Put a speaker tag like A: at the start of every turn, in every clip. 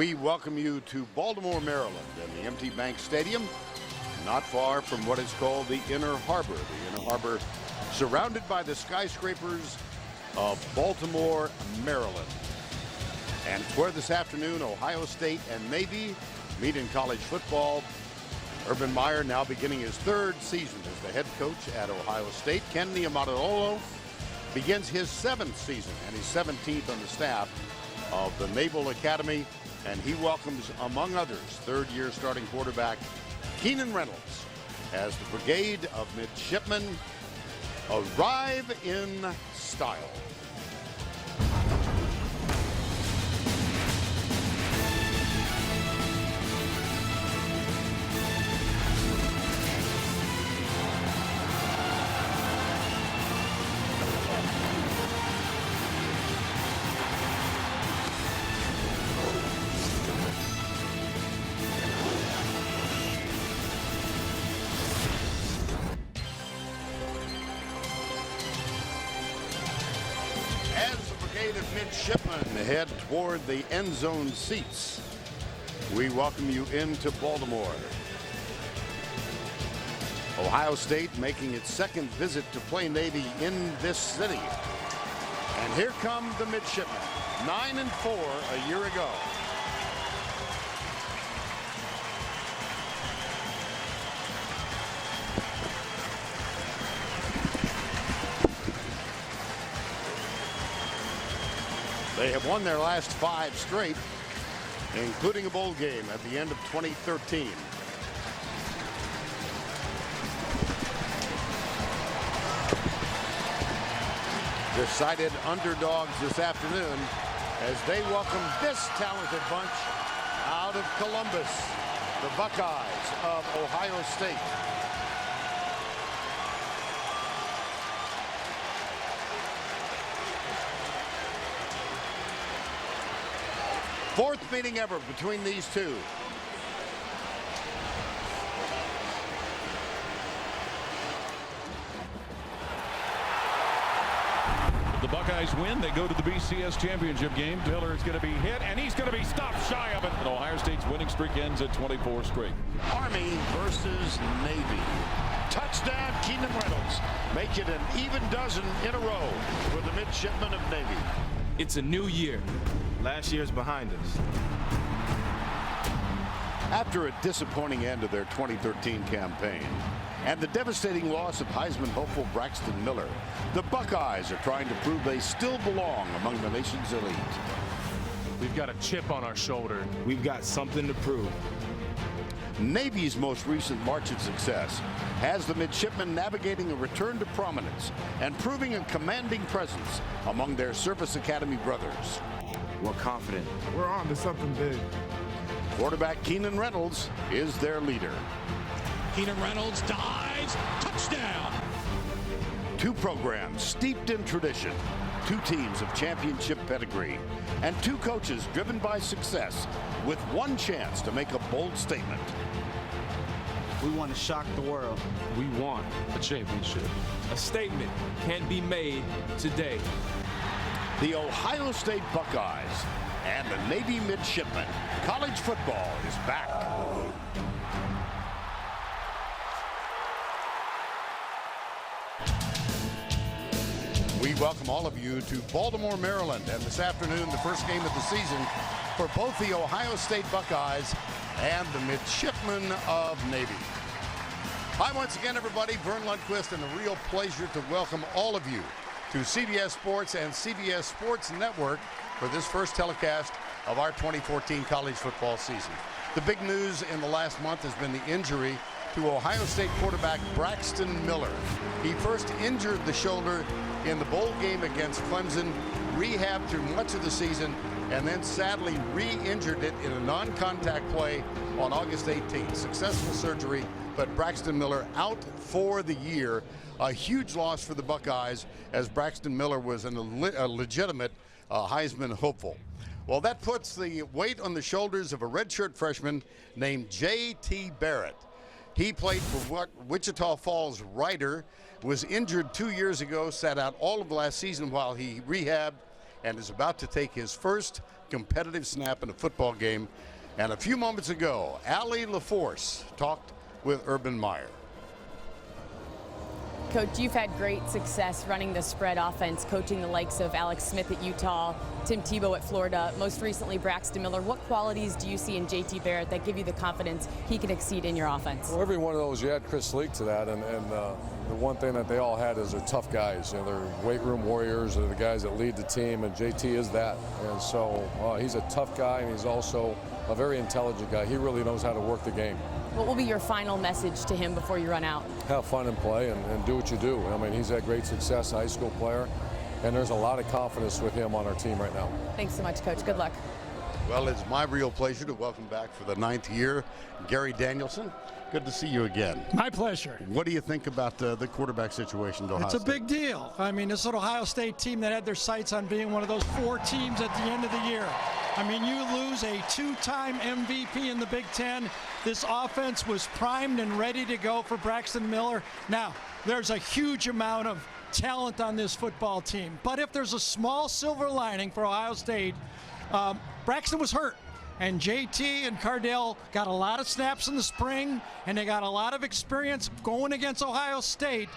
A: We welcome you to Baltimore, Maryland, and the empty Bank Stadium, not far from what is called the Inner Harbor. The Inner Harbor surrounded by the skyscrapers of Baltimore, Maryland. And it's where this afternoon Ohio State and Navy meet in college football. Urban Meyer now beginning his third season as the head coach at Ohio State. Ken Niumatalolo begins his 7th season and he's 17th on the staff of the Naval Academy. And he welcomes, among others, third-year starting quarterback Keenan Reynolds as the brigade of midshipmen arrive in style. Of midshipmen head toward the end zone seats, we welcome you into Baltimore. Ohio State making its second visit to play Navy in this city. And here come the midshipmen, 9-4 a year ago. They have won their last 5 straight, including a bowl game at the end of 2013. Decided underdogs this afternoon as they welcome this talented bunch out of Columbus, the Buckeyes of Ohio State. Fourth meeting ever between these two.
B: The Buckeyes win. They go to the BCS championship game. Miller is going to be hit, and he's going to be stopped shy of it. And Ohio State's winning streak ends at 24 straight.
A: Army versus Navy. Touchdown, Keenan Reynolds. Make it an even dozen in a row for the midshipmen of Navy.
C: It's a new year. Last year's behind us.
A: After a disappointing end of their 2013 campaign and the devastating loss of Heisman hopeful Braxton Miller, the Buckeyes are trying to prove they still belong among the nation's elite.
D: We've got a chip on our shoulder.
C: We've got something to prove.
A: Navy's most recent march of success has the midshipmen navigating a return to prominence and proving a commanding presence among their Service Academy brothers.
C: We're confident.
E: We're on to something big.
A: Quarterback Keenan Reynolds is their leader.
F: Keenan Reynolds dives, touchdown.
A: 2 programs steeped in tradition, 2 teams of championship pedigree, and 2 coaches driven by success with 1 chance to make a bold statement.
G: We want to shock the world.
D: We want a championship.
C: A statement can be made today.
A: The Ohio State Buckeyes and the Navy midshipmen. College football is back. We welcome all of you to Baltimore, Maryland, and this afternoon the first game of the season for both the Ohio State Buckeyes and the midshipmen of Navy. Hi once again, everybody. Vern Lundquist, and a real pleasure to welcome all of you to CBS Sports and CBS Sports Network for this first telecast of our 2014 college football season. The big news in the last month has been the injury to Ohio State quarterback Braxton Miller. He first injured the shoulder in the bowl game against Clemson, rehabbed through much of the season, and then sadly re-injured it in a non-contact play on August 18th. Successful surgery, but Braxton Miller out for the year. A huge loss for the Buckeyes, as Braxton Miller was a legitimate Heisman hopeful. Well, that puts the weight on the shoulders of a redshirt freshman named J.T. Barrett. He played for Wichita Falls Rider, was injured 2 years ago, sat out all of last season while he rehabbed, and is about to take his first competitive snap in a football game. And a few moments ago, Allie LaForce talked with Urban Meyer.
E: Coach, you've had great success running the spread offense, coaching the likes of Alex Smith at Utah, Tim Tebow at Florida, most recently Braxton Miller. What qualities do you see in JT Barrett that give you the confidence he can exceed in your offense?
H: Well, every one of those, you had Chris Leak to that, and the one thing that they all had is they're tough guys. You know, they're weight room warriors. They're the guys that lead the team, and JT is that. And so he's a tough guy, and he's also a very intelligent guy. He really knows how to work the game.
E: What will be your final message to him before you run out?
H: Have fun and play and do what you do. I mean, he's had great success, a high school player, and there's a lot of confidence with him on our team right now.
E: Thanks so much, Coach. Good luck.
A: Well, it's my real pleasure to welcome back for the 9th year, Gary Danielson. Good to see you again.
I: My pleasure.
A: What do you think about the quarterback situation at Ohio State?
I: It's a big deal. I mean, this is an Ohio State team that had their sights on being one of those 4 teams at the end of the year. I mean, you lose a 2-time MVP in the Big Ten. This offense was primed and ready to go for Braxton Miller. Now, there's a huge amount of talent on this football team. But if there's a small silver lining for Ohio State, Braxton was hurt. And JT and Cardale got a lot of snaps in the spring, and they got a lot of experience going against Ohio State,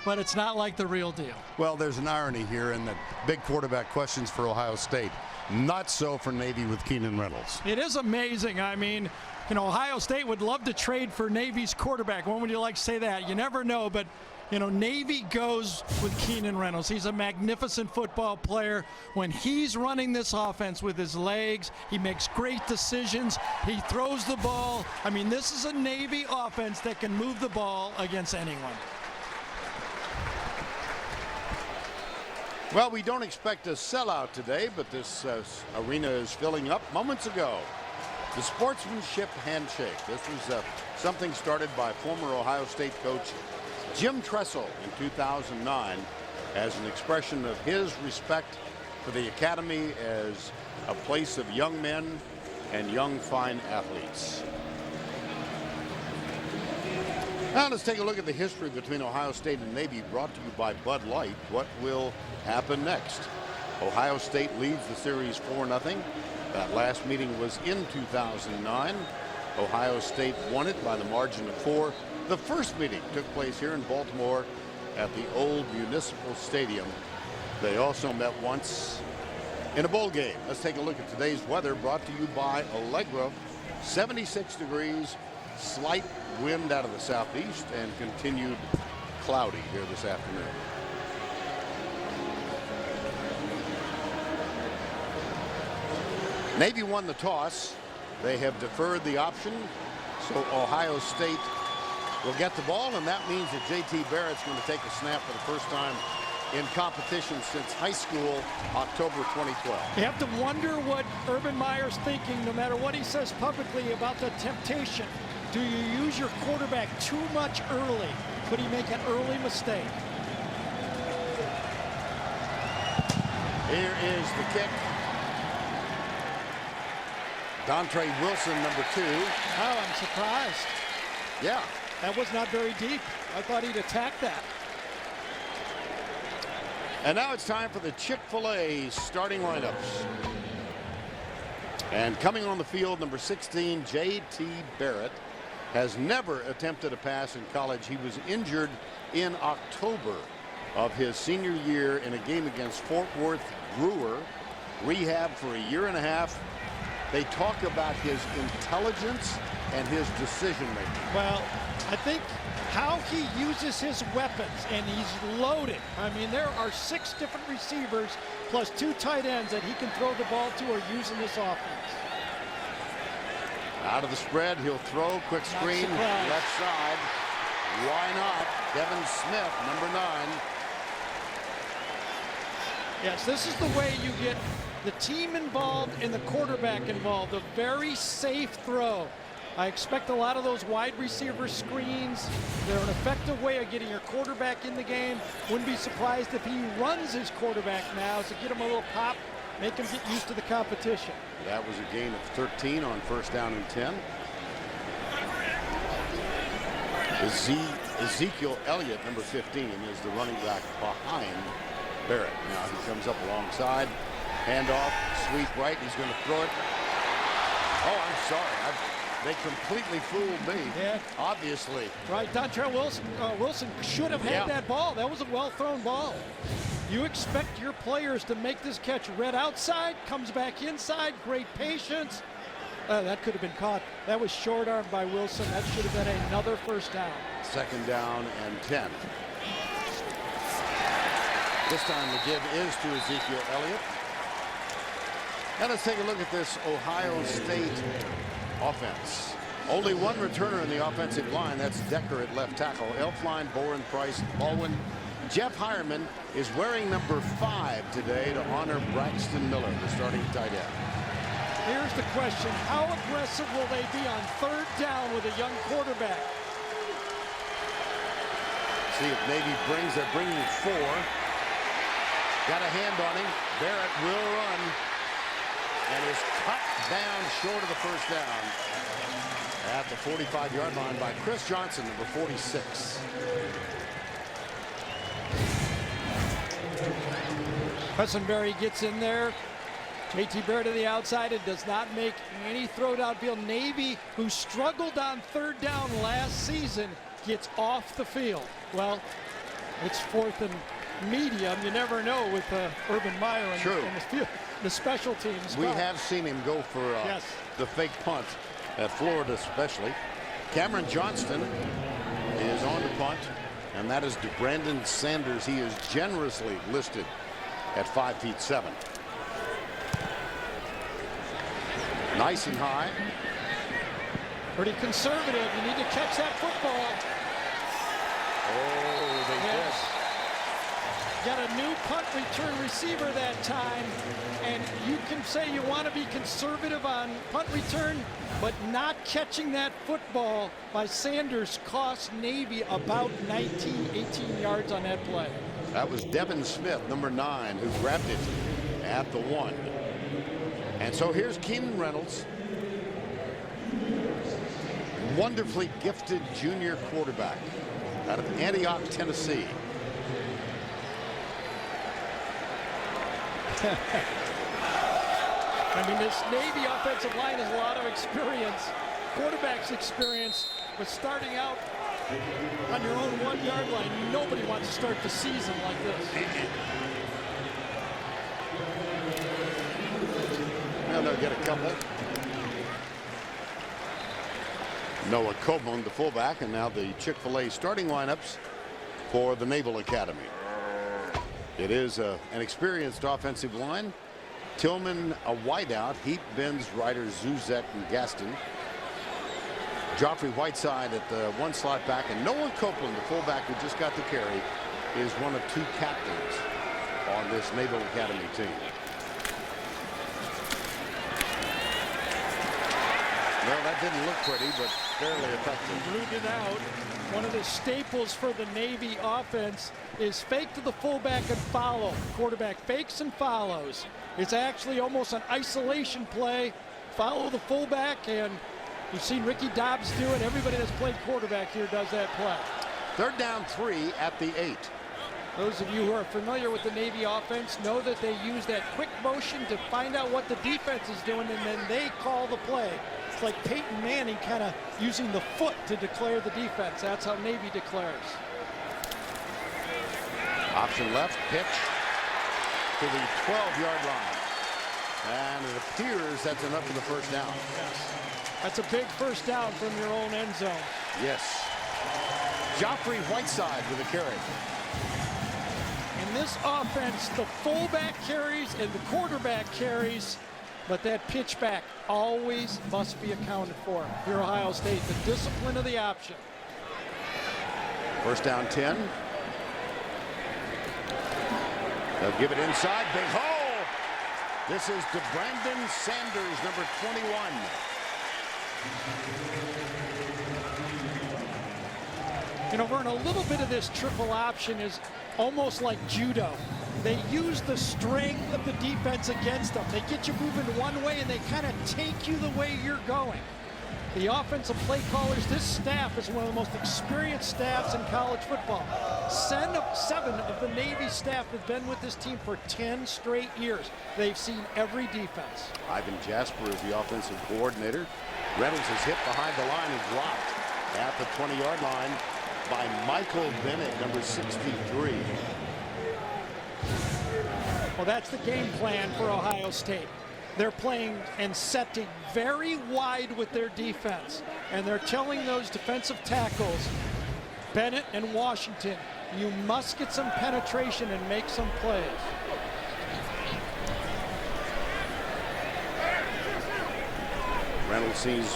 I: but it's not like the real deal.
A: Well, there's an irony here in that big quarterback questions for Ohio State. Not so for Navy with Keenan Reynolds.
I: It is amazing. I mean, you know, Ohio State would love to trade for Navy's quarterback. When would you like to say that? You never know, but you know, Navy goes with Keenan Reynolds. He's a magnificent football player. When he's running this offense with his legs, he makes great decisions. He throws the ball. I mean, this is a Navy offense that can move the ball against anyone.
A: Well, we don't expect a sellout today, but this arena is filling up. Moments ago, the sportsmanship handshake. This was something started by former Ohio State coach Jim Tressel in 2009 as an expression of his respect for the academy as a place of young men and young fine athletes. Now let's take a look at the history between Ohio State and Navy, brought to you by Bud Light. What will happen next? Ohio State leads the series 4-0. That last meeting was in 2009. Ohio State won it by the margin of 4. The first meeting took place here in Baltimore at the old Municipal Stadium. They also met once in a bowl game. Let's take a look at today's weather, brought to you by Allegra. 76 degrees, slight wind out of the southeast, and continued cloudy here this afternoon. Navy won the toss. They have deferred the option, so Ohio State will get the ball, and that means that JT Barrett's going to take a snap for the first time in competition since high school, October 2012.
I: You have to wonder what Urban Meyer's thinking, no matter what he says publicly about the temptation. Do you use your quarterback too much early? Could he make an early mistake?
A: Here is the kick. Dontre Wilson, number 2.
I: Oh, I'm surprised.
A: Yeah.
I: That was not very deep. I thought he'd attack that.
A: And now it's time for the Chick-fil-A starting lineups. And coming on the field, number 16, JT Barrett, has never attempted a pass in college. He was injured in October of his senior year in a game against Fort Worth Brewer. Rehab for a year and a half. They talk about his intelligence and his decision making.
I: Well, I think how he uses his weapons, and he's loaded. I mean, there are 6 different receivers plus 2 tight ends that he can throw the ball to or use in this offense.
A: Out of the spread, he'll throw, quick screen, left side. Why not? Devin Smith, number 9.
I: Yes, this is the way you get the team involved and the quarterback involved. A very safe throw. I expect a lot of those wide receiver screens. They're an effective way of getting your quarterback in the game. Wouldn't be surprised if he runs his quarterback now to get him a little pop, make him get used to the competition.
A: That was a gain of 13 on first down and 10. Ezekiel Elliott, number 15, is the running back behind Barrett. Now he comes up alongside. Hand off, sweep right. He's going to throw it. Oh, I'm sorry. They completely fooled me.
I: Yeah.
A: Obviously.
I: Right, Dontrell Wilson should have had that ball. That was a well-thrown ball. You expect your players to make this catch. Red outside, comes back inside. Great patience. That could have been caught. That was short arm by Wilson. That should have been another first down.
A: 2nd down and 10. This time the give is to Ezekiel Elliott. Now let's take a look at this Ohio State offense. Only one returner in the offensive line. That's Decker at left tackle. Elflein, Boren, Price, Baldwin. Jeff Hireman is wearing number 5 today to honor Braxton Miller, the starting tight end.
I: Here's the question. How aggressive will they be on 3rd down with a young quarterback?
A: See if Navy they're bringing 4. Got a hand on him. Barrett will run and is cut down short of the first down at the 45-yard line by Chris Johnson, number 46.
I: Quessenberry gets in there. J.T. Barrett to the outside and does not make any throw downfield. Navy, who struggled on 3rd down last season, gets off the field. Well, it's 4th and medium. You never know with Urban Meyer in the special teams.
A: We have seen him go for the fake punt at Florida especially. Cameron Johnston is on the punt, and that is to Brandon Sanders. He is generously listed at 5'7". Nice and high.
I: Pretty conservative. You need to catch that football.
A: Oh, they did.
I: Got a new punt return receiver that time, and you can say you want to be conservative on punt return, but not catching that football by Sanders cost Navy about 19, 18 yards on that play.
A: That was Devin Smith, number 9, who grabbed it at the 1. And so here's Keenan Reynolds, wonderfully gifted junior quarterback out of Antioch, Tennessee.
I: I mean, this Navy offensive line has a lot of experience, quarterback's experience, but starting out on your own 1-yard line, nobody wants to start the season like this.
A: Now they'll get a couple. Noah Coburn, the fullback, and now the Chick-fil-A starting lineups for the Naval Academy. It is an experienced offensive line. Tillman, a wideout. Heap, Benz, Ryder, Zuzek, and Gaston. Joffrey Whiteside at the 1 slot back, and Noah Copeland, the fullback who just got the carry, is one of 2 captains on this Naval Academy team. Well, that didn't look pretty, but fairly effective.
I: Rooted out. One of the staples for the Navy offense is fake to the fullback and follow. Quarterback fakes and follows. It's actually almost an isolation play. Follow the fullback, and you've seen Ricky Dobbs do it. Everybody that's played quarterback here does that play.
A: 3rd down 3 at the 8.
I: Those of you who are familiar with the Navy offense know that they use that quick motion to find out what the defense is doing, and then they call the play. It's like Peyton Manning kind of using the foot to declare the defense. That's how Navy declares.
A: Option left, pitch to the 12-yard line. And it appears that's enough for the first down.
I: Yes. That's a big first down from your own end zone.
A: Yes. Joffrey Whiteside with a carry.
I: In this offense, the fullback carries and the quarterback carries, but that pitch back always must be accounted for. Here, Ohio State, the discipline of the option.
A: First down 10. They'll give it inside. Big hole. This is to Brandon Sanders, number 21.
I: You know, Vern, a little bit of this triple option is almost like judo. They use the strength of the defense against them. They get you moving one way and they kind of take you the way you're going. the offensive play callers, this staff is one of the most experienced staffs in college football. Seven of the Navy staff have been with this team for 10 straight years. They've seen every defense.
A: Ivan Jasper is the offensive coordinator. Reynolds is hit behind the line and dropped at the 20-yard line by Michael Bennett, number 63.
I: Well, that's the game plan for Ohio State. They're playing and setting very wide with their defense. And they're telling those defensive tackles, Bennett and Washington, you must get some penetration and make some plays.
A: Reynolds sees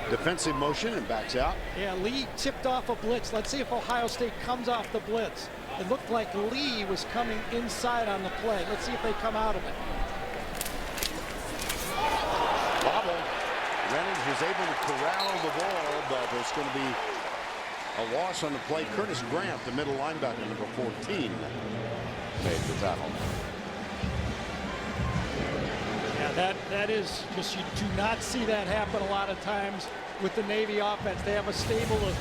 A: defensive motion and backs out.
I: Yeah, Lee tipped off a blitz. Let's see if Ohio State comes off the blitz. It looked like Lee was coming inside on the play. Let's see if they come out of it.
A: Bobble. Reynolds was able to corral the ball, but there's going to be a loss on the play. Curtis Grant, the middle linebacker, number 14, made the tackle.
I: Yeah, that is just, you do not see that happen a lot of times with the Navy offense. They have a stable of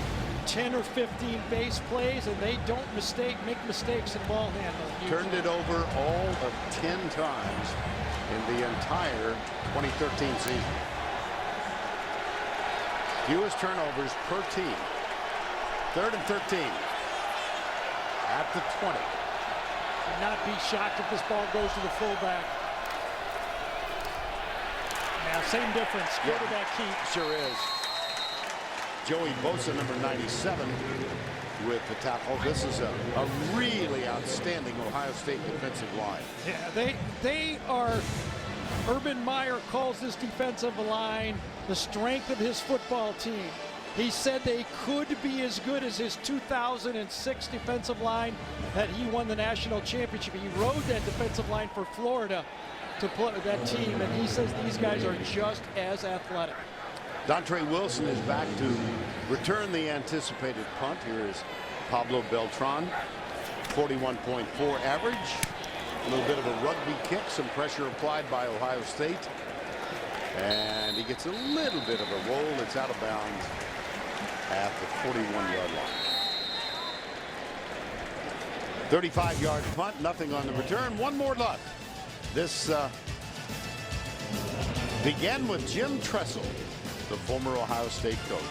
I: 10 or 15 base plays, and they don't make mistakes in ball handling.
A: Turned it over all of 10 times in the entire 2013 season. Fewest turnovers per team. 3rd and 13 at the 20.
I: Would not be shocked if this ball goes to the fullback. Now, same difference. Quarterback keep.
A: Sure is. Joey Bosa, number 97, with the tackle. This is a really outstanding Ohio State defensive line.
I: Yeah, they are. Urban Meyer calls this defensive line the strength of his football team. He said they could be as good as his 2006 defensive line that he won the national championship. He rode that defensive line for Florida to play that team, and he says these guys are just as athletic.
A: Dontre Wilson is back to return the anticipated punt. Here is Pablo Beltran, 41.4 average. A little bit of a rugby kick, some pressure applied by Ohio State. And he gets a little bit of a roll. It's out of bounds at the 41-yard line. 35-yard punt, nothing on the return. One more left. This began with Jim Tressel, the former Ohio State coach.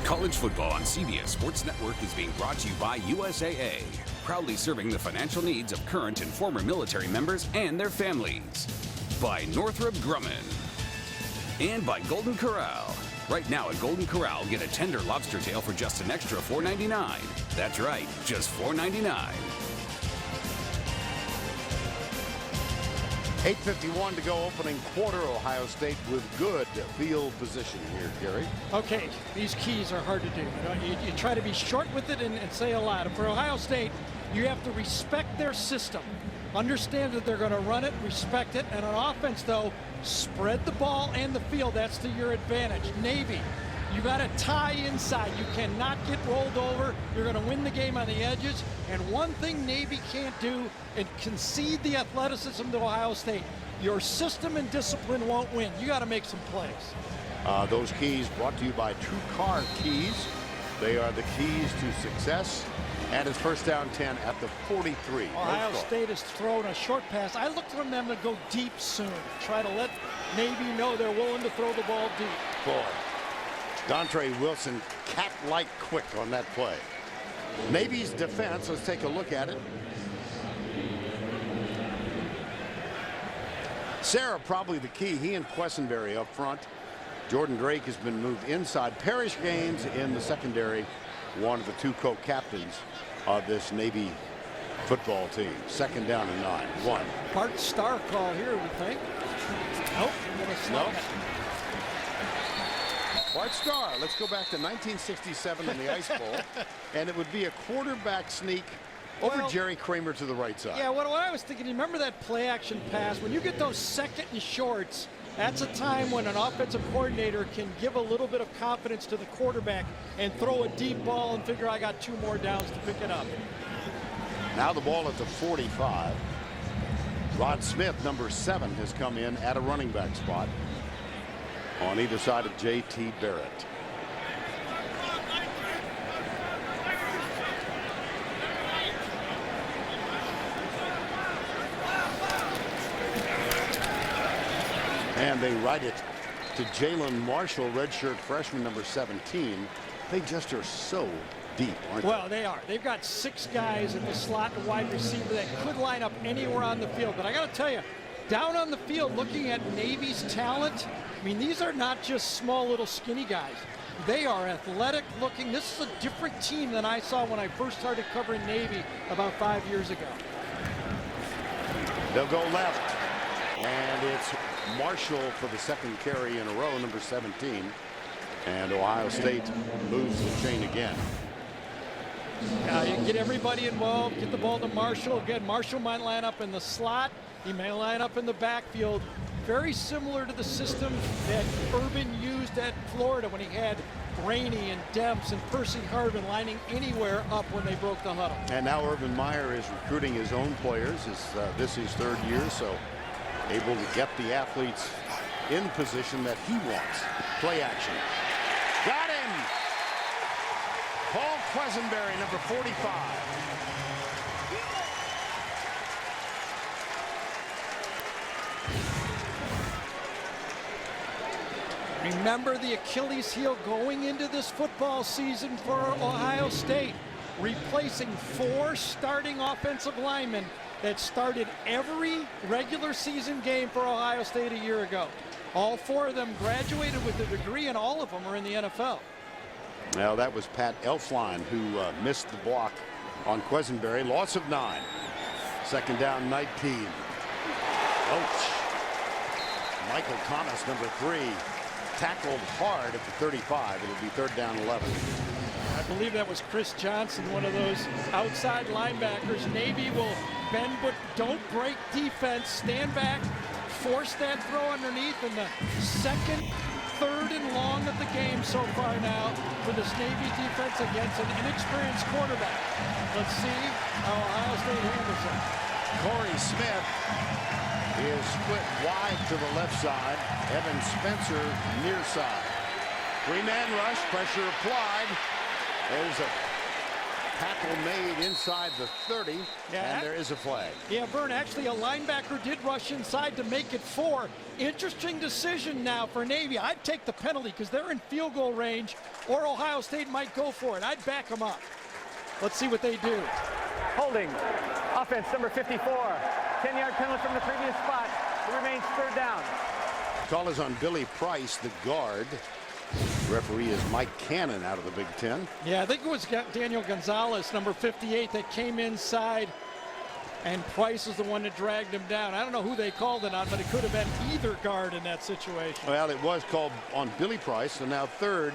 J: College football on CBS Sports Network is being brought to you by USAA, proudly serving the financial needs of current and former military members and their families. By Northrop Grumman. And by Golden Corral. Right now at Golden Corral, get a tender lobster tail for just an extra $4.99. That's right, just $4.99.
A: 8:51 to go, opening quarter. Ohio State with good field position here, Gary.
I: Okay, these keys are hard to do. You try to be short with it and say a lot. And for Ohio State, you have to respect their system. Understand that they're going to run it, respect it. And on offense, though, spread the ball and the field. That's to your advantage. Navy, you got to tie inside. You cannot get rolled over. You're going to win the game on the edges. And one thing Navy can't do and concede the athleticism to Ohio State. Your system and discipline won't win. You got to make some plays.
A: Those keys brought to you by True Car Keys. They are the keys to success. And it's first down 10 at the 43.
I: Ohio State has thrown a short pass. I look for them to go deep soon. Try to let Navy know they're willing to throw the ball deep.
A: Boy, Dontre Wilson cat-like quick on that play. Navy's defense, let's take a look at it. Sarah probably the key. He and Quessenberry up front. Jordan Drake has been moved inside. Parrish Gaines in the secondary, one of the two co-captains of this Navy football team. Second down and 9. 1.
I: Bart Starr call here, we think. Nope.
A: Nope. Bart Starr, let's go back to 1967 in the Ice Bowl, and it would be a quarterback sneak over Jerry Kramer to the right side.
I: Yeah, what I was thinking, remember that play action pass? When you get those second and shorts, that's a time when an offensive coordinator can give a little bit of confidence to the quarterback and throw a deep ball and figure I got 2 more downs to pick it up.
A: Now the ball at the 45. Rod Smith, number 7, has come in at a running back spot on either side of J.T. Barrett. And they write it to Jalen Marshall, redshirt freshman, number 17. They just are so deep, aren't they?
I: Well, they are. They've got 6 guys in the slot and wide receiver that could line up anywhere on the field. But I got to tell you, down on the field, looking at Navy's talent, I mean, these are not just small little skinny guys. They are athletic looking. This is a different team than I saw when I first started covering Navy about 5 years ago.
A: They'll go left. And it's Marshall for the second carry in a row, number 17. And Ohio State moves the chain again.
I: You get everybody involved, get the ball to Marshall. Again, Marshall might line up in the slot. He may line up in the backfield. Very similar to the system that Urban used at Florida when he had Rainey and Demps and Percy Harvin lining anywhere up when they broke the huddle. And
A: now Urban Meyer is recruiting his own players. This is his 3rd year, so able to get the athletes in position that he wants. Play action. Got him! Paul Quesenberry, number 45.
I: Remember the Achilles heel going into this football season for Ohio State, replacing 4 starting offensive linemen that started every regular season game for Ohio State a year ago. All 4 of them graduated with a degree, and all of them are in the NFL.
A: Now that was Pat Elflein who missed the block on Quesenberry. Loss of 9. Second down, 19. Ouch. Michael Thomas, number 3, tackled hard at the 35. It'll be 3rd down, 11.
I: I believe that was Chris Johnson, one of those outside linebackers. Navy will bend but don't break defense. Stand back, force that throw underneath, and the 2nd, 3rd and long of the game so far now for this Navy defense against an inexperienced quarterback. Let's see how Ohio State handles it.
A: Corey Smith is split wide to the left side. Evan Spencer near side. 3-man rush, pressure applied. There's a tackle made inside the 30, and there is a flag.
I: Yeah, Vern, actually a linebacker did rush inside to make it 4. Interesting decision now for Navy. I'd take the penalty because they're in field goal range, or Ohio State might go for it. I'd back them up. Let's see what they do.
K: Holding. Offense number 54. 10-yard penalty from the previous spot. It remains 3rd down.
A: Call is on Billy Price, the guard. Referee is Mike Cannon out of the Big Ten.
I: Yeah, I think it was Daniel Gonzalez, number 58, that came inside, and Price is the one that dragged him down. I don't know who they called it on, but it could have been either guard in that situation.
A: Well, it was called on Billy Price, so now 3rd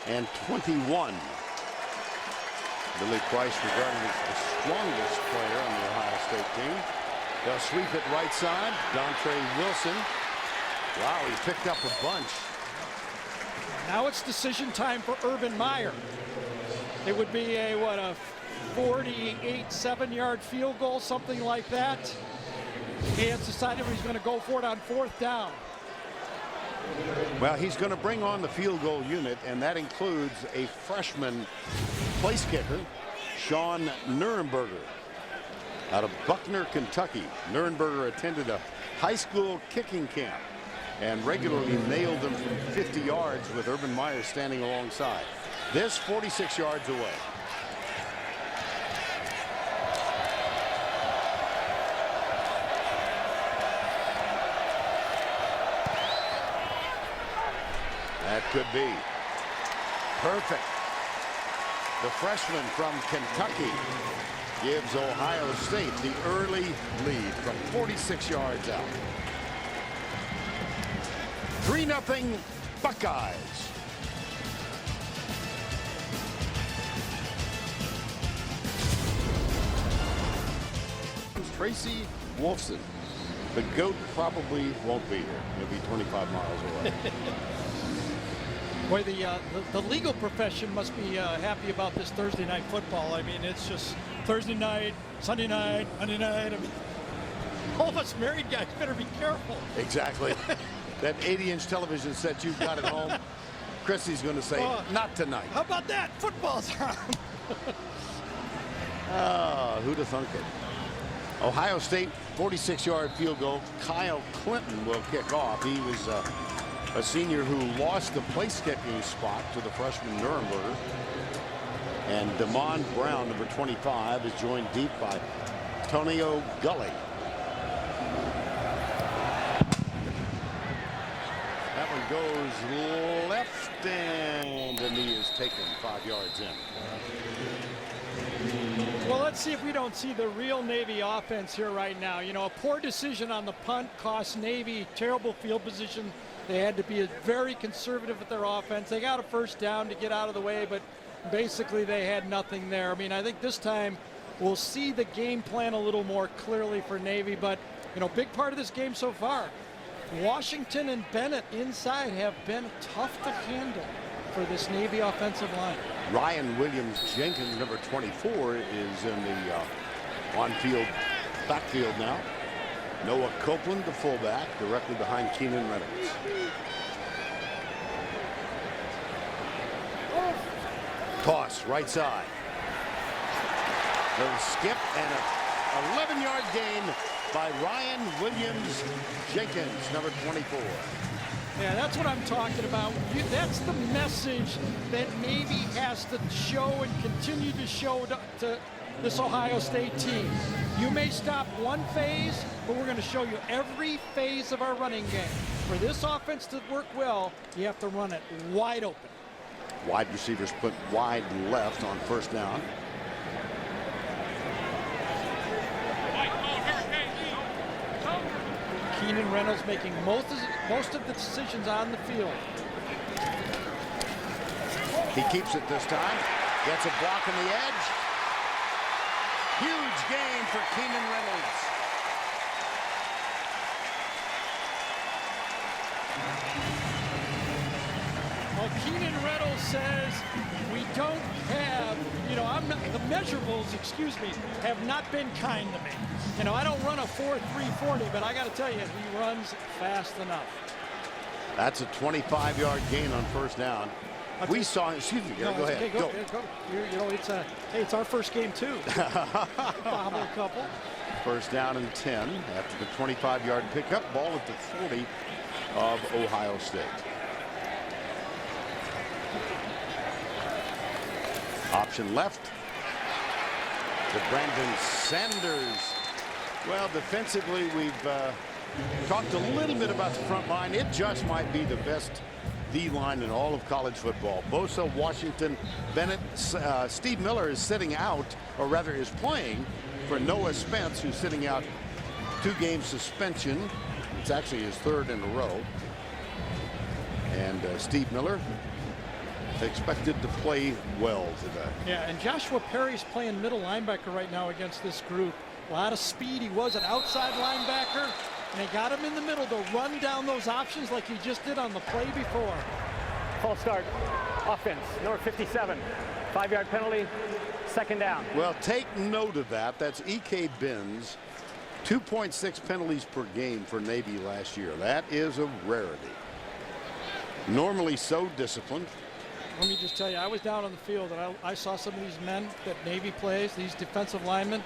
A: and 21. Billy Price regarded as the strongest player on the Ohio State team. They'll sweep it right side. Dontre Wilson. Wow, he picked up a bunch.
I: Now it's decision time for Urban Meyer. It would be a 48, 7-yard field goal, something like that. He has decided he's going to go for it on 4th down.
A: Well, he's going to bring on the field goal unit, and that includes a freshman place kicker, Sean Nurenberger, out of Buckner, Kentucky. Nurenberger attended a high school kicking camp and regularly nailed them from 50 yards with Urban Meyer standing alongside. This 46 yards away. That could be perfect. The freshman from Kentucky gives Ohio State the early lead from 46 yards out. 3-0 Buckeyes. Tracy Wolfson. The GOAT probably won't be here. He'll be 25 miles away.
I: Boy, the legal profession must be happy about this Thursday night football. I mean, it's just Thursday night, Sunday night, Monday night. I mean, All of us married guys better be careful.
A: Exactly. That 80-inch television set you've got at home, Chrissy's going to say, not tonight.
I: How about that? Football's on.
A: Who'd have thunk it? Ohio State 46-yard field goal. Kyle Clinton will kick off. He was a senior who lost the place kicking spot to the freshman Nuremberger. And Damon Brown, number 25, is joined deep by Tonio Gully. That one goes left, and the knee is taken 5 yards in.
I: Well, let's see if we don't see the real Navy offense here right now. You know, a poor decision on the punt cost Navy terrible field position. They had to be very conservative with their offense. They got a first down to get out of the way, but basically they had nothing there. I mean, I think this time we'll see the game plan a little more clearly for Navy, but, you know, big part of this game so far, Washington and Bennett inside have been tough to handle for this Navy offensive line.
A: Ryan Williams-Jenkins, number 24, is in the on-field backfield now. Noah Copeland, the fullback, directly behind Keenan Reynolds. Toss, right side. Little skip and an 11-yard gain by Ryan Williams-Jenkins, number 24.
I: Yeah, that's what I'm talking about. That's the message that Navy has to show and continue to show to this Ohio State team. You may stop one phase, but we're going to show you every phase of our running game. For this offense to work well, you have to run it wide open.
A: Wide receivers put wide left on first down.
I: Keenan Reynolds making most of the decisions on the field.
A: He keeps it this time. Gets a block on the edge. Huge gain for Keenan Reynolds.
I: Well, Keenan Reynolds says we don't have, you know, the measurables, excuse me, have not been kind to me. You know, I don't run a 4.340, but I got to tell you, he runs fast enough.
A: That's a 25-yard gain on first down. We saw, excuse me, go ahead.
I: Okay, go. You know, it's our first game too. Bobble a couple.
A: First down and 10 after the 25-yard pickup. Ball at the 40 of Ohio State. Option left to Brandon Sanders. Well, defensively, we've talked a little bit about the front line. It just might be the best D-line in all of college football. Bosa, Washington, Bennett, Steve Miller is sitting out, or rather is playing for Noah Spence, who's sitting out 2-game suspension. It's actually his third in a row. And Steve Miller expected to play well today.
I: Yeah, and Joshua Perry's playing middle linebacker right now against this group. A lot of speed. He was an outside linebacker, and they got him in the middle to run down those options like he just did on the play before.
K: False start. Offense, number 57. 5-yard penalty, second down.
A: Well, take note of that. That's E.K. Benz. 2.6 penalties per game for Navy last year. That is a rarity. Normally so disciplined.
I: Let me just tell you, I was down on the field, and I saw some of these men that Navy plays, these defensive linemen.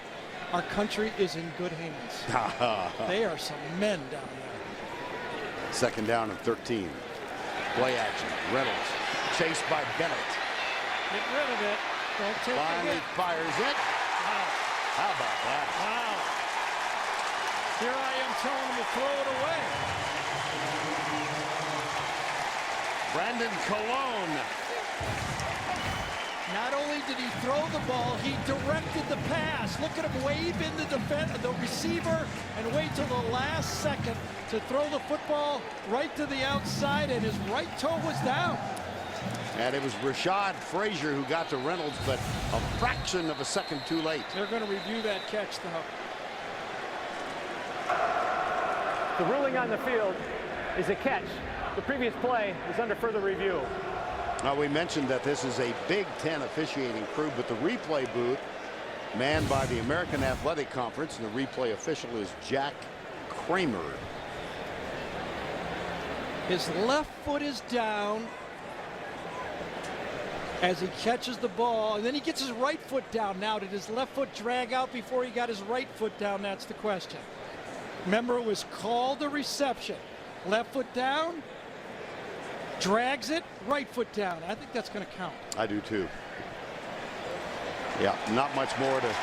I: Our country is in good hands. They are some men down there.
A: Second down and 13. Play action. Reynolds chased by Bennett.
I: Get rid of it. Don't take
A: Finally
I: it.
A: fires it.
I: Wow.
A: How about that?
I: Wow. Here I am telling him to throw it away.
A: Brandon Colon.
I: Not only did he throw the ball, he directed the pass. Look at him wave in the receiver and wait till the last second to throw the football right to the outside, and his right toe was down.
A: And it was Rashad Frazier who got to Reynolds, but a fraction of a second too late.
I: They're going to review that catch, though.
K: The ruling on the field is a catch. The previous play is under further review.
A: Now, we mentioned that this is a Big Ten officiating crew, but the replay booth manned by the American Athletic Conference, and the replay official is Jack Kramer.
I: His left foot is down as he catches the ball, and then he gets his right foot down. Now, did his left foot drag out before he got his right foot down? That's the question. Remember, it was called a reception. Left foot down, drags it, right foot down. I think that's going to count.
A: I do too. Yeah, not much more to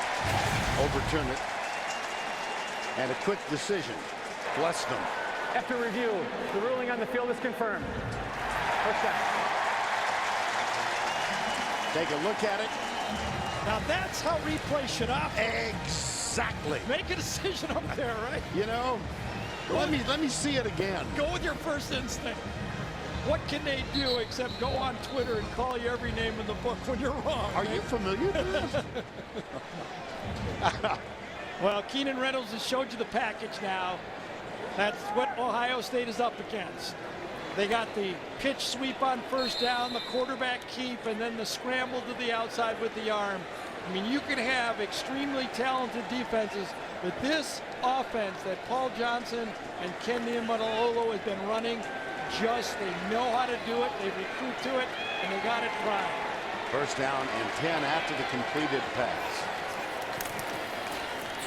A: overturn it. And a quick decision. Bless them.
K: After review, the ruling on the field is confirmed. First down.
A: Take a look at it.
I: Now that's how replay should operate.
A: Exactly.
I: Make a decision up there, right?
A: You know, let me see it again.
I: Go with your first instinct. What can they do except go on Twitter and call you every name in the book when you're wrong?
A: Are you familiar with this?
I: Well, Keenan Reynolds has showed you the package now. That's what Ohio State is up against. They got the pitch sweep on first down, the quarterback keep, and then the scramble to the outside with the arm. I mean, you can have extremely talented defenses, but this offense that Paul Johnson and Ken Niumatalolo has been running, they know how to do it, they recruit to it, and they got it right.
A: First down and 10 after the completed pass.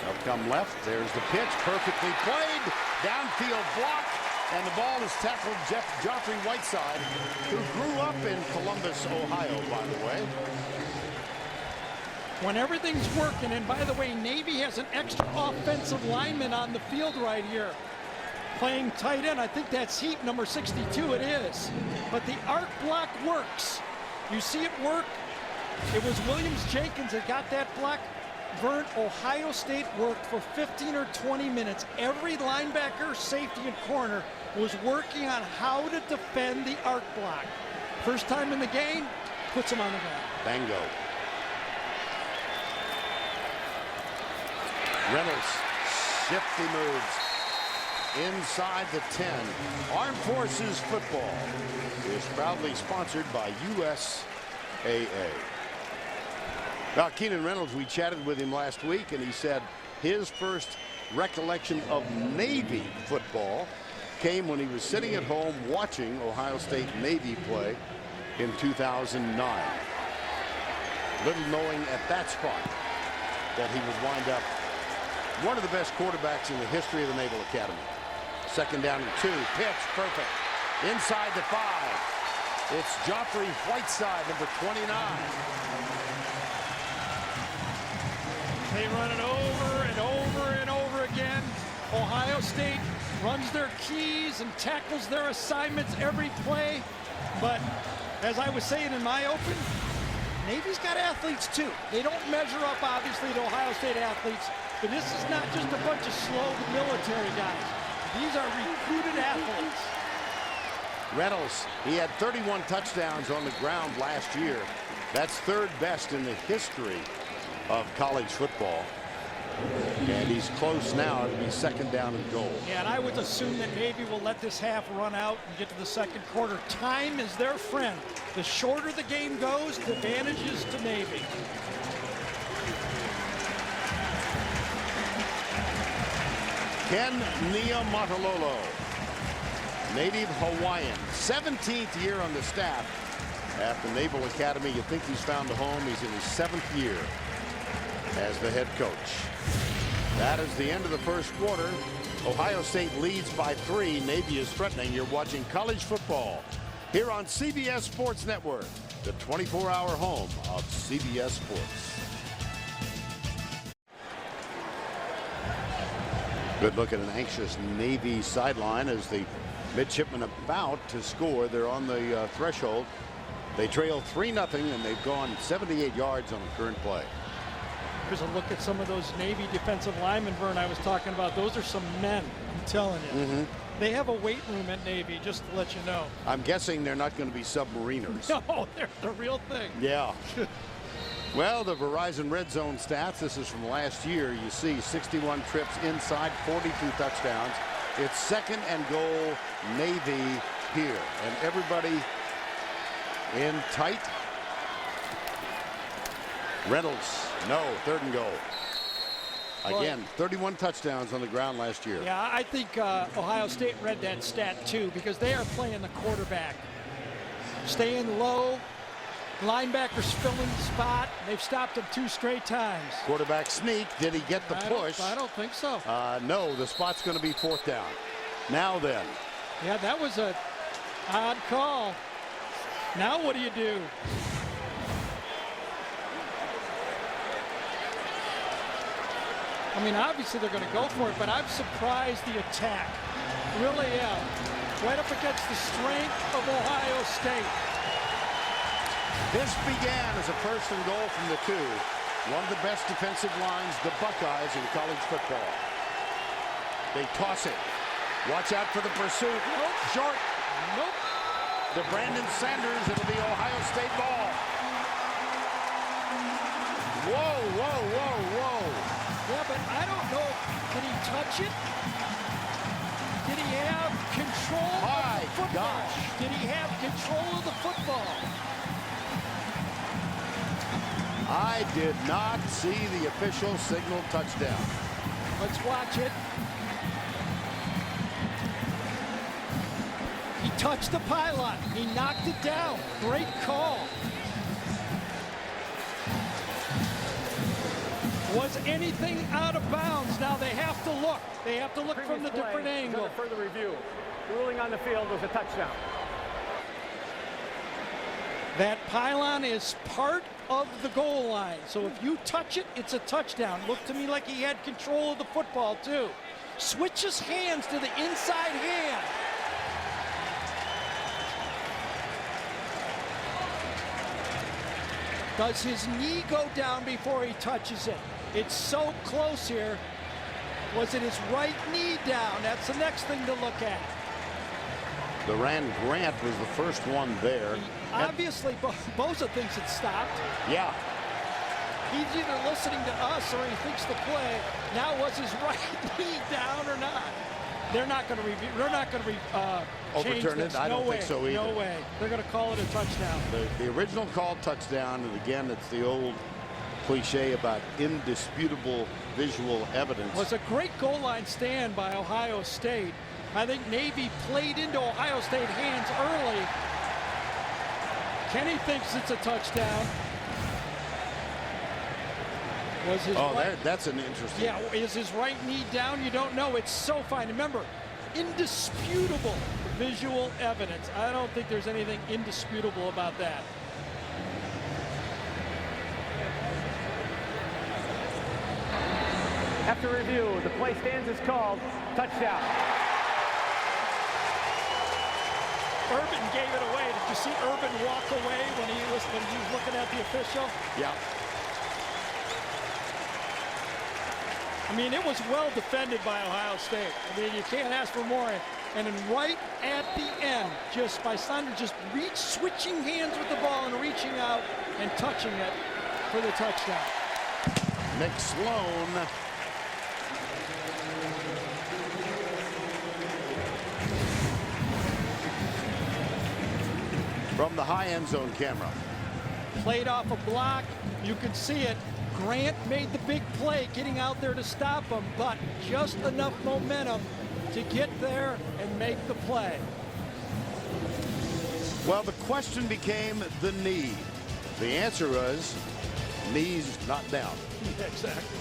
A: Up come left, there's the pitch, perfectly played, downfield block, and the ball is tackled Joffrey Whiteside, who grew up in Columbus, Ohio, by the way.
I: When everything's working, and by the way, Navy has an extra offensive lineman on the field right here. Playing tight end, I think that's Heat, number 62, it is. But the arc block works. You see it work. It was Williams-Jenkins that got that block. Vern, Ohio State worked for 15 or 20 minutes. Every linebacker, safety, and corner was working on how to defend the arc block. First time in the game, puts them on the ground.
A: Bango. Reynolds, shifty moves. Inside the 10. Armed Forces Football is proudly sponsored by USAA. Now, Keenan Reynolds, we chatted with him last week, and he said his first recollection of Navy football came when he was sitting at home watching Ohio State Navy play in 2009. Little knowing at that spot that he would wind up one of the best quarterbacks in the history of the Naval Academy. Second down and 2. Pitch, perfect. Inside the 5. It's Joffrey Whiteside, number 29.
I: They run it over and over and over again. Ohio State runs their keys and tackles their assignments every play. But as I was saying in my open, Navy's got athletes too. They don't measure up, obviously, to Ohio State athletes. But this is not just a bunch of slow military guys. These are recruited athletes.
A: Reynolds, he had 31 touchdowns on the ground last year. That's third best in the history of college football. And he's close now to be second down and goal.
I: Yeah, and I would assume that Navy will let this half run out and get to the second quarter. Time is their friend. The shorter the game goes, the advantage is to Navy.
A: Ken Niumatalolo, native Hawaiian, 17th year on the staff at the Naval Academy. You think he's found a home. He's in his 7th year as the head coach. That is the end of the first quarter. Ohio State leads by 3. Navy is threatening. You're watching college football here on CBS Sports Network, the 24-hour home of CBS Sports. Good look at an anxious Navy sideline as the midshipmen about to score. They're on the threshold. They trail 3-0, and they've gone 78 yards on the current play.
I: Here's a look at some of those Navy defensive linemen, Vern, I was talking about. Those are some men, I'm telling you. They have a weight room at Navy, just to let you know.
A: I'm guessing they're not going to be submariners.
I: No, they're the real thing.
A: Yeah. Well, the Verizon Red Zone stats, this is from last year. You see 61 trips inside, 42 touchdowns. It's second and goal, Navy here. And everybody in tight. Reynolds, no, 3rd and goal. Again, 31 touchdowns on the ground last year.
I: Yeah, I think Ohio State read that stat too, because they are playing the quarterback. Staying low, linebackers filling the spot. They've stopped him 2 straight times.
A: Quarterback sneak, did he get the push?
I: I don't think so.
A: No, the spot's going to be 4th down. Now then.
I: Yeah, that was a odd call. Now what do you do? I mean, obviously they're going to go for it, but I'm surprised the attack. Really am. Right up against the strength of Ohio State.
A: This began as a 1st and goal from the 2. One of the best defensive lines, the Buckeyes, in college football. They toss it. Watch out for the pursuit.
I: Nope.
A: Short.
I: Nope.
A: To Brandon Sanders. It'll be Ohio State ball. Whoa, whoa, whoa, whoa.
I: Yeah, but I don't know. Did he touch it? Did he have control of the football?
A: Gosh.
I: Did he have control of the football?
A: I did not see the official signal touchdown.
I: Let's watch it. He touched the pylon. He knocked it down. Great call. Was anything out of bounds? Now they have to look. They have to look from the different angle.
K: Under further review. The ruling on the field was a touchdown.
I: That pylon is part of the goal line. So if you touch it, it's a touchdown. Looked to me like he had control of the football too. Switches hands to the inside hand. Does his knee go down before he touches it? It's so close here. Was it his right knee down? That's the next thing to look at.
A: Duran Grant was the first one there.
I: Obviously, Bosa thinks it stopped.
A: Yeah.
I: He's either listening to us or he thinks the play. Now, was his right knee down or not? They're not going to review. They're not going to
A: overturn it. I don't think so either.
I: No way. They're going to call it a touchdown.
A: The original call touchdown, and again, it's the old cliche about indisputable visual evidence.
I: Was a great goal line stand by Ohio State. I think Navy played into Ohio State hands early. Kenny thinks it's a touchdown. Was his
A: that's an interesting.
I: Yeah, is his right knee down? You don't know. It's so fine. Remember, indisputable visual evidence. I don't think there's anything indisputable about that.
K: After review, the play stands as called touchdown.
I: Urban gave it away. Did you see Urban walk away when he was looking at the official?
A: Yeah.
I: I mean, it was well defended by Ohio State. I mean, you can't ask for more. And then right at the end, just by Sanders just switching hands with the ball and reaching out and touching it for the touchdown.
A: Nick Sloan. From the high end zone camera.
I: Played off a block. You can see it. Grant made the big play getting out there to stop him, but just enough momentum to get there and make the play.
A: Well, the question became the knee. The answer was knees not down.
I: Exactly.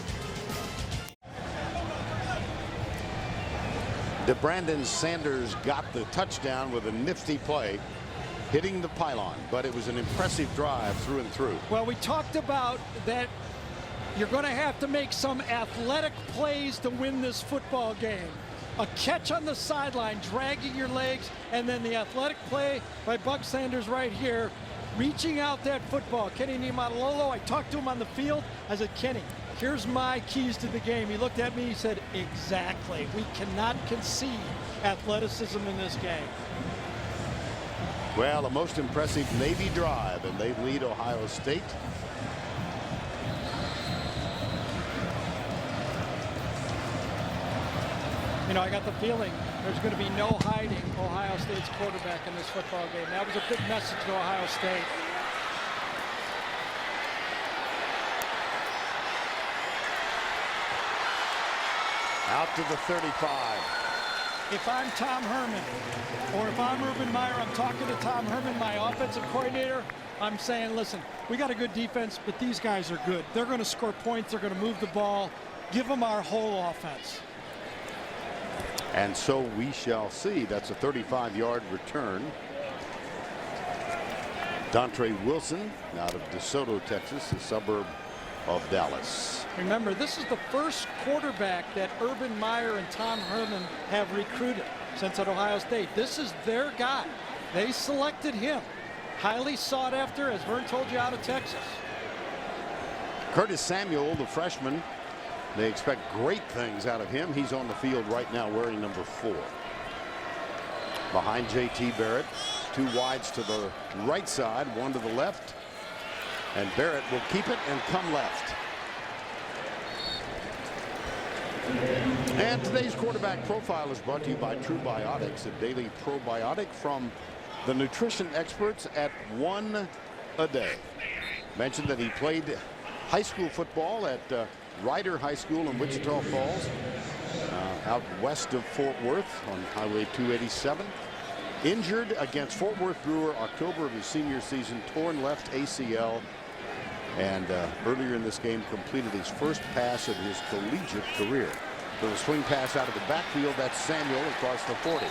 A: DeBrandon Sanders got the touchdown with a nifty play, hitting the pylon, but it was an impressive drive through and through.
I: Well, we talked about that you're going to have to make some athletic plays to win this football game. A catch on the sideline, dragging your legs, and then the athletic play by Buck Sanders right here, reaching out that football. Kenny Niumatalolo, I talked to him on the field. I said, Kenny, here's my keys to the game. He looked at me, he said, exactly. We cannot concede athleticism in this game.
A: Well, a most impressive Navy drive, and they lead Ohio State.
I: You know, I got the feeling there's going to be no hiding Ohio State's quarterback in this football game. That was a big message to Ohio State.
A: Out to the 35.
I: If I'm Tom Herman, or if I'm Urban Meyer, I'm talking to Tom Herman, my offensive coordinator, I'm saying, listen, we got a good defense, but these guys are good. They're going to score points. They're going to move the ball. Give them our whole offense.
A: And so we shall see. That's a 35-yard return. Dontre Wilson out of DeSoto, Texas, a suburb of Dallas.
I: Remember, this is the first quarterback that Urban Meyer and Tom Herman have recruited since at Ohio State. This is their guy. They selected him. Highly sought after, as Vern told you, out of Texas.
A: Curtis Samuel, the freshman, they expect great things out of him. He's on the field right now wearing number 4. Behind J.T. Barrett, 2 wides to the right side, 1 to the left. And Barrett will keep it and come left. And today's quarterback profile is brought to you by True Biotics, a daily probiotic from the nutrition experts at One a Day. Mentioned that he played high school football at Ryder High School in Wichita Falls, out west of Fort Worth on Highway 287. Injured against Fort Worth Brewer October of his senior season, torn left ACL. And earlier in this game completed his first pass of his collegiate career. So the swing pass out of the backfield, that's Samuel across the 40.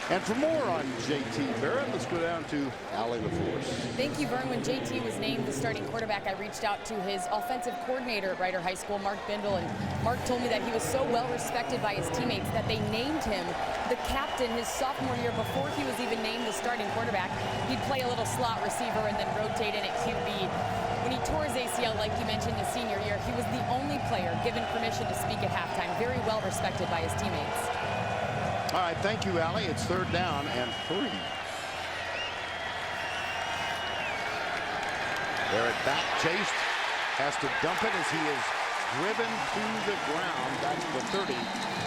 A: And for more on J.T. Barrett, let's go down to Allie LaForce.
E: Thank you, Vern. When J.T. was named the starting quarterback, I reached out to his offensive coordinator at Ryder High School, Mark Bindle, and Mark told me that he was so well respected by his teammates that they named him the captain his sophomore year before he was even named the starting quarterback. He'd play a little slot receiver and then rotate in at QB. When he tore his ACL, like you mentioned, his senior year, he was the only player given permission to speak at halftime. Very well respected by his teammates.
A: All right, thank you, Allie. It's 3rd down and 3. Barrett back, chased, has to dump it as he is driven to the ground. That's the 30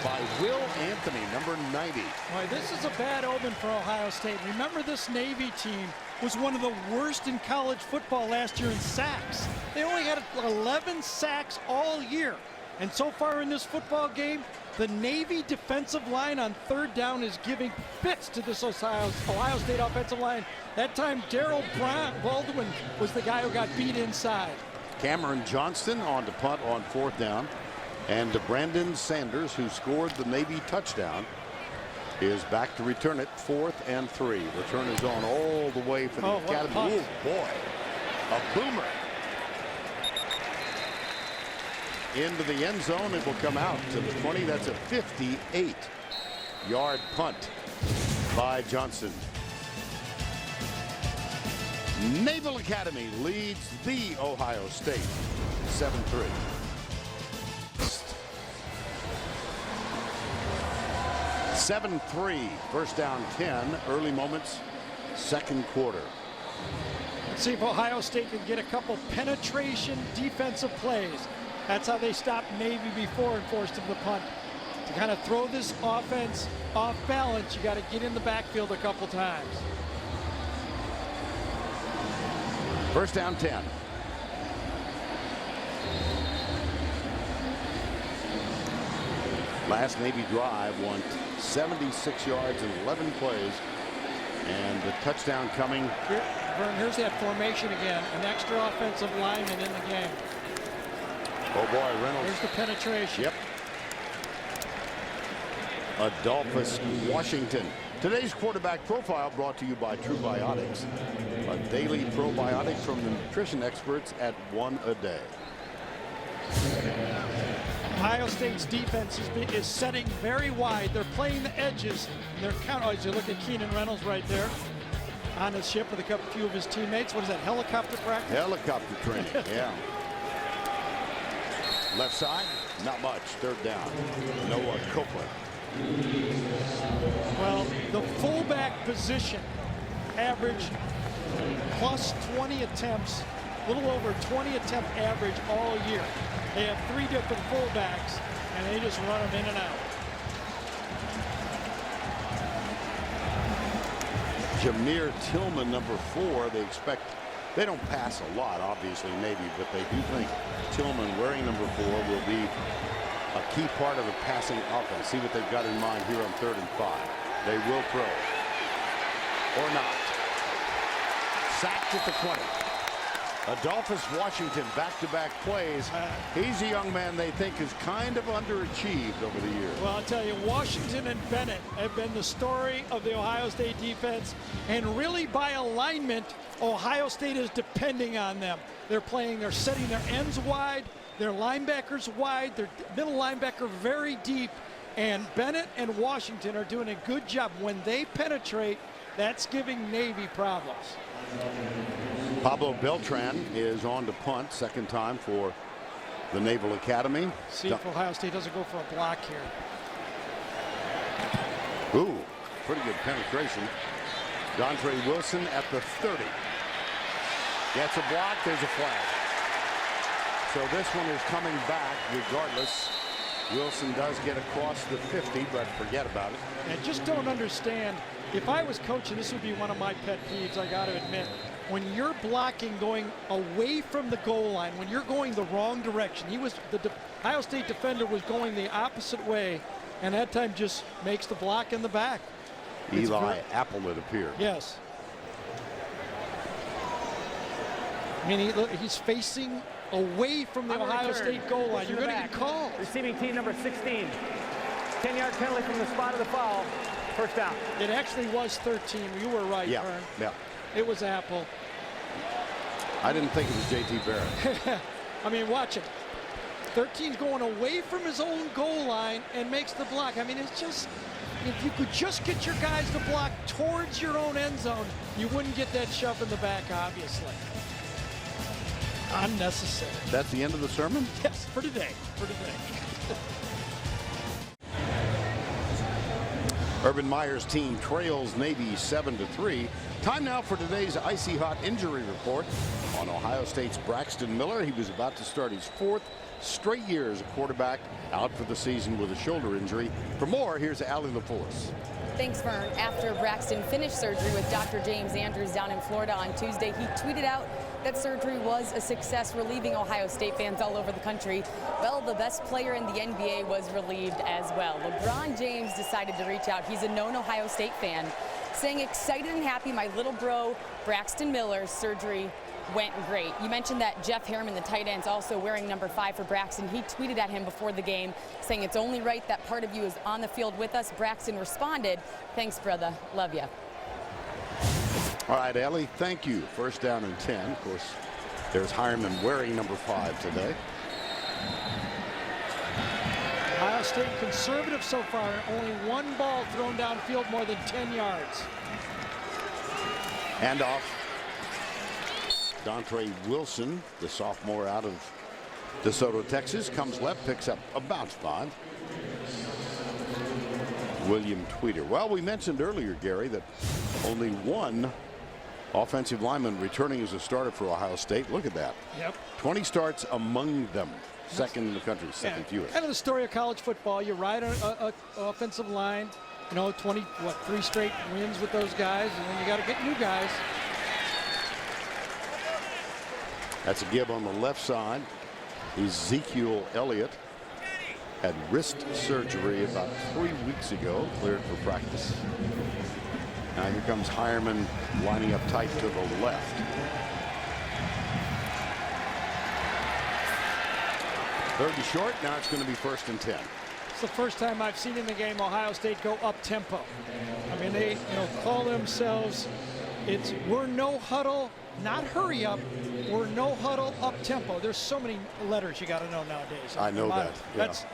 A: by Will Anthony, number 90.
I: Boy, this is a bad omen for Ohio State. Remember, this Navy team was one of the worst in college football last year in sacks. They only had 11 sacks all year. And so far in this football game, the Navy defensive line on 3rd down is giving fits to this Ohio State offensive line. That time, Darrell Baldwin was the guy who got beat inside.
A: Cameron Johnston on to punt on 4th down. And Brandon Sanders, who scored the Navy touchdown, is back to return it 4th and 3. Return is on all the way for the Academy. Oh, boy. A boomer. Into the end zone. It will come out to the 20. That's a 58-yard punt by Johnson. Naval Academy leads the Ohio State 7-3. (7-3), 1st down 10. Early moments, 2nd quarter.
I: Let's see if Ohio State can get a couple penetration defensive plays. That's how they stopped Navy before and forced him to punt. To kind of throw this offense off balance, you got to get in the backfield a couple times.
A: 1st down 10. Last Navy drive won 76 yards in 11 plays. And the touchdown coming.
I: Vern, here's that formation again. An extra offensive lineman in the game.
A: Oh boy, Reynolds.
I: There's the penetration.
A: Yep. Adolphus Washington. Today's quarterback profile brought to you by True Biotics, a daily probiotic from the nutrition experts at One a Day.
I: Ohio State's defense is setting very wide. They're playing the edges. They're as you look at Keenan Reynolds right there on his ship with a few of his teammates. What is that, helicopter practice?
A: Helicopter training, yeah. Left side, not much. 3rd down. Noah Copeland.
I: Well, the fullback position average plus 20 attempts, a little over 20 attempt average all year. They have 3 different fullbacks, and they just run them in and out.
A: Jameer Tillman, number 4. They don't pass a lot, obviously, Navy, but they do think Tillman, wearing number 4, will be a key part of the passing offense. See what they've got in mind here on 3rd and 5. They will throw. Or not. Sacked at the 20. Adolphus Washington, back-to-back plays. He's a young man they think is kind of underachieved over the years.
I: Well, I'll tell you, Washington and Bennett have been the story of the Ohio State defense, and really by alignment, Ohio State is depending on them. They're setting their ends wide, their linebackers wide, their middle linebacker very deep, and Bennett and Washington are doing a good job. When they penetrate, that's giving Navy problems.
A: Pablo Beltran is on to punt, second time for the Naval Academy.
I: See if Ohio State doesn't go for a block here.
A: Ooh, pretty good penetration. Dontre Wilson at the 30. Gets a block, there's a flag. So this one is coming back regardless. Wilson does get across the 50, but forget about it.
I: I just don't understand. If I was coaching, this would be one of my pet peeves, I got to admit. When you're blocking going away from the goal line, when you're going the wrong direction, the Ohio State defender was going the opposite way, and that time just makes the block in the back.
A: Eli Apple, it appeared.
I: Yes. I mean, he's facing away from the Ohio State goal line. You're going to get called.
K: Receiving team number 16. 10-yard penalty from the spot of the foul. First down.
I: It actually was 13. You were right, Vern.
A: Yeah.
I: It was Apple.
A: I didn't think it was J.T. Barrett.
I: I mean, watch it. 13's going away from his own goal line and makes the block. I mean, it's just, if you could just get your guys to block towards your own end zone, you wouldn't get that shove in the back, obviously. Unnecessary.
A: That's the end of the sermon?
I: Yes, for today.
A: Urban Meyer's team trails Navy 7-3. Time now for today's icy hot injury report on Ohio State's Braxton Miller. He was about to start his 4th straight year as a quarterback, out for the season with a shoulder injury. For more, here's Allie LaForce.
E: Thanks, Vern. After Braxton finished surgery with Dr. James Andrews down in Florida on Tuesday, he tweeted out that surgery was a success, relieving Ohio State fans all over the country. Well, the best player in the NBA was relieved as well. LeBron James decided to reach out. He's a known Ohio State fan, saying, excited and happy, my little bro, Braxton Miller's surgery went great. You mentioned that Jeff Harriman, the tight end, is also wearing number 5 for Braxton. He tweeted at him before the game saying, it's only right that part of you is on the field with us. Braxton responded, thanks, brother. Love ya.
A: All right, Ellie, thank you. First down and 10. Of course, there's Hireman wearing number 5 today.
I: Ohio State conservative so far. Only one ball thrown downfield more than 10 yards.
A: Hand off. Dontre Wilson, the sophomore out of DeSoto, Texas, comes left, picks up about 5. William Tweeter. Well, we mentioned earlier, Gary, that only one offensive lineman returning as a starter for Ohio State. Look at that.
I: Yep. 20
A: starts among them. Second in the country, second fewest.
I: Kind of the story of college football. You ride an offensive line, 3 straight wins with those guys, and then you got to get new guys.
A: That's a give on the left side. Ezekiel Elliott had wrist surgery about 3 weeks ago, cleared for practice. Now here comes Hireman lining up tight to the left. Third and short. Now it's going to be 1st and 10.
I: It's the first time I've seen in the game Ohio State go up tempo. I mean, they call themselves, we're no huddle, not hurry up. We're no huddle up tempo. There's so many letters you got to know nowadays.
A: I know that. Yeah.
I: That's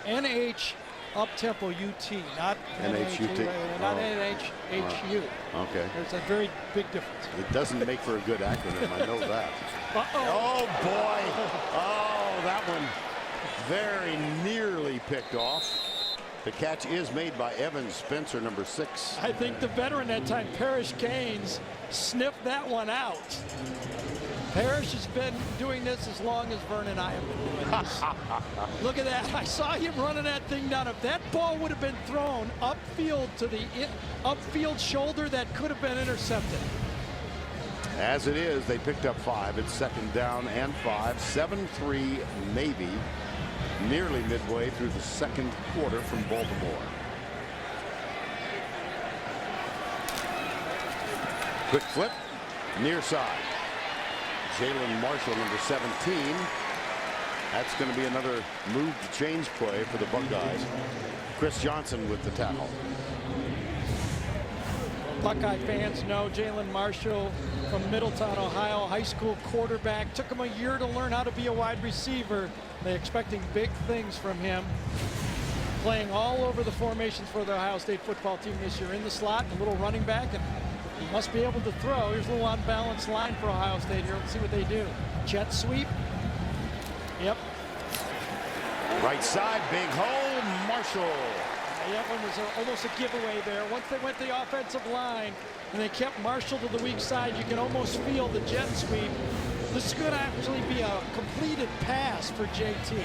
I: NH up tempo UT, not
A: NHUT.
I: Not NHHU.
A: Okay.
I: There's a very big difference.
A: It doesn't make for a good acronym. I know that. Oh boy. Oh, that one very nearly picked off. The catch is made by Evan Spencer, number 6.
I: I think the veteran that time, Parrish Gaines, sniffed that one out. Parrish has been doing this as long as Vern and I have been doing this. Look at that. I saw him running that thing down. If that ball would have been thrown upfield to the upfield shoulder, that could have been intercepted.
A: As it is, they picked up 5. It's 2nd down and 5. 7-3 Navy. nearly midway through the second quarter from Baltimore. Quick flip, near side. Jalen Marshall, number 17. That's going to be another move to change play for the Buckeyes. Chris Johnson with the tackle.
I: Buckeye fans know Jalen Marshall from Middletown, Ohio, high school quarterback. Took him a year to learn how to be a wide receiver. They're expecting big things from him. Playing all over the formations for the Ohio State football team this year. In the slot, a little running back, and he must be able to throw. Here's a little unbalanced line for Ohio State here. Let's see what they do. Jet sweep. Yep.
A: Right side, big hole, Marshall.
I: That one was almost a giveaway there. Once they went the offensive line and they kept Marshall to the weak side, you can almost feel the jet sweep. This is going to actually be a completed pass for JT.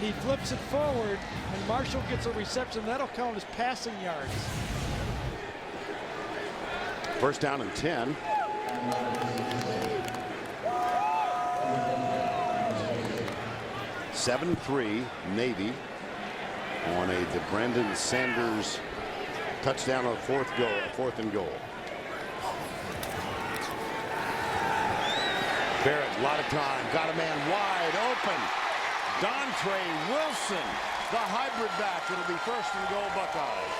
I: He flips it forward and Marshall gets a reception. That'll count as passing yards.
A: First down and 10. (7-3) Navy on a Brandon Sanders touchdown on fourth and goal. Barrett, a lot of time, got a man wide open. Dontre Wilson, the hybrid back. It'll be first and goal Buckeyes.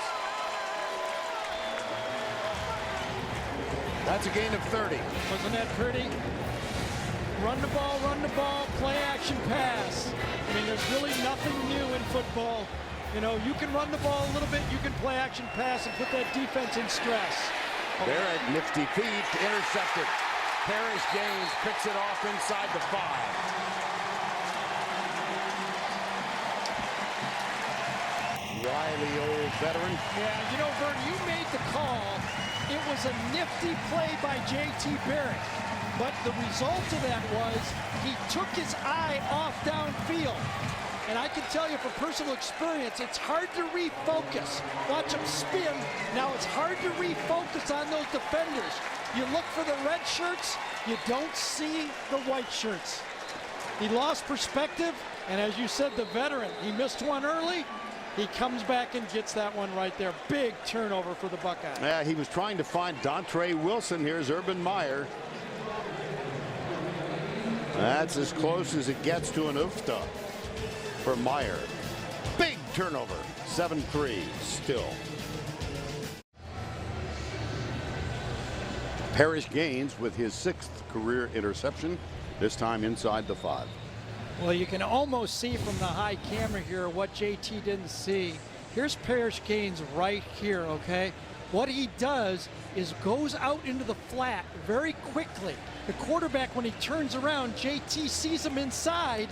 A: That's a gain of 30.
I: Wasn't that pretty? Run the ball, play action pass. I mean, there's really nothing new in football. You know, you can run the ball a little bit, you can play action pass and put that defense in stress.
A: Barrett, nifty feet, intercepted. Parrish Gaines picks it off inside the 5. Wily old veteran.
I: Yeah, you know, Vern, you made the call. It was a nifty play by J.T. Barrett. But the result of that was he took his eye off downfield. And I can tell you from personal experience, it's hard to refocus. Watch him spin. Now it's hard to refocus on those defenders. You look for the red shirts, you don't see the white shirts. He lost perspective, and as you said, the veteran, he missed one early. He comes back and gets that one right there. Big turnover for the Buckeyes.
A: Yeah, he was trying to find Dontre Wilson. Here's Urban Meyer. That's as close as it gets to an oofta for Meyer. Big turnover. 7-3 still. Parrish Gaines with his 6th career interception, this time inside the 5.
I: Well, you can almost see from the high camera here what JT didn't see. Here's Parrish Gaines right here, okay? What he does is goes out into the flat very quickly. The quarterback, when he turns around, JT sees him inside,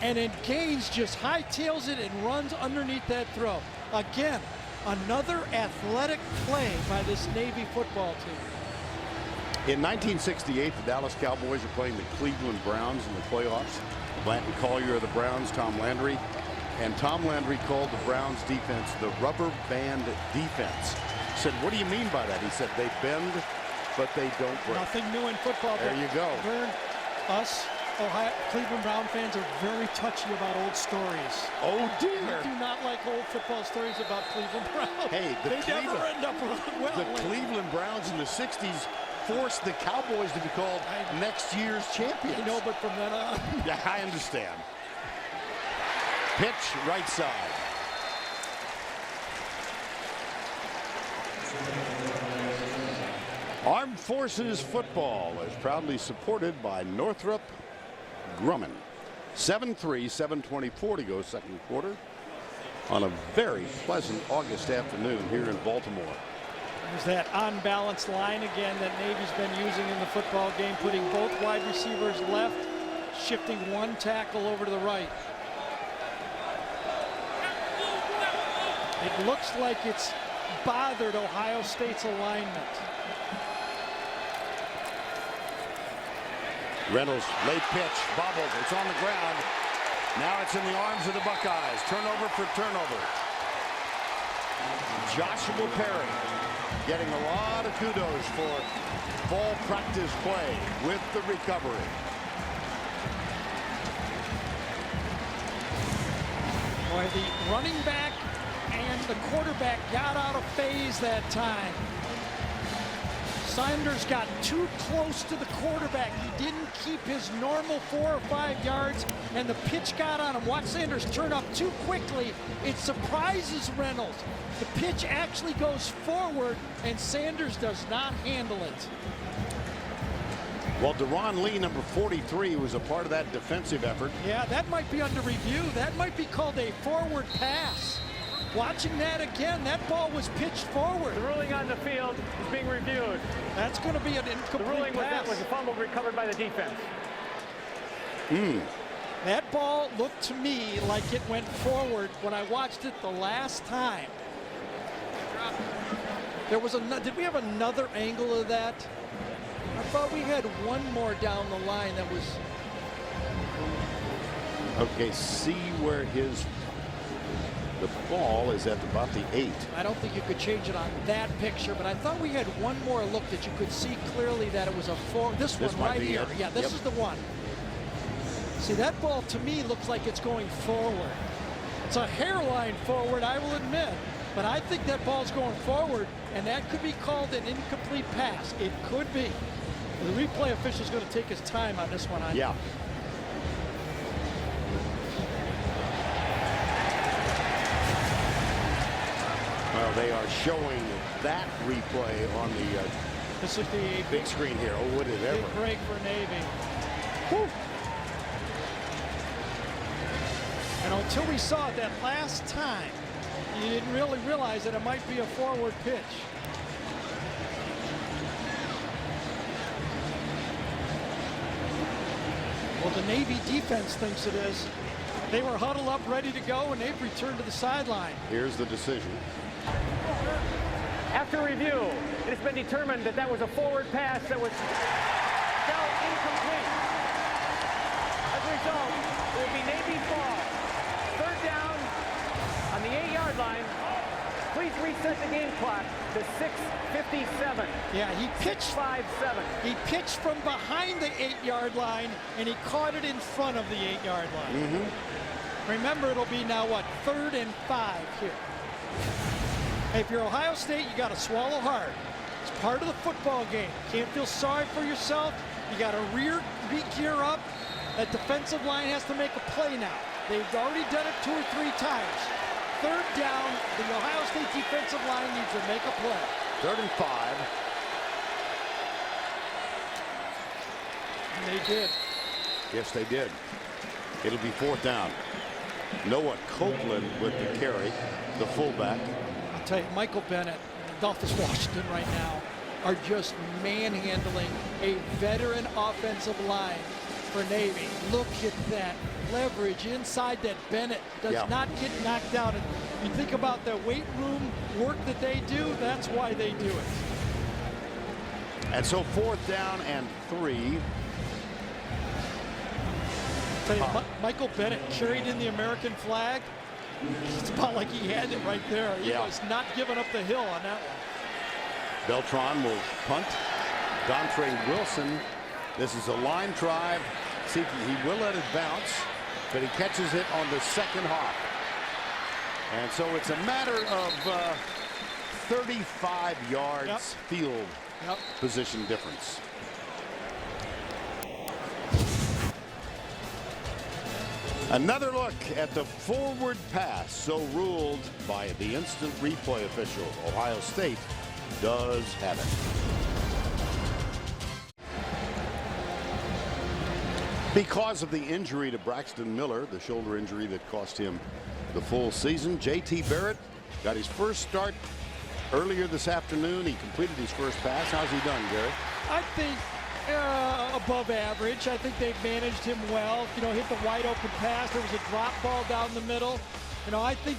I: and then Gaines just hightails it and runs underneath that throw. Again, another athletic play by this Navy football team.
A: In 1968, the Dallas Cowboys are playing the Cleveland Browns in the playoffs. Blanton Collier of the Browns, Tom Landry. And Tom Landry called the Browns defense the rubber band defense. Said, what do you mean by that? He said, they bend, but they don't break.
I: Nothing new in football.
A: There you go.
I: Vern, us Ohio Cleveland Brown fans are very touchy about old stories.
A: Oh dear.
I: We do not like old football stories about Cleveland Browns.
A: Hey,
I: they never end up well.
A: The Cleveland Browns in the 60s forced the Cowboys to be called next year's champions.
I: I know, but from then on.
A: Yeah, I understand. Pitch right side. Armed Forces football is proudly supported by Northrop Grumman. 7-3, 7:24 to go second quarter on a very pleasant August afternoon here in Baltimore.
I: There's that unbalanced line again that Navy's been using in the football game, putting both wide receivers left, shifting one tackle over to the right. It looks like it's bothered Ohio State's alignment.
A: Reynolds, late pitch, bobbled, it's on the ground. Now it's in the arms of the Buckeyes. Turnover for turnover. Joshua Perry getting a lot of kudos for fall practice play with the recovery.
I: where the running back and the quarterback got out of phase that time. Sanders got too close to the quarterback. He didn't keep his normal 4 or 5 yards, and the pitch got on him. Watch Sanders turn up too quickly. It surprises Reynolds. The pitch actually goes forward, and Sanders does not handle it.
A: Well, Deron Lee, number 43, was a part of that defensive effort.
I: Yeah, that might be under review. That might be called a forward pass. Watching that again, that ball was pitched forward.
K: The ruling on the field is being reviewed.
I: That's going to be an incomplete
K: The ruling
I: pass.
K: was a fumble recovered by the defense.
I: That ball looked to me like it went forward when I watched it the last time. There was did we have another angle of that? I thought we had one more down the line that was.
A: Okay, see where the ball is at about the 8.
I: I don't think you could change it on that picture, but I thought we had one more look that you could see clearly that it was a this one right here.
A: It.
I: Yeah, this is the one. See, that ball to me looks like it's going forward. It's a hairline forward, I will admit, but I think that ball's going forward, and that could be called an incomplete pass. It could be. The replay official's going to take his time on this one.
A: Yeah. Well, they are showing that replay on the
I: this is the
A: big screen here. Oh, would it ever?
I: Big break for Navy. Whew. And until we saw it that last time, you didn't really realize that it might be a forward pitch. Well, the Navy defense thinks it is. They were huddled up, ready to go, and they've returned to the sideline.
A: Here's the decision.
K: After review, it has been determined that that was a forward pass that was fell incomplete. As a result, it will be Navy ball. 3rd down on the 8-yard line. Please reset the game clock to 6:57.
I: Yeah, he pitched
K: 5-7.
I: He pitched from behind the 8-yard line, and he caught it in front of the 8-yard line. Remember, it'll be now what, 3rd and 5 here. Hey, if you're Ohio State, you got to swallow hard. It's part of the football game. Can't feel sorry for yourself. You got to re-gear up. That defensive line has to make a play now. They've already done it 2 or 3 times. 3rd down, the Ohio State defensive line needs to make a play.
A: 3rd and 5.
I: And they did.
A: Yes, they did. It'll be 4th down. Noah Copeland with the carry, the fullback.
I: I'll tell you, Michael Bennett and Adolphus Washington right now are just manhandling a veteran offensive line for Navy. Look at that leverage inside that Bennett does not get knocked out. And you think about the weight room work that they do, that's why they do it.
A: And so 4th down and 3.
I: Tell you, Michael Bennett carried in the American flag. It's about like he had it right there. He was not giving up the hill on that one.
A: Beltran will punt. Dontre Wilson. This is a line drive. See, he will let it bounce, but he catches it on the 2nd hop. And so it's a matter of 35 yards field position difference. Another look at the forward pass, so ruled by the instant replay official. Ohio State does have it. Because of the injury to Braxton Miller, the shoulder injury that cost him the full season, J.T. Barrett got his first start earlier this afternoon. He completed his first pass. How's he done, Gary?
I: I think above average. I think they've managed him well. You know, hit the wide open pass. There was a drop ball down the middle. You know, I think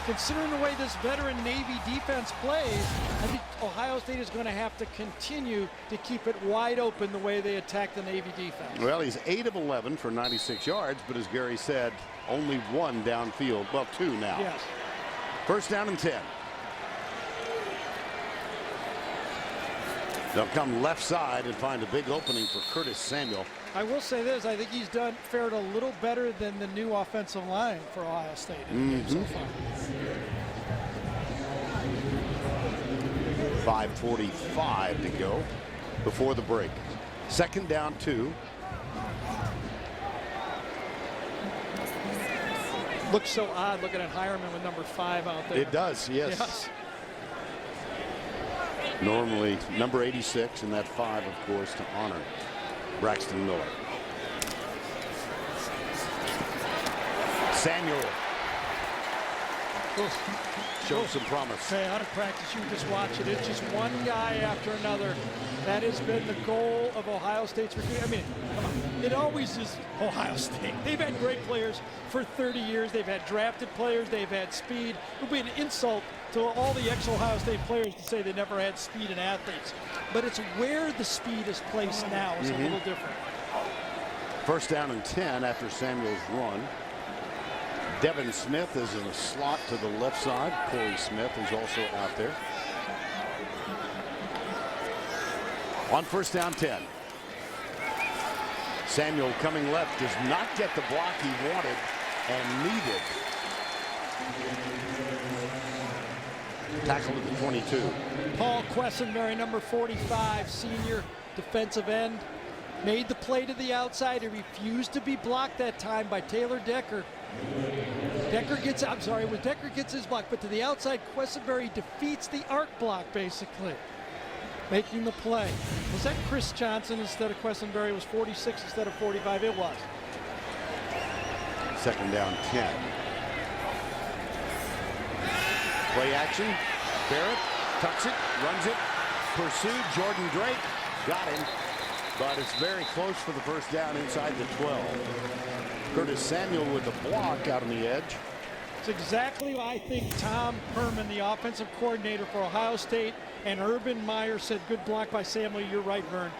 I: considering the way this veteran Navy defense plays, I think Ohio State is going to have to continue to keep it wide open the way they attack the Navy defense.
A: Well, he's 8 of 11 for 96 yards, but as Gary said, only 1 downfield. Well, 2 now.
I: Yes.
A: 1st down and 10. They'll come left side and find a big opening for Curtis Samuel.
I: I will say this, I think he's fared a little better than the new offensive line for Ohio State in the game so far.
A: 5:45 to go before the break. 2nd down 2.
I: Looks so odd looking at Hireman with number 5 out there.
A: It does, yes. Normally number 86 and that 5, of course, to honor Braxton Miller. Samuel shows some promise.
I: Hey, out of practice, you just watch it. It's just one guy after another. That has been the goal of Ohio State's recruiting. I mean, come on. It always is Ohio State. They've had great players for 30 years. They've had drafted players. They've had speed. It would be an insult to all the ex-Ohio State players to say they never had speed and athletes. But it's where the speed is placed now is a little different.
A: 1st down and 10 after Samuel's run. Devin Smith is in a slot to the left side. Corey Smith is also out there. On 1st down 10. Samuel coming left does not get the block he wanted and needed. Tackle at the 22.
I: Paul Quessenberry, number 45, senior defensive end, made the play to the outside. He refused to be blocked that time by Taylor Decker. Decker gets his block, but to the outside, Quessenberry defeats the arc block, basically, making the play. Was that Chris Johnson instead of Quessenberry? Was 46 instead of 45? It was.
A: 2nd down 10. Play action. Barrett tucks it, runs it, pursued. Jordan Drake got him, but it's very close for the 1st down inside the 12. Curtis Samuel with the block out on the edge.
I: It's exactly what I think Tom Herman, the offensive coordinator for Ohio State, and Urban Meyer said, good block by Samuel, you're right, Vern,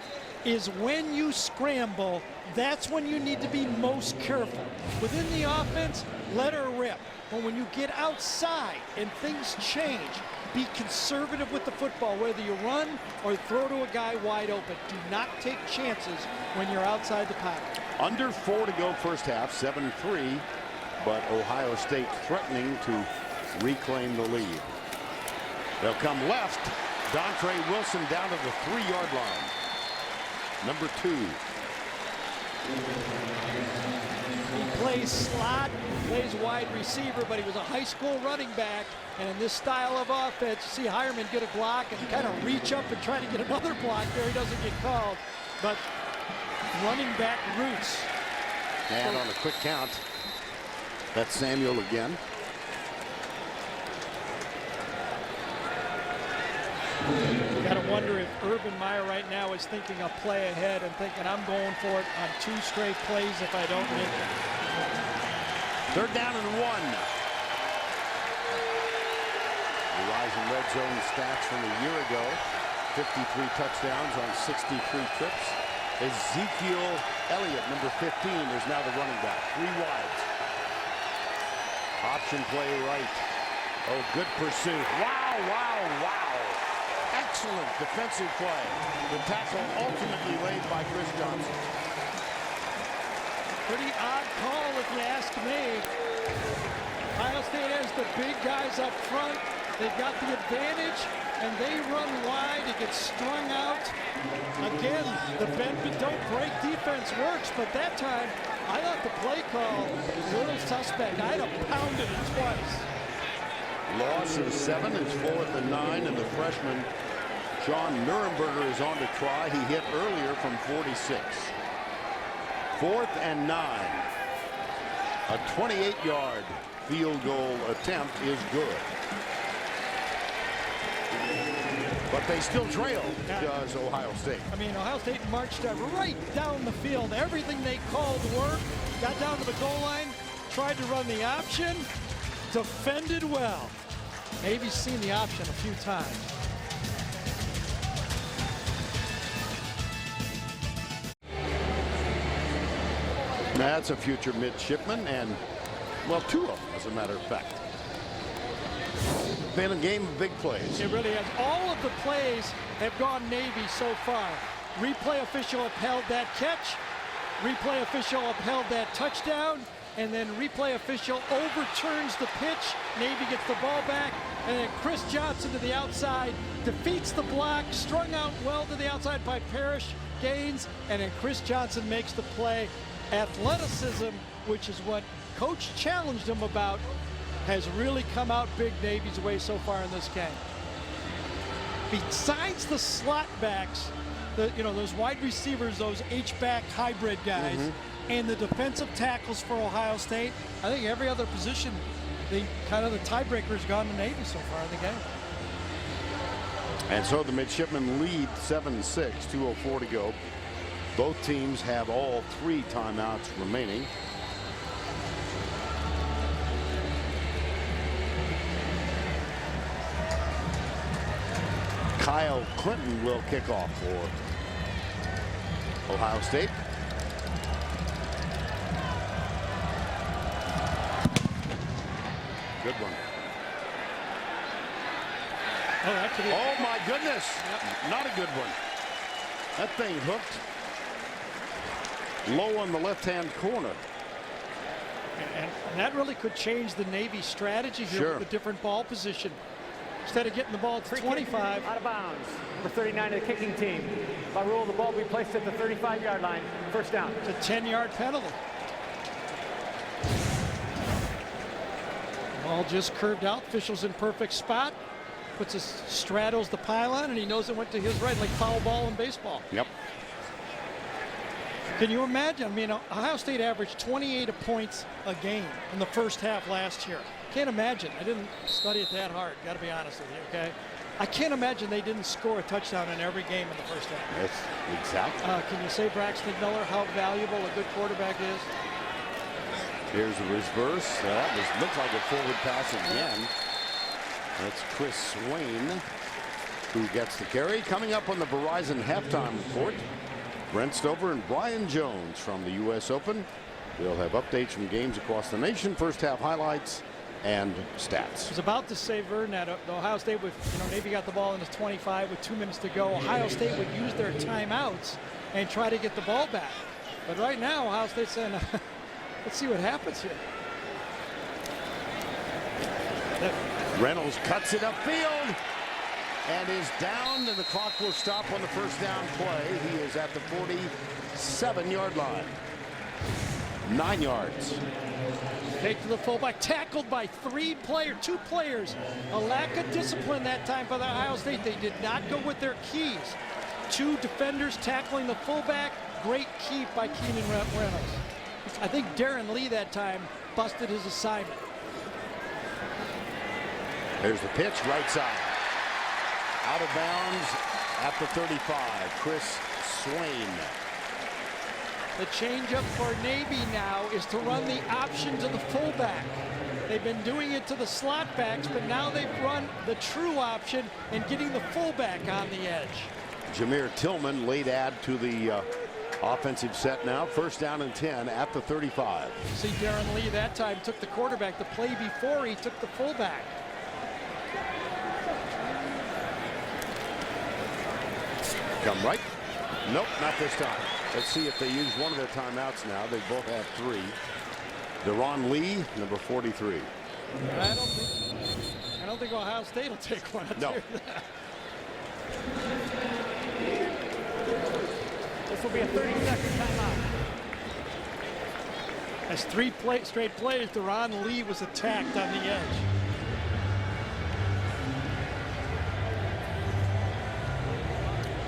I: is when you scramble, that's when you need to be most careful. Within the offense, let her rip. But when you get outside and things change, be conservative with the football, whether you run or throw to a guy wide open. Do not take chances when you're outside the pocket.
A: Under 4 to go 1st half, 7-3, but Ohio State threatening to reclaim the lead. They'll come left. Dontre Wilson down to the 3-yard line. Number 2.
I: He plays slot, plays wide receiver, but he was a high school running back. And in this style of offense, you see Hireman get a block and kind of reach up and try to get another block there. He doesn't get called. But running back roots.
A: And on a quick count, that's Samuel again.
I: You got to wonder if Urban Meyer right now is thinking a play ahead and thinking, I'm going for it on 2 straight plays if I don't make it.
A: 3rd down and 1. The rising red zone stats from a year ago. 53 touchdowns on 63 trips. Ezekiel Elliott, number 15, is now the running back. 3 wides. Option play right. Oh, good pursuit. Wow, wow, wow. Excellent defensive play. The tackle ultimately laid by Chris Johnson.
I: Pretty odd call if you ask me. Ohio State has the big guys up front. They've got the advantage, and they run wide. It gets strung out. Again, the bend but don't break defense works, but that time, I thought the play call was a little suspect. I'd have pounded it twice.
A: Loss of 7 is 4th and 9, and the freshman John Nuremberger is on to try. He hit earlier from 46. 4th and 9. A 28-yard field goal attempt is good. But they still trail, does Ohio State.
I: I mean, Ohio State marched right down the field. Everything they called worked. Got down to the goal line, tried to run the option, defended well. Maybe seen the option a few times.
A: That's a future midshipman, and, well, 2 of them, as a matter of fact. Been a game of big plays.
I: It really has. All of the plays have gone Navy so far. Replay official upheld that catch. replay official upheld that touchdown, and then replay official overturns the pitch. Navy gets the ball back, and then Chris Johnson to the outside, defeats the block, strung out well to the outside by Parrish, gains, and then Chris Johnson makes the play. Athleticism, which is what Coach challenged him about, has really come out big Navy's way so far in this game. Besides the slot backs, those wide receivers, those H-back hybrid guys, and the defensive tackles for Ohio State, I think every other position, the tiebreaker's gone to Navy so far in the game.
A: And so the midshipmen lead 7-6, 2:04 to go. Both teams have all 3 timeouts remaining. Kyle Clinton will kick off for Ohio State. Good one. Oh my goodness. Yep. Not a good one. That thing hooked low on the left-hand corner.
I: And that really could change the Navy strategy here with a different ball position. Instead of getting the ball to 25.
K: Out of bounds. Number 39 of the kicking team. By rule, the ball will be placed at the 35-yard line. First down.
I: It's a 10-yard penalty. Ball just curved out. Official's in perfect spot. Straddles the pylon, and he knows it went to his right, like foul ball in baseball.
A: Yep.
I: Can you imagine? I mean, Ohio State averaged 28 points a game in the first half last year. Can't imagine. I didn't study it that hard, got to be honest with you, okay? I can't imagine they didn't score a touchdown in every game in the first half.
A: Yes, exactly.
I: Can you say, Braxton Miller, how valuable a good quarterback is?
A: Here's a reverse. That looks like a forward pass again. That's Chris Swain who gets the carry. Coming up on the Verizon halftime report, Brent Stover and Brian Jones from the U.S. Open. We'll have updates from games across the nation, first half highlights and stats.
I: I was about to say, Vern, that Ohio State would, Navy got the ball in the 25 with 2 minutes to go. Ohio State would use their timeouts and try to get the ball back. But right now, Ohio State's saying, let's see what happens here.
A: Reynolds cuts it upfield and is down, and the clock will stop on the first down play. He is at the 47-yard line. 9 yards.
I: Take to the fullback, tackled by 2 players. A lack of discipline that time by the Ohio State. They did not go with their keys. 2 defenders tackling the fullback. Great keep by Keenan Reynolds. I think Darren Lee that time busted his assignment.
A: There's the pitch, right side. Out of bounds at the 35. Chris Swain.
I: The changeup for Navy now is to run the option to the fullback. They've been doing it to the slot backs, but now they've run the true option and getting the fullback on the edge.
A: Jameer Tillman late add to the offensive set now. First down and 10 at the 35.
I: See, Darren Lee that time took the quarterback. The play before, he took the fullback.
A: Come right. Nope, not this time. Let's see if they use one of their timeouts now. They both have 3. Deron Lee, number 43.
I: I don't think Ohio State will take one.
A: No.
K: This will be a 30-second timeout.
I: As 3 straight plays, Deron Lee was attacked on the edge.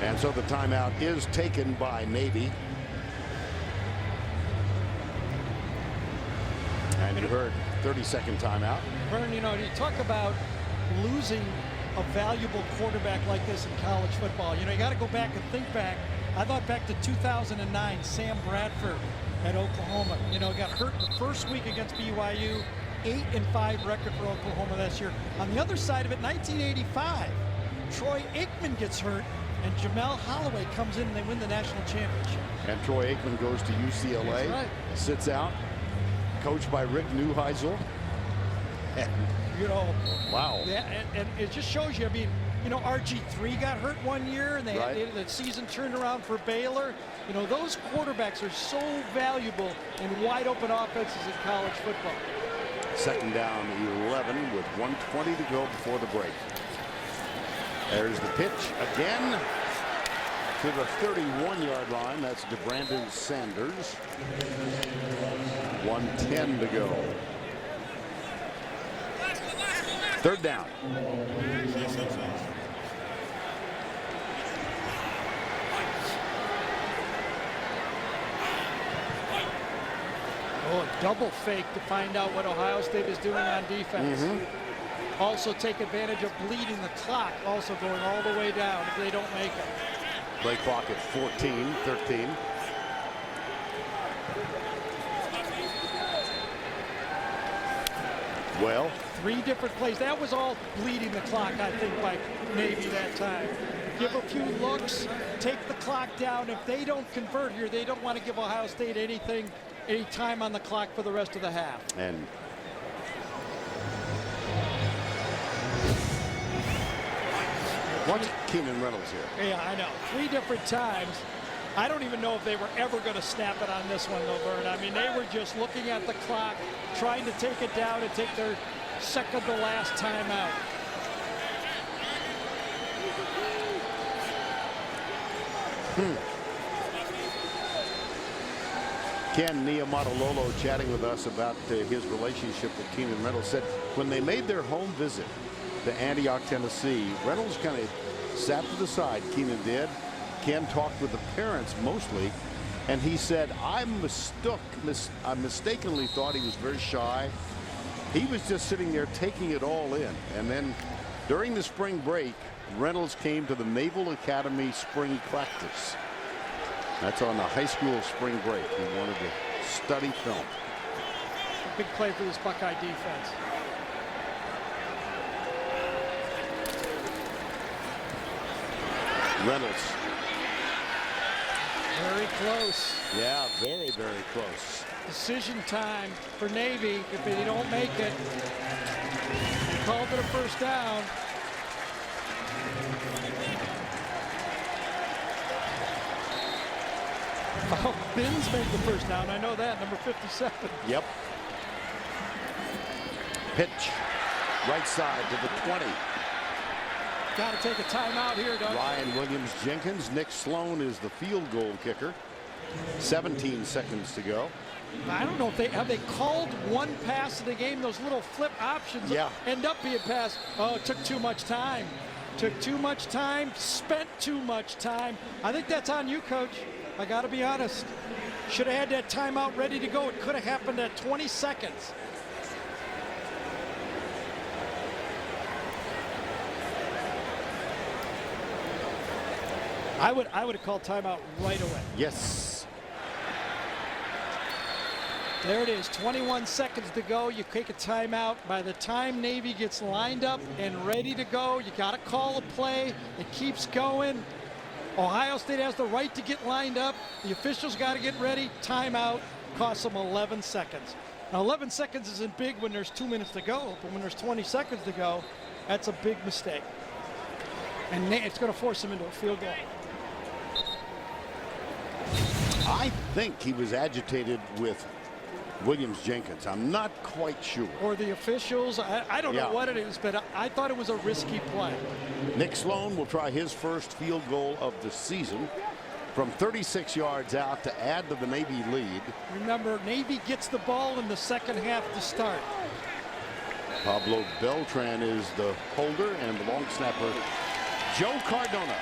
A: And so the timeout is taken by Navy. And you heard 30-second timeout.
I: Vern, you talk about losing a valuable quarterback like this in college football. You got to go back and think back. I thought back to 2009, Sam Bradford at Oklahoma. Got hurt the first week against BYU. 8-5 record for Oklahoma this year. On the other side of it, 1985, Troy Aikman gets hurt. And Jamel Holloway comes in and they win the national championship.
A: And Troy Aikman goes to UCLA.
I: That's right.
A: Sits out. Coached by Rick Neuheisel. And,
I: you know,
A: wow.
I: Yeah, and it just shows you, I mean, You know, RG3 got hurt one year, and the season turned around for Baylor. You know, those quarterbacks are so valuable in wide open offenses in college football.
A: Second down 11 with 1:20 to go before the break. There's the pitch again to the 31-yard line. That's DeBrandon Sanders. 1:10 to go. Third down.
I: Oh, a double fake to find out what Ohio State is doing on defense. Also take advantage of bleeding the clock, also going all the way down if they don't make it.
A: Play clock at 14-13. Well,
I: 3 different plays. That was all bleeding the clock, I think, by Navy that time. Give a few looks, take the clock down. If they don't convert here, they don't want to give Ohio State any time on the clock for the rest of the half.
A: And watch Keenan Reynolds here.
I: Yeah, I know. 3 different times. I don't even know if they were ever going to snap it on this one, though, Vern. I mean, they were just looking at the clock, trying to take it down and take their second to last time out.
A: Ken Niumatalolo chatting with us about his relationship with Keenan Reynolds said when they made their home visit to Antioch, Tennessee, Reynolds kind of sat to the side. Keenan did. Ken talked with the parents mostly, and he said, I mistakenly thought he was very shy. He was just sitting there taking it all in. And then during the spring break, Reynolds came to the Naval Academy spring practice. That's on the high school spring break. He wanted to study film.
I: A big play for this Buckeye defense.
A: Reynolds.
I: Very close.
A: Yeah, very, very close.
I: Decision time for Navy. If they don't make it, they called it a first down. Oh, Binns made the first down. I know that, number 57.
A: Yep. Pitch. Right side to the 20.
I: Got to take a timeout here, Doug.
A: Ryan Williams-Jenkins. Nick Sloan is the field goal kicker. 17 seconds to go.
I: I don't know if have they called one pass of the game. Those little flip options end up being passed. Oh, it took too much time. Took too much time. Spent too much time. I think that's on you, Coach. I got to be honest. Should have had that timeout ready to go. It could have happened at 20 seconds. I would have called timeout right away.
A: Yes.
I: There it is, 21 seconds to go. You take a timeout. By the time Navy gets lined up and ready to go, you got to call a play. It keeps going. Ohio State has the right to get lined up. The officials got to get ready. Timeout costs them 11 seconds. Now, 11 seconds isn't big when there's 2 minutes to go, but when there's 20 seconds to go, that's a big mistake. And it's going to force them into a field goal.
A: I think he was agitated with Williams-Jenkins. I'm not quite sure.
I: Or the officials. I don't know what it is, but I thought it was a risky play.
A: Nick Sloan will try his first field goal of the season from 36 yards out to add to the Navy lead.
I: Remember, Navy gets the ball in the second half to start.
A: Pablo Beltran is the holder, and the long snapper, Joe Cardona.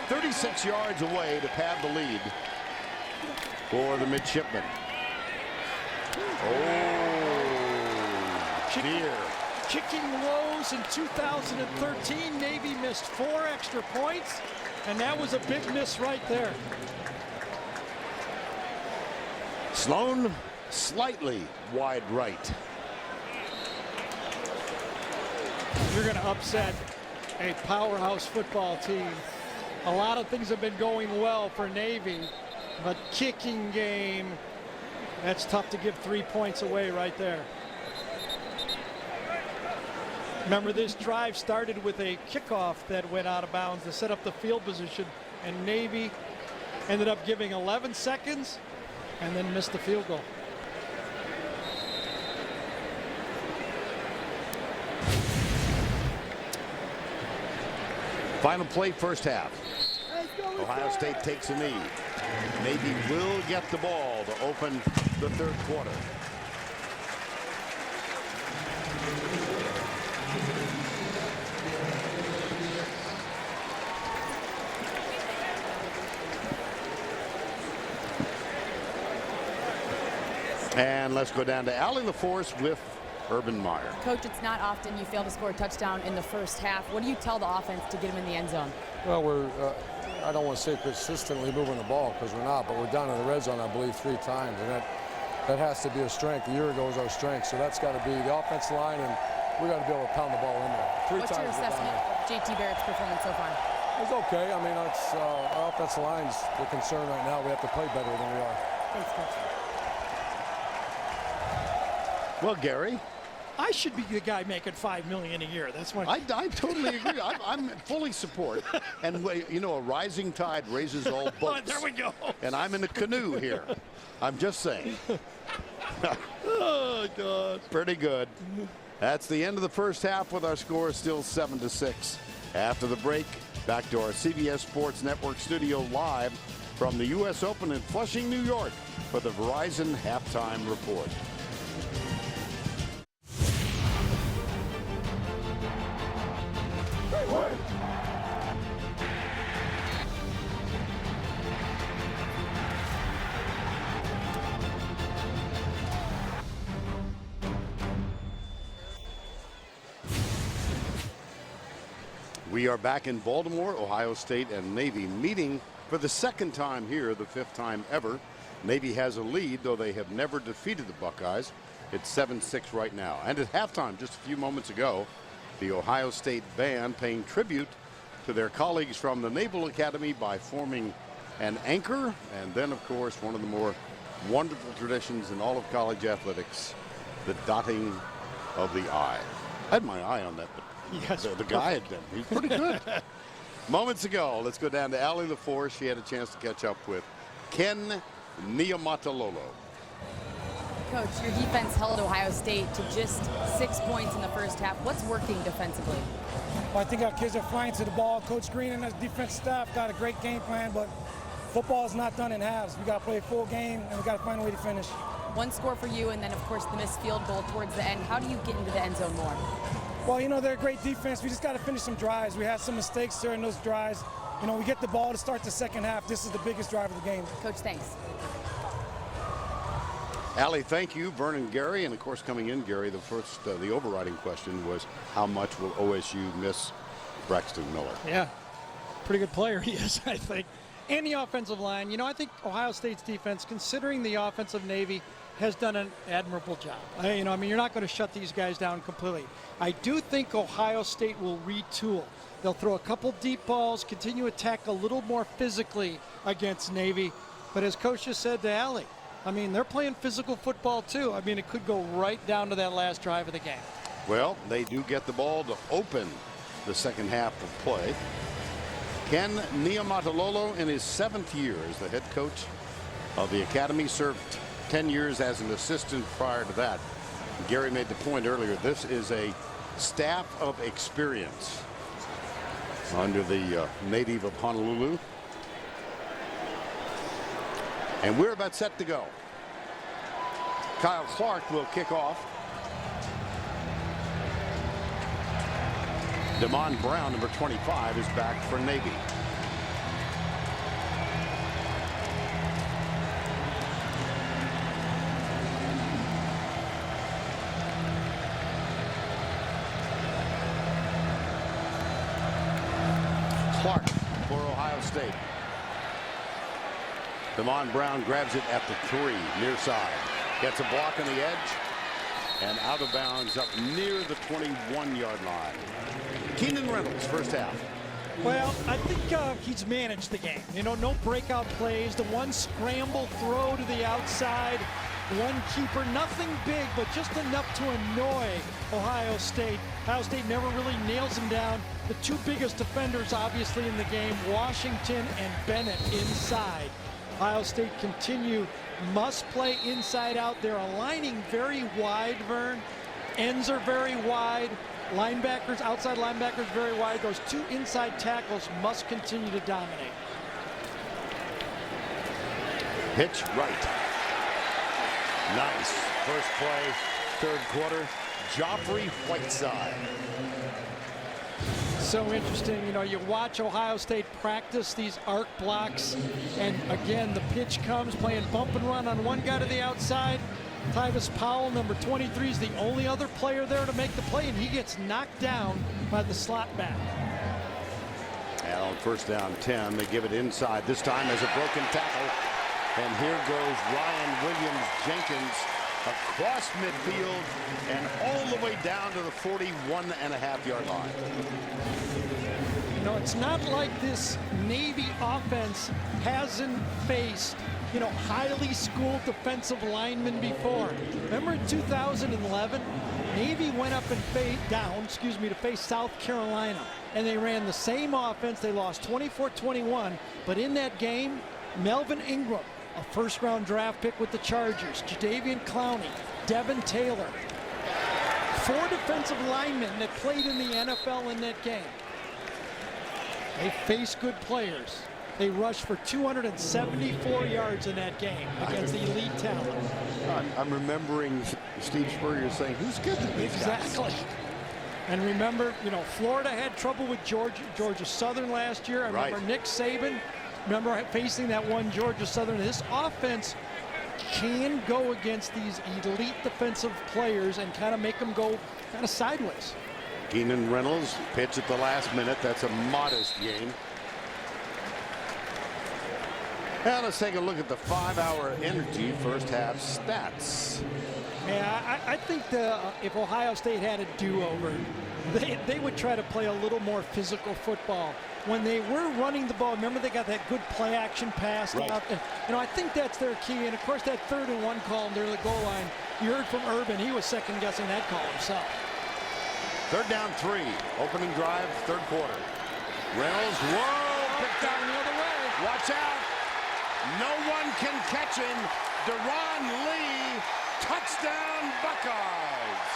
A: 36 yards away to pad the lead for the midshipmen. Oh, dear.
I: Kicking lows in 2013. Navy missed 4 extra points, and that was a big miss right there.
A: Sloan slightly wide right.
I: You're going to upset a powerhouse football team. A lot of things have been going well for Navy, but kicking game, that's tough to give 3 points away right there. Remember, this drive started with a kickoff that went out of bounds to set up the field position, and Navy ended up giving 11 seconds and then missed the field goal.
A: Final play, first half. Ohio State takes a knee. Navy will get the ball to open the third quarter. And let's go down to Allie LaForce with Urban Meyer.
E: Coach, it's not often you fail to score a touchdown in the first half. What do you tell the offense to get them in the end zone?
H: Well, we're, I don't want to say consistently moving the ball because we're not, but we're down in the red zone, I believe, 3 times. And that has to be a strength. A year ago was our strength. So that's got to be the offensive line, and we got to be able to pound the ball in there. 3
E: What's
H: times
E: your assessment of JT Barrett's performance so far?
H: It's okay. I mean, it's, our offensive line's the concern right now. We have to play better than we are.
E: Thanks, Coach.
A: Well, Gary,
I: I should be the guy making $5 million a year. That's why
A: I totally agree. I'm fully support. And you know, a rising tide raises all boats.
I: There we go.
A: And I'm in a canoe here. I'm just saying.
I: Oh God.
A: Pretty good. That's the end of the first half with our score still 7-6. After the break, back to our CBS Sports Network studio live from the U.S. Open in Flushing, New York for the Verizon Halftime Report. We are back in Baltimore. Ohio State and Navy meeting for the second time here, the 5th time ever. Navy has a lead, though they have never defeated the Buckeyes. It's 7-6 right now. And at halftime, just a few moments ago, the Ohio State band paying tribute to their colleagues from the Naval Academy by forming an anchor. And then, of course, one of the more wonderful traditions in all of college athletics, the dotting of the I. I had my eye on that, but
I: yes,
A: the guy had been. He's pretty good. Moments ago, let's go down to Allie LaForce. She had a chance to catch up with Ken Niumatalolo.
E: Coach, your defense held Ohio State to just 6 points in the first half. What's working defensively?
L: Well, I think our kids are flying to the ball. Coach Green and his defense staff got a great game plan, but football is not done in halves. We got to play a full game, and we got to find a way to finish.
E: One score for you, and then, of course, the missed field goal towards the end. How do you get into the end zone more?
L: Well, you know, they're a great defense. We just got to finish some drives. We had some mistakes during those drives. You know, we get the ball to start the second half. This is the biggest drive of the game.
E: Coach, thanks.
A: Allie, thank you. Vernon Gary, and of course, coming in, Gary, the overriding question was how much will OSU miss Braxton Miller?
I: Yeah, pretty good player he is, I think. And the offensive line. You know, I think Ohio State's defense, considering the offensive Navy, has done an admirable job. I mean, you're not going to shut these guys down completely. I do think Ohio State will retool. They'll throw a couple deep balls, continue to attack a little more physically against Navy. But as Coach just said to Allie, I mean, they're playing physical football too. I mean, it could go right down to that last drive of the game.
A: Well, they do get the ball to open the second half of play. Ken Niumatalolo, in his 7th year as the head coach of the academy, served 10 years as an assistant prior to that. Gary made the point earlier, this is a staff of experience under the native of Honolulu. And we're about set to go. Kyle Clark will kick off. Damon Brown, number 25, is back for Navy. Clark for Ohio State. Damon Brown grabs it at the 3, near side. Gets a block on the edge and out of bounds up near the 21-yard line. Keenan Reynolds, first half.
I: Well, I think he's managed the game. You know, no breakout plays. The one scramble throw to the outside one keeper, nothing big, but just enough to annoy Ohio State. Ohio State never really nails them down. The two biggest defenders, obviously, in the game, Washington and Bennett inside. Ohio State must play inside out. They're aligning very wide, Vern. Ends are very wide. Linebackers, outside linebackers, very wide. Those two inside tackles must continue to dominate.
A: Pitch right. Nice. First play, third quarter. Joffrey Whiteside.
I: So interesting, you know, you watch Ohio State practice these arc blocks, and again, the pitch comes, playing bump and run on one guy to the outside. Tyvis Powell, number 23, is the only other player there to make the play, and he gets knocked down by the slot back.
A: And on first down 10, they give it inside. This time as a broken tackle. And here goes Ryan Williams-Jenkins across midfield and all the way down to the 41.5-yard line.
I: You know, it's not like this Navy offense hasn't faced, you know, highly schooled defensive linemen before. Remember in 2011, Navy went up and to face South Carolina, and they ran the same offense. They lost 24-21, but in that game, Melvin Ingram, a first-round draft pick with the Chargers, Jadeveon Clowney, Devin Taylor, 4 defensive linemen that played in the NFL in that game. They faced good players. They rushed for 274 yards in that game against the elite talent.
A: I'm remembering Steve Spurrier saying, who's scheduled these guys?
I: Exactly. And remember, you know, Florida had trouble with Georgia Southern last year. I remember Nick Saban. Remember facing that one Georgia Southern. This offense can go against these elite defensive players and kind of make them go kind of sideways.
A: Keenan Reynolds, pitch at the last minute. That's a modest gain. Now let's take a look at the 5-hour energy first half stats.
I: Yeah, I think if Ohio State had a do-over, they would try to play a little more physical football. When they were running the ball, remember they got that good play action pass.
A: Right.
I: You know, I think that's their key. And of course, that 3rd and 1 call near the goal line, you heard from Urban, he was second guessing that call himself.
A: 3rd down 3, opening drive, 3rd quarter. Reynolds, whoa, picked up
I: the other way.
A: Watch out. No one can catch him. Deron Lee, touchdown Buckeyes.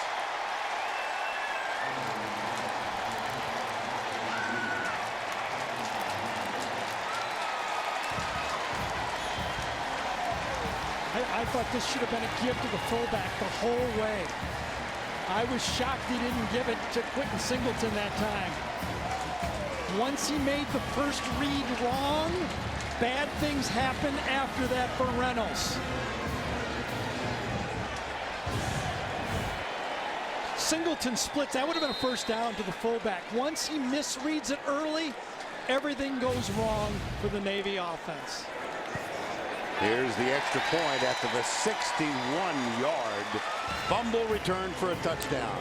I: I thought this should have been a give to the fullback the whole way. I was shocked he didn't give it to Quentin Singleton that time. Once he made the first read wrong, bad things happen after that for Reynolds. Singleton splits. That would have been a first down to the fullback. Once he misreads it early, everything goes wrong for the Navy offense.
A: Here's the extra point after the 61-yard fumble return for a touchdown.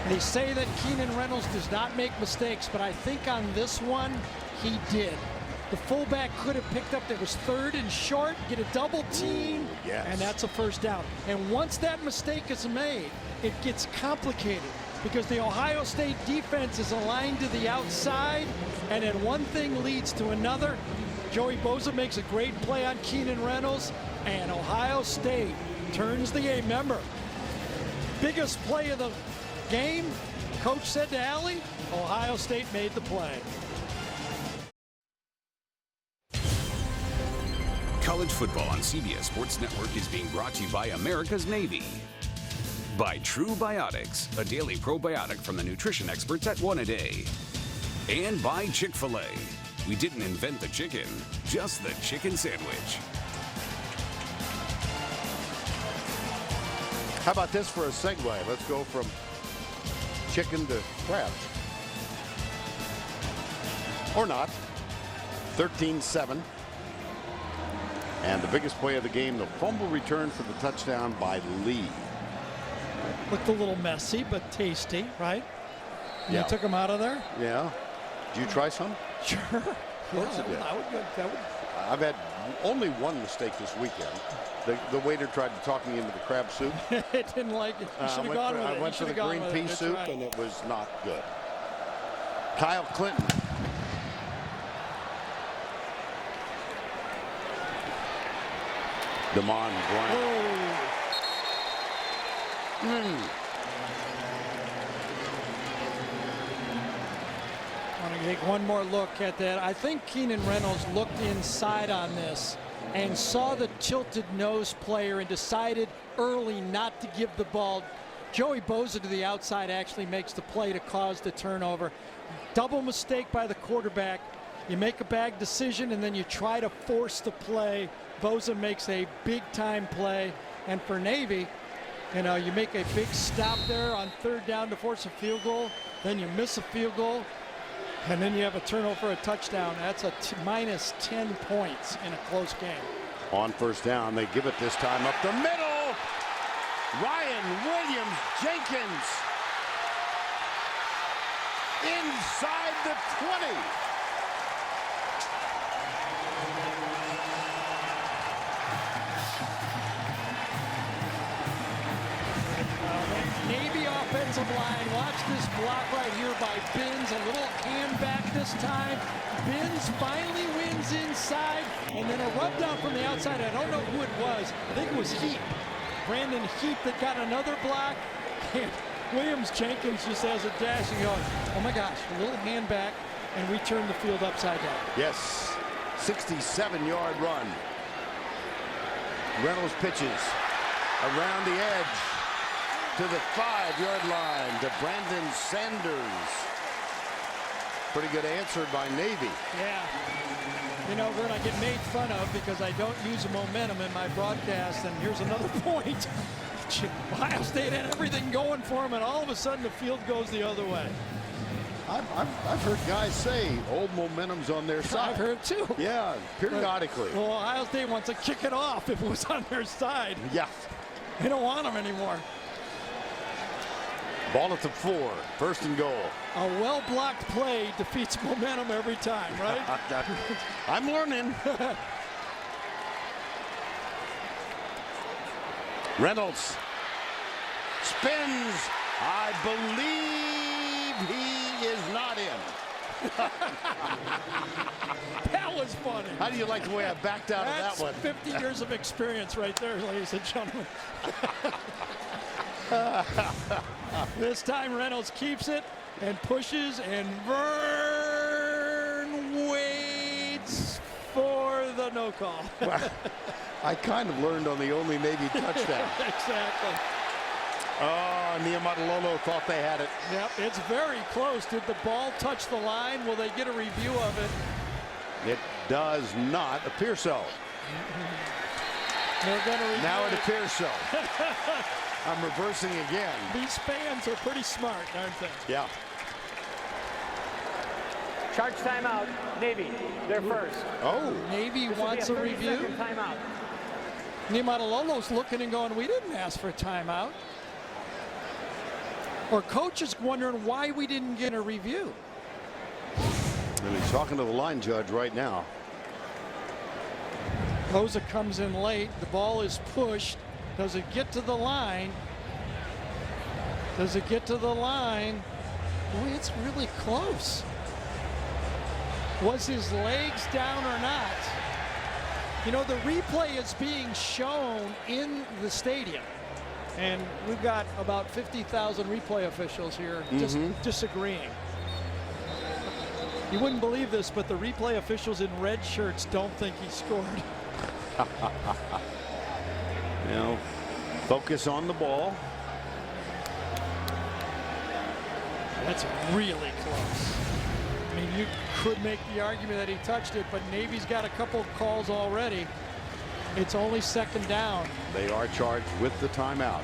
I: They say that Keenan Reynolds does not make mistakes, but I think on this one, he did. The fullback could have picked up, that was 3rd and short, get a double team, and that's a first down. And once that mistake is made, it gets complicated because the Ohio State defense is aligned to the outside, and then one thing leads to another. Joey Bosa makes a great play on Keenan Reynolds, and Ohio State turns the game. Remember, biggest play of the game, coach said to Allie, Ohio State made the play.
J: College football on CBS Sports Network is being brought to you by America's Navy. By True Biotics, a daily probiotic from the nutrition experts at One A Day. And by Chick-fil-A. We didn't invent the chicken, just the chicken sandwich.
A: How about this for a segue? Let's go from chicken to crab. Or not. 13-7. And the biggest play of the game, the fumble return for the touchdown by Lee.
I: Looked a little messy, but tasty, right?
A: Yeah.
I: You took him out of there?
A: Yeah. Did you try some?
I: Sure.
A: Of course it did. I've had only one mistake this weekend. The waiter tried to talk me into the crab soup.
I: It didn't like it. You should have gone with it.
A: I went for the green pea soup, and it was not good. Kyle Clinton. Damon Bryant.
I: I want to take one more look at that. I think Keenan Reynolds looked inside on this and saw the tilted nose player and decided early not to give the ball. Joey Bosa to the outside actually makes the play to cause the turnover. Double mistake by the quarterback. You make a bad decision and then you try to force the play. Bosa makes a big time play. And for Navy, you know, you make a big stop there on third down to force a field goal. Then you miss a field goal. And then you have a turnover for a touchdown. That's a minus 10 points in a close game.
A: On first down, they give it this time up the middle. Ryan Williams Jenkins inside the 20.
I: Navy offensive line. Watch this block right here by Binns. A little hand back this time. Binns finally wins inside. And then a rub down from the outside. I don't know who it was. I think it was Heap. Brandon Heap that got another block. And Williams Jenkins just has a dash and goes, oh my gosh, a little hand back. And we turn the field upside down.
A: Yes, 67-yard run. Reynolds pitches around the edge to the 5-yard line to Brandon Sanders. Pretty good answer by Navy.
I: Yeah. You know, Vern, I get made fun of because I don't use momentum in my broadcast, and here's another point. Ohio State had everything going for them, and all of a sudden the field goes the other way.
A: I've heard guys say old momentum's on their side.
I: I've heard too.
A: Yeah, periodically.
I: Well, Ohio State wants to kick it off if it was on their side.
A: Yeah.
I: They don't want them anymore.
A: Ball at the 4, first and goal.
I: A well-blocked play defeats momentum every time, right?
A: I'm learning. Reynolds spins. I believe he is not in.
I: That was funny.
A: How do you like the way I backed out of that one?
I: 50 years of experience right there, ladies and gentlemen. This time Reynolds keeps it and pushes, and Vern waits for the no call.
A: Well, I kind of learned on the only Navy touchdown.
I: Exactly.
A: Oh, Niumatalolo thought they had it.
I: Yep, it's very close. Did the ball touch the line? Will they get a review of it?
A: It does not appear so.
I: They're going to review
A: now it appears so. I'm reversing again.
I: These fans are pretty smart, aren't they?
A: Yeah.
K: Charge timeout, Navy. They're first.
A: Oh.
I: Navy wants a review.
K: Timeout.
I: Niumatalolo's looking and going, we didn't ask for a timeout. Or coach is wondering why we didn't get a review.
A: And he's talking to the line judge right now.
I: Bosa comes in late. The ball is pushed. Does it get to the line? Does it get to the line? Boy, it's really close. Was his legs down or not? You know, the replay is being shown in the stadium. And we've got about 50,000 replay officials here just disagreeing. You wouldn't believe this, but the replay officials in red shirts don't think he scored.
A: You know, focus on the ball.
I: That's really close. I mean, you could make the argument that he touched it, but Navy's got a couple calls already. It's only second down.
A: They are charged with the timeout.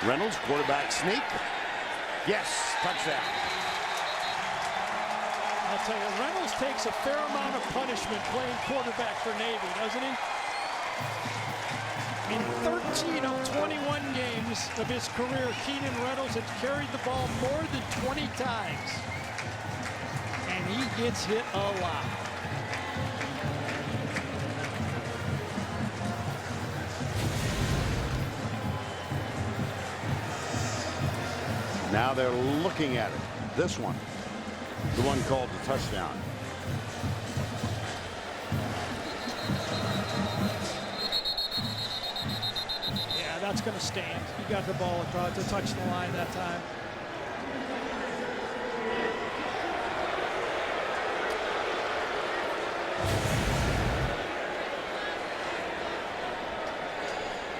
A: Reynolds, quarterback sneak. Yes, touchdown.
I: I'll tell you, Reynolds takes a fair amount of punishment playing quarterback for Navy, doesn't he? In 13 of 21 games of his career, Keenan Reynolds has carried the ball more than 20 times. And he gets hit a lot.
A: Now they're looking at it. This one, the one called the touchdown.
I: Yeah, that's going to stand. He got the ball to touch the line that time.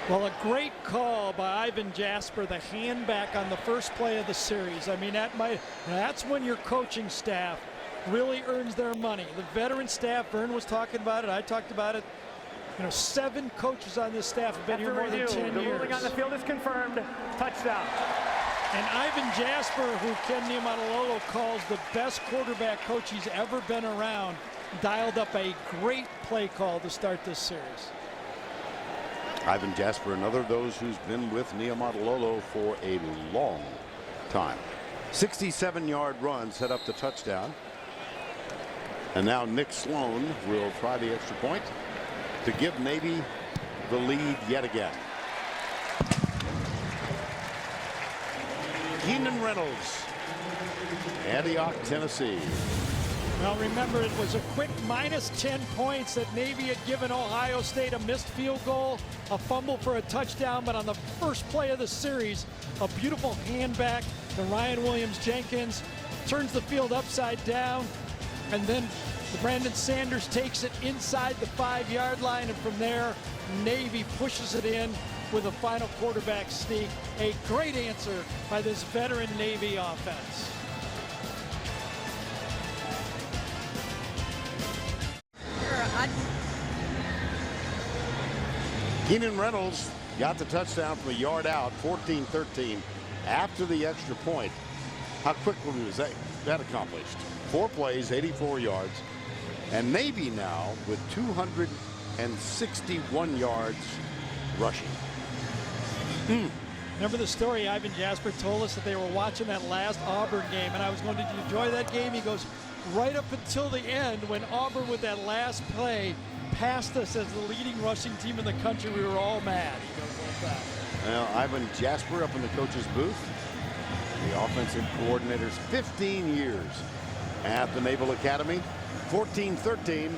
I: Well, a great call by Ivan Jasper, the hand back on the first play of the series. I mean, that's when your coaching staff really earns their money. The veteran staff, Vern was talking about it, I talked about it. You know, 7 coaches on this staff have been here more than 10 years.
K: The ruling on the field is confirmed. Touchdown.
I: And Ivan Jasper, who Ken Niumatalolo calls the best quarterback coach he's ever been around, dialed up a great play call to start this series.
A: Ivan Jasper, another of those who's been with Niumatalolo for a long time. 67-yard run set up the touchdown. And now Nick Sloan will try the extra point to give Navy the lead yet again. Keenan Reynolds, Antioch, Tennessee.
I: Well, remember, it was a quick minus 10 points that Navy had given Ohio State a missed field goal, a fumble for a touchdown, but on the first play of the series, a beautiful hand back to Ryan Williams-Jenkins, turns the field upside down, and then Brandon Sanders takes it inside the 5-yard line, and from there, Navy pushes it in with a final quarterback sneak. A great answer by this veteran Navy offense.
A: Keenan Reynolds got the touchdown from a yard out, 14-13, after the extra point. How quickly was that accomplished? 4 plays, 84 yards, and Navy now with 261 yards rushing.
I: Remember the story Ivan Jasper told us that they were watching that last Auburn game, and I was going to enjoy that game. He goes, right up until the end, when Auburn with that last play passed us as the leading rushing team in the country, we were all mad. He goes like that.
A: Well, Ivan Jasper up in the coach's booth. The offensive coordinator's 15 years at the Naval Academy. 14-13.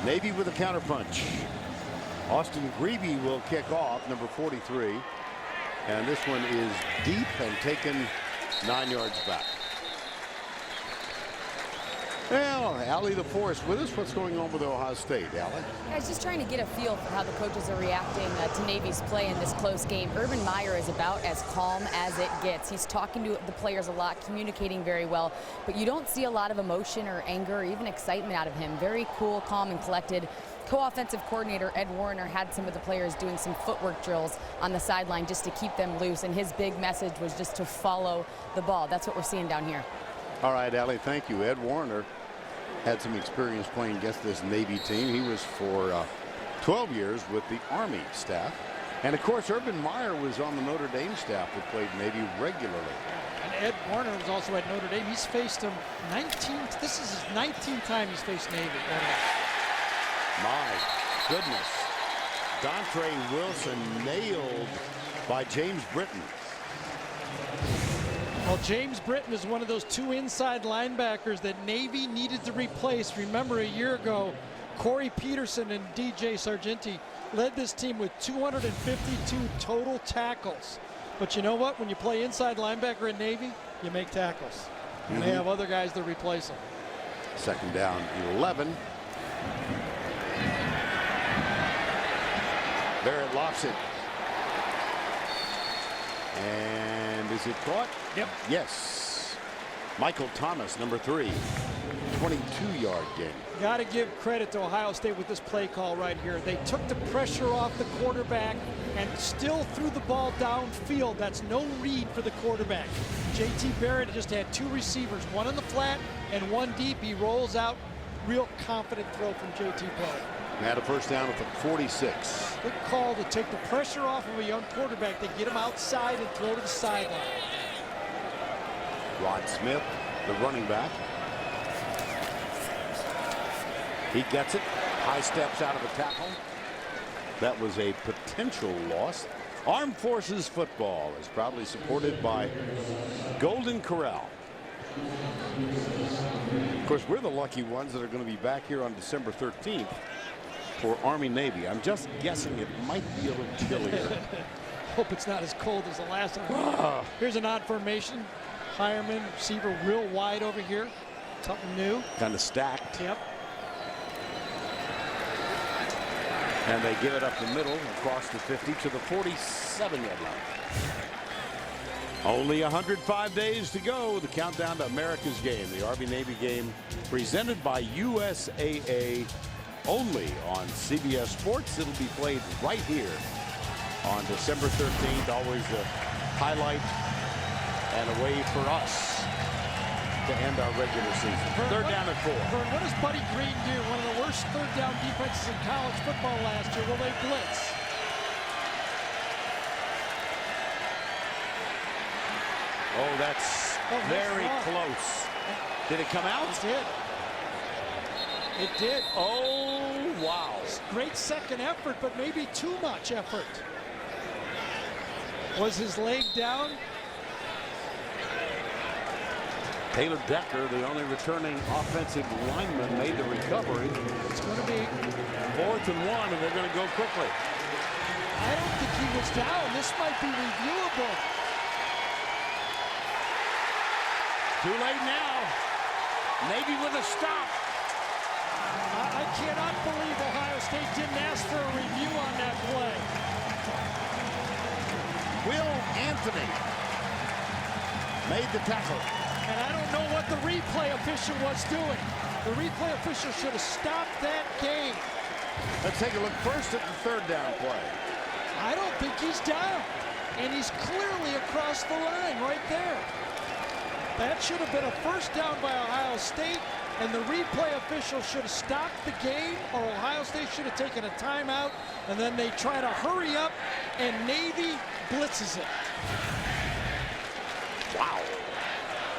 A: Navy with a counterpunch. Austin Grebe will kick off, number 43. And this one is deep and taken 9 yards back. Well, Allie DeForest with us. What's going on with Ohio State, Allie?
E: I was just trying to get a feel for how the coaches are reacting to Navy's play in this close game. Urban Meyer is about as calm as it gets. He's talking to the players a lot, communicating very well, but you don't see a lot of emotion or anger or even excitement out of him. Very cool, calm, and collected. Co-offensive coordinator Ed Warner had some of the players doing some footwork drills on the sideline just to keep them loose, and his big message was just to follow the ball. That's what we're seeing down here.
A: All right, Allie, thank you. Ed Warner had some experience playing against this Navy team. He was for 12 years with the Army staff. And, of course, Urban Meyer was on the Notre Dame staff that played Navy regularly.
I: And Ed Warner was also at Notre Dame. He's faced him 19. This is his 19th time he's faced Navy.
A: My goodness. Dontre Wilson nailed by James Britton.
I: Well, James Britton is one of those 2 inside linebackers that Navy needed to replace. Remember, a year ago, Corey Peterson and DJ Sargenti led this team with 252 total tackles. But you know what? When you play inside linebacker in Navy, you make tackles. And they have other guys to replace them.
A: Second down, 11. Barrett lofts it. And is it caught?
I: Yep.
A: Yes. Michael Thomas, number 3. 22-yard gain.
I: Got to give credit to Ohio State with this play call right here. They took the pressure off the quarterback and still threw the ball downfield. That's no read for the quarterback. JT Barrett just had 2 receivers, one in the flat and one deep. He rolls out. Real confident throw from JT Barrett.
A: Had a first down at the 46.
I: Good call to take the pressure off of a young quarterback. They get him outside and throw to the sideline.
A: Rod Smith, the running back. He gets it. High steps out of a tackle. That was a potential loss. Armed Forces football is proudly supported by Golden Corral. Of course, we're the lucky ones that are going to be back here on December 13th for Army-Navy. I'm just guessing it might be a little chillier.
I: Hope it's not as cold as the last time. Here's an odd formation. Hireman, receiver real wide over here. Something new.
A: Kind of stacked.
I: Yep.
A: And they give it up the middle across the 50 to the 47-yard line. Only 105 days to go. The countdown to America's game, the Army-Navy game, presented by USAA, only on CBS Sports. It'll be played right here on December 13th. Always a highlight and a way for us to end our regular season. Third down at 4.
I: Vern, what does Buddy Green do? One of the worst third down defenses in college football last year. Will they blitz?
A: Oh, that's very close. Did it come out?
I: It did. It did.
A: Oh, wow.
I: Great second effort, but maybe too much effort. Was his leg down?
A: Taylor Decker, the only returning offensive lineman, made the recovery.
I: It's going to be
A: 4th and 1, and they're going to go quickly.
I: I don't think he was down. This might be reviewable.
A: Too late now. Navy with a stop.
I: I cannot believe Ohio State didn't ask for a review on that play.
A: Will Anthony made the tackle.
I: And I don't know what the replay official was doing. The replay official should have stopped that game.
A: Let's take a look first at the third down play.
I: I don't think he's down. And he's clearly across the line right there. That should have been a first down by Ohio State, and the replay official should have stopped the game, or Ohio State should have taken a timeout, and then they try to hurry up, and Navy blitzes it.
A: Wow.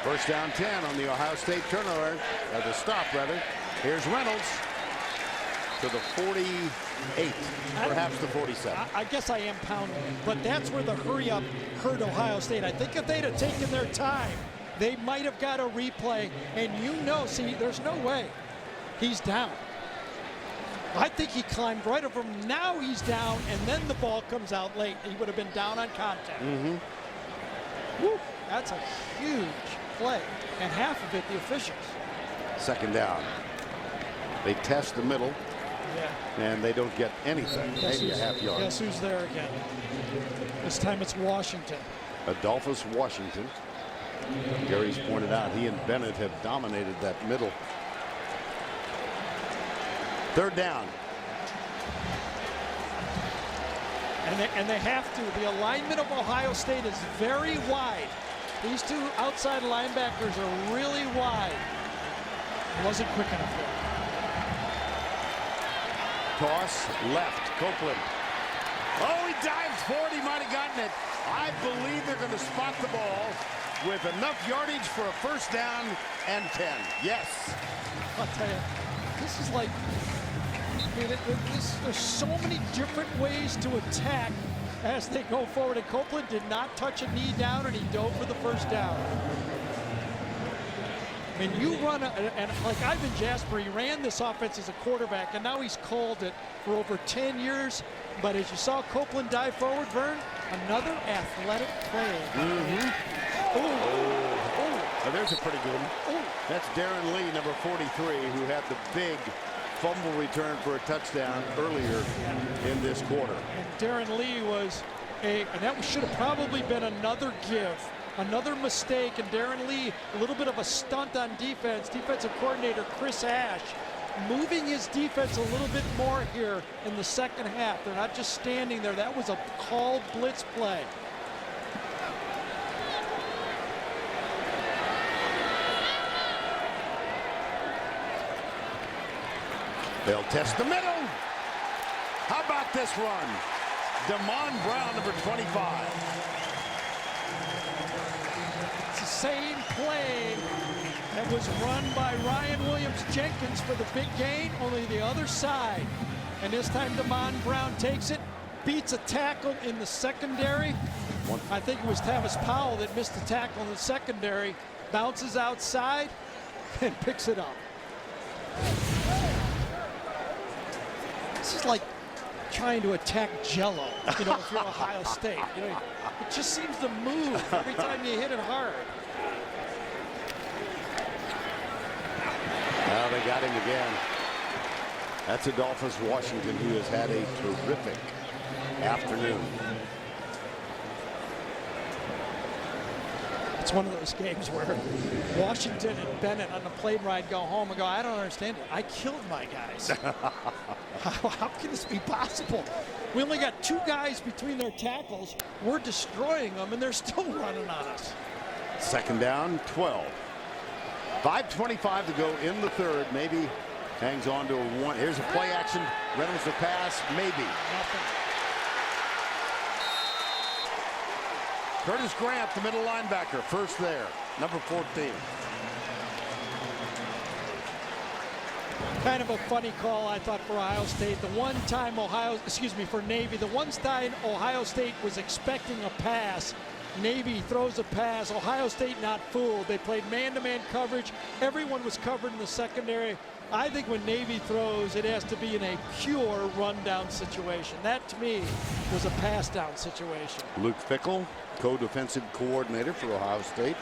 A: First down 10 on the Ohio State turnover, the stop rather. Here's Reynolds to the 48, perhaps the 47.
I: I guess I am pounding it, but that's where the hurry up hurt Ohio State. I think if they'd have taken their time, they might have got a replay, and you know, see, there's no way he's down. I think he climbed right over him. Now he's down, and then the ball comes out late. He would have been down on contact. Woo, that's a huge play, and half of it the officials.
A: Second down. They test the middle, and they don't get anything. Maybe a half yard.
I: Guess who's there again? This time it's Washington.
A: Adolphus Washington. Gary's pointed out he and Bennett have dominated that middle. Third down.
I: And they have to. The alignment of Ohio State is very wide. These two outside linebackers are really wide. Wasn't quick enough there.
A: Toss left. Copeland. Oh, he dives forward. He might have gotten it. I believe they're going to spot the ball with enough yardage for a first down and 10. Yes.
I: I'll tell you, this is like, I mean, there's so many different ways to attack as they go forward. And Copeland did not touch a knee down, and he dove for the first down. I mean, you run, and like Ivan Jasper, he ran this offense as a quarterback, and now he's called it for over 10 years. But as you saw Copeland dive forward, Vern, another athletic play.
A: Oh, there's a pretty good one. That's Darren Lee, number 43, who had the big fumble return for a touchdown earlier in this quarter.
I: And Darren Lee was and that should have probably been another give. Another mistake, and Darren Lee, a little bit of a stunt on defense. Defensive coordinator Chris Ash moving his defense a little bit more here in the second half. They're not just standing there. That was a called blitz play.
A: They'll test the middle. this run. Damon Brown, number 25.
I: It's the same play that was run by Ryan Williams-Jenkins for the big gain, only the other side. And this time Damon Brown takes it, beats a tackle in the secondary. I think it was Tavis Powell that missed the tackle in the secondary, bounces outside and picks it up. This is like trying to attack Jell-O, you know, if you're Ohio State. You know, it just seems to move every time you hit it hard.
A: Now they got him again. That's Adolphus Washington, who has had a terrific afternoon.
I: It's one of those games where Washington and Bennett on the plane ride go home and go, I don't understand it. I killed my guys. How can this be possible? We only got 2 guys between their tackles. We're destroying them, and they're still running on us.
A: Second down, 12. 5:25 to go in the third. Maybe hangs on to a 1. Here's a play action. Reynolds to pass. Maybe.
I: Nothing.
A: Curtis Grant, the middle linebacker, first there, number 14.
I: Kind of a funny call, I thought, for Ohio State. The one time for Navy, the one time Ohio State was expecting a pass, Navy throws a pass. Ohio State not fooled. They played man-to-man coverage. Everyone was covered in the secondary. I think when Navy throws, it has to be in a pure run-down situation. That, to me, was a pass-down situation.
A: Luke Fickell, co-defensive coordinator for Ohio State.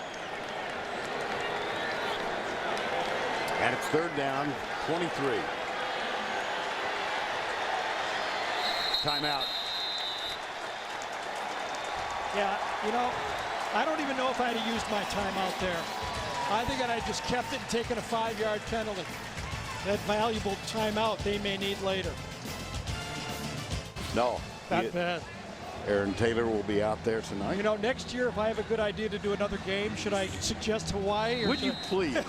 A: And it's third down, 23. Timeout.
I: Yeah, you know, I don't even know if I'd have used my timeout there. I think I'd just kept it and taken a 5-yard penalty. That valuable timeout they may need later.
A: No.
I: Not bad.
A: Aaron Taylor will be out there tonight.
I: You know, next year, if I have a good idea to do another game, should I suggest Hawaii? Or
A: would you please?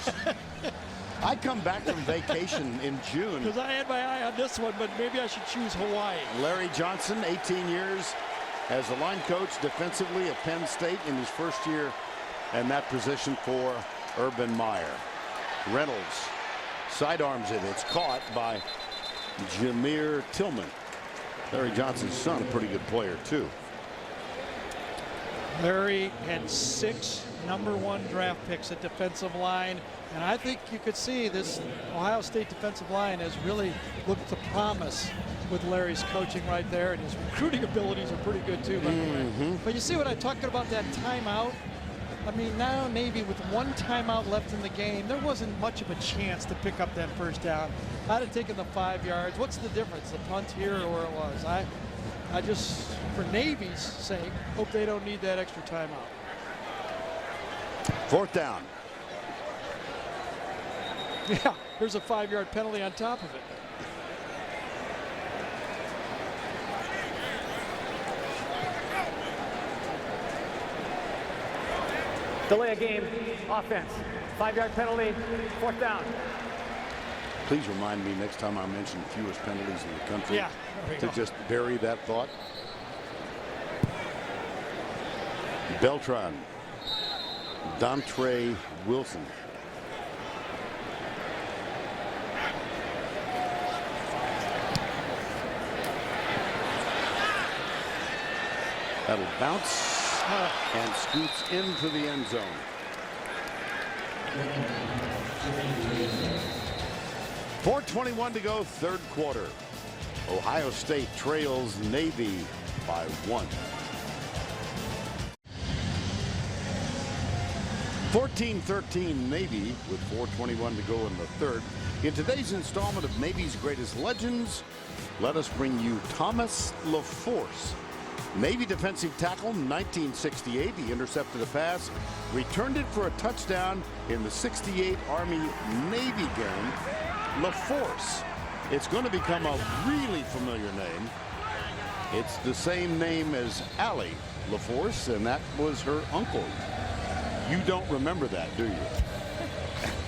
A: I come back from vacation in June.
I: Because I had my eye on this one, but maybe I should choose Hawaii.
A: Larry Johnson, 18 years as a line coach defensively at Penn State in his first year, and that position for Urban Meyer. Reynolds sidearms it. It's caught by Jameer Tillman. Larry Johnson's son, a pretty good player, too.
I: Larry had 6 #1 draft picks at defensive line, and I think you could see this Ohio State defensive line has really looked to promise with Larry's coaching right there, and his recruiting abilities are pretty good, too. But you see what I'm talking about, that timeout? I mean, now Navy with 1 timeout left in the game, there wasn't much of a chance to pick up that first down. I'd have taken the 5 yards. What's the difference, the punt here or where it was? I just, for Navy's sake, hope they don't need that extra timeout.
A: Fourth down.
I: Yeah, there's a 5-yard penalty on top of it.
K: Delay a game, offense. 5-yard penalty, 4th down.
A: Please remind me next time I mention fewest penalties in the country.
I: Yeah,
A: to just bury that thought. Beltran. Dontre Wilson. That'll bounce and scoots into the end zone. .421 to go, third quarter. Ohio State trails Navy by 1. 14-13 Navy with 4:21 to go in the third. In today's installment of Navy's Greatest Legends, let us bring you Thomas LaForce. Navy defensive tackle, 1968. He intercepted a pass, returned it for a touchdown in the '68 Army-Navy game. LaForce. It's going to become a really familiar name. It's the same name as Allie LaForce, and that was her uncle. You don't remember that, do you?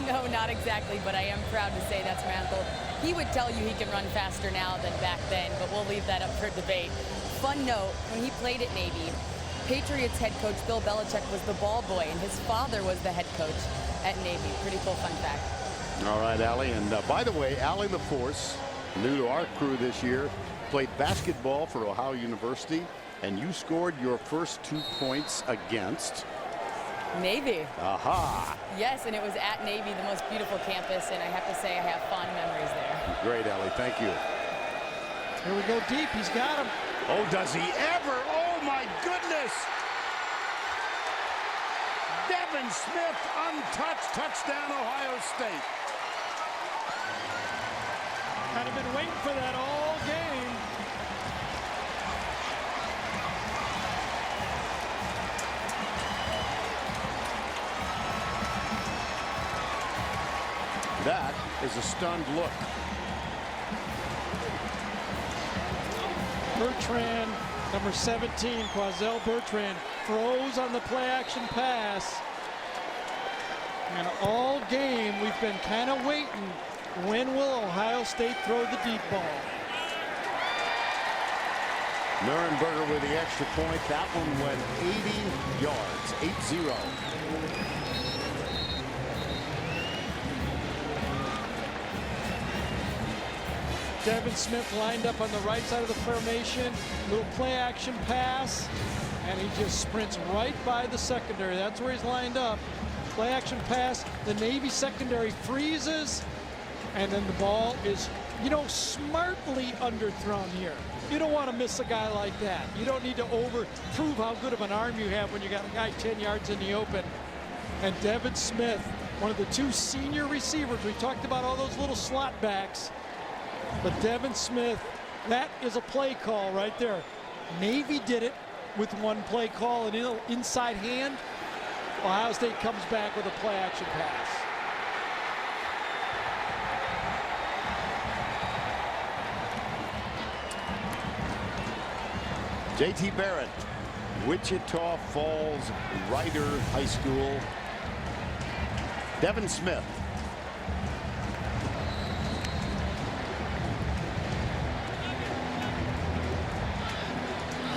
E: No, not exactly, but I am proud to say that's my uncle. He would tell you he can run faster now than back then, but we'll leave that up for debate. Fun note, when he played at Navy, Patriots head coach Bill Belichick was the ball boy, and his father was the head coach at Navy. Pretty cool fun fact.
A: All right, Allie. And by the way, Allie LaForce, new to our crew this year, played basketball for Ohio University, and you scored your first 2 points against
E: Navy.
A: Aha.
E: Yes, and it was at Navy, the most beautiful campus, and I have to say I have fond memories there.
A: Great, Allie. Thank you.
I: Here we go deep. He's got him.
A: Oh, does he ever? Oh, my goodness. Devin Smith, untouched, touchdown, Ohio State.
I: Kind of been waiting for that all game.
A: That is a stunned look.
I: Bertrand, number 17, Quazell Bertrand, froze on the play action pass. And all game we've been kind of waiting. When will Ohio State throw the deep ball?
A: Nurenberger with the extra point. That one went 80 yards, 8-0.
I: Devin Smith lined up on the right side of the formation. Little play action pass. And he just sprints right by the secondary. That's where he's lined up. Play action pass. The Navy secondary freezes. And then the ball is, smartly underthrown here. You don't want to miss a guy like that. You don't need to prove how good of an arm you have when you got a guy 10 yards in the open. And Devin Smith, one of the 2 senior receivers. We talked about all those little slot backs. But Devin Smith, that is a play call right there. Navy did it with one play call, an inside hand. Ohio State comes back with a play action pass.
A: J.T. Barrett, Wichita Falls Rider High School. Devin Smith.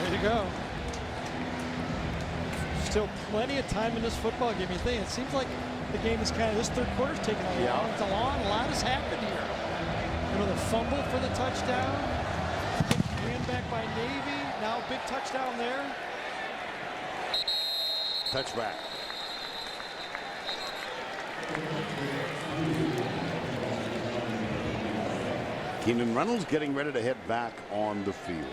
I: Way to go. Still plenty of time in this football game. You think it seems like the game is this third quarter's taking a long. A lot has happened here. The fumble for the touchdown. Ran back by Navy. Now big touchdown there.
A: Touchback. Keenan Reynolds getting ready to head back on the field.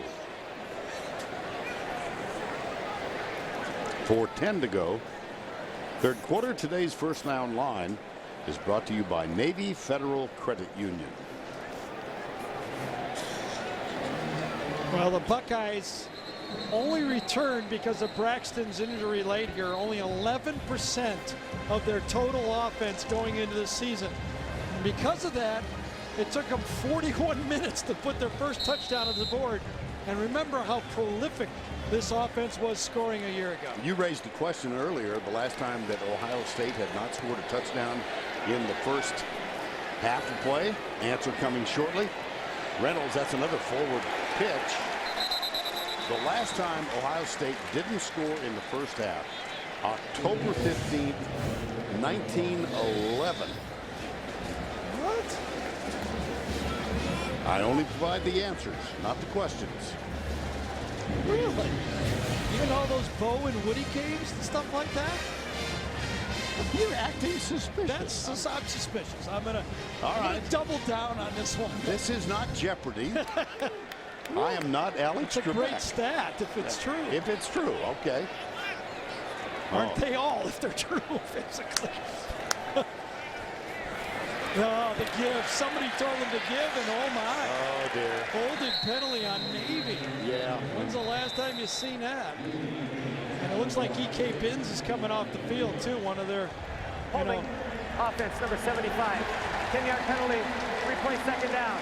A: 4:10 to go. Third quarter. Today's First Down Line is brought to you by Navy Federal Credit Union.
I: Well, the Buckeyes only returned because of Braxton's injury late here. Only 11% of their total offense going into the season. And because of that, it took them 41 minutes to put their first touchdown on the board. And remember how prolific this offense was scoring a year ago.
A: You raised the question earlier, the last time that Ohio State had not scored a touchdown in the first half of play. Answer coming shortly. Reynolds, that's another forward pitch. The last time Ohio State didn't score in the first half, October 15th, 1911.
I: What?
A: I only provide the answers, not the questions.
I: Really? Even all those Bo and Woody games and stuff like that?
A: You're acting suspicious.
I: I'm suspicious. I'm gonna double down on this one.
A: This is not Jeopardy. I am not Alex
I: It's a
A: Trebek.
I: great stat if it's true.
A: If it's true, okay.
I: Aren't they all if they're true, physically? No, the give. Somebody told them to give, and oh my.
A: Oh dear.
I: Holding penalty on Navy.
A: Yeah.
I: When's the last time you seen that? And it looks like E.K. Binns is coming off the field too. One of their
K: holding offense number 75. 10-yard penalty. 3-point second down.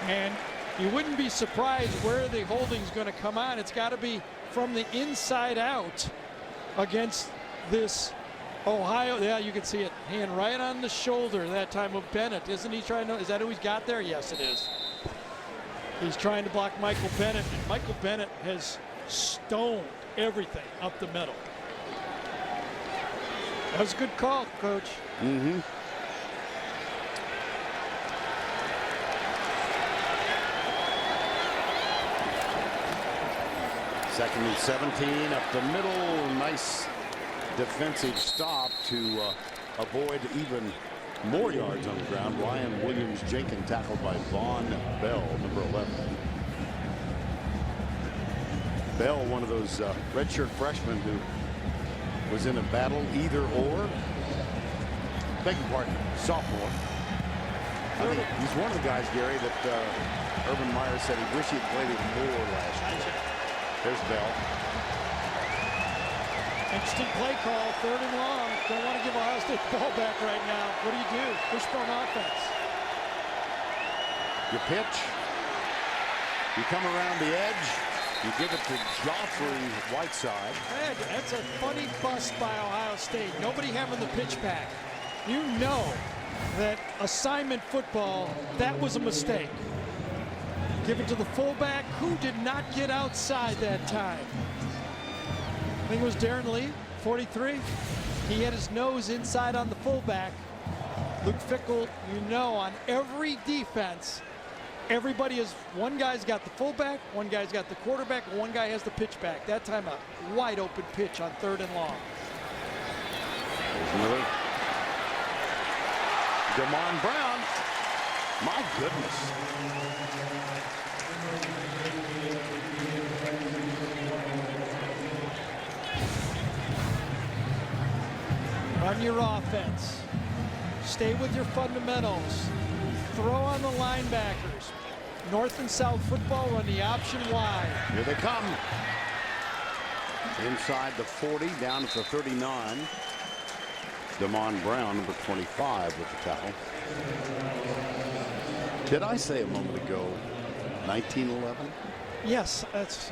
I: And you wouldn't be surprised where the holding's going to come on. It's got to be from the inside out against this Ohio, yeah, you can see it. Hand right on the shoulder that time of Bennett. Isn't he trying to, is that who he's got there? Yes, it is. He's trying to block Michael Bennett, and Michael Bennett has stoned everything up the middle. That was a good call, Coach.
A: Mm-hmm. Second and 17 up the middle. Nice defensive stop to avoid even more yards on the ground. Ryan Williams-Jenkins tackled by Von Bell, number 11. Bell, one of those redshirt freshmen who was in a battle either or. Beg your pardon, sophomore. I think he's one of the guys, Gary, that Urban Meyer said he wished he had played it more last year. There's Bell.
I: Interesting play call, 3rd and long. Don't want to give Ohio State the ball back right now. What do? Wishbone offense.
A: You pitch. You come around the edge. You give it to Joffrey Whiteside.
I: Hey, that's a funny bust by Ohio State. Nobody having the pitch back. You know that assignment football, that was a mistake. Give it to the fullback, who did not get outside that time. I think it was Darren Lee, 43. He had his nose inside on the fullback. Luke Fickell, you know, on every defense, everybody is, one guy's got the fullback, one guy's got the quarterback, and one guy has the pitch back. That time a wide open pitch on 3rd and long.
A: There's another. Damon Brown. My goodness.
I: Run your offense. Stay with your fundamentals. Throw on the linebackers. North and South football, run the option wide.
A: Here they come. Inside the 40, down to the 39. Damon Brown, number 25, with the tackle. Did I say a moment ago 1911?
I: Yes,
A: that's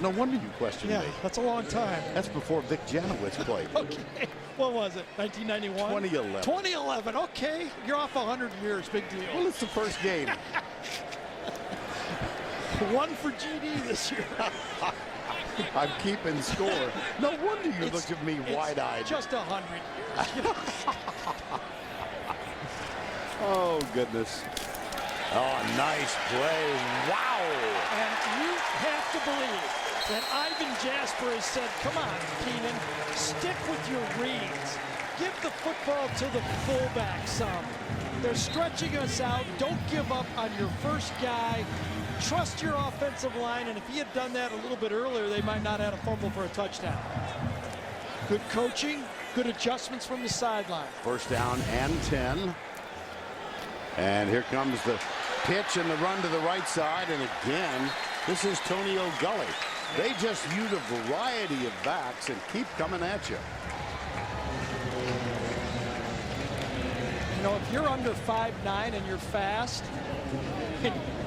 A: no wonder you questioned me.
I: That's a long time.
A: That's before Vic Janowitz played.
I: Okay, what was it? 1991.
A: 2011.
I: 2011. Okay, you're off 100 years. Big deal.
A: Well, it's the first game.
I: One for GD this year.
A: I'm keeping score. No wonder you looked at me wide-eyed.
I: Just 100 years.
A: Oh goodness. Oh, nice play. Wow.
I: And you have to believe that Ivan Jasper has said, come on, Keenan, stick with your reads. Give the football to the fullback some. They're stretching us out. Don't give up on your first guy. Trust your offensive line, and if he had done that a little bit earlier, they might not have had a fumble for a touchdown. Good coaching, good adjustments from the sideline.
A: First down and 10. And here comes the pitch and the run to the right side. And again, this is Tony O'Gully. They just use a variety of backs and keep coming at you.
I: You know, if you're under 5'9" and you're fast,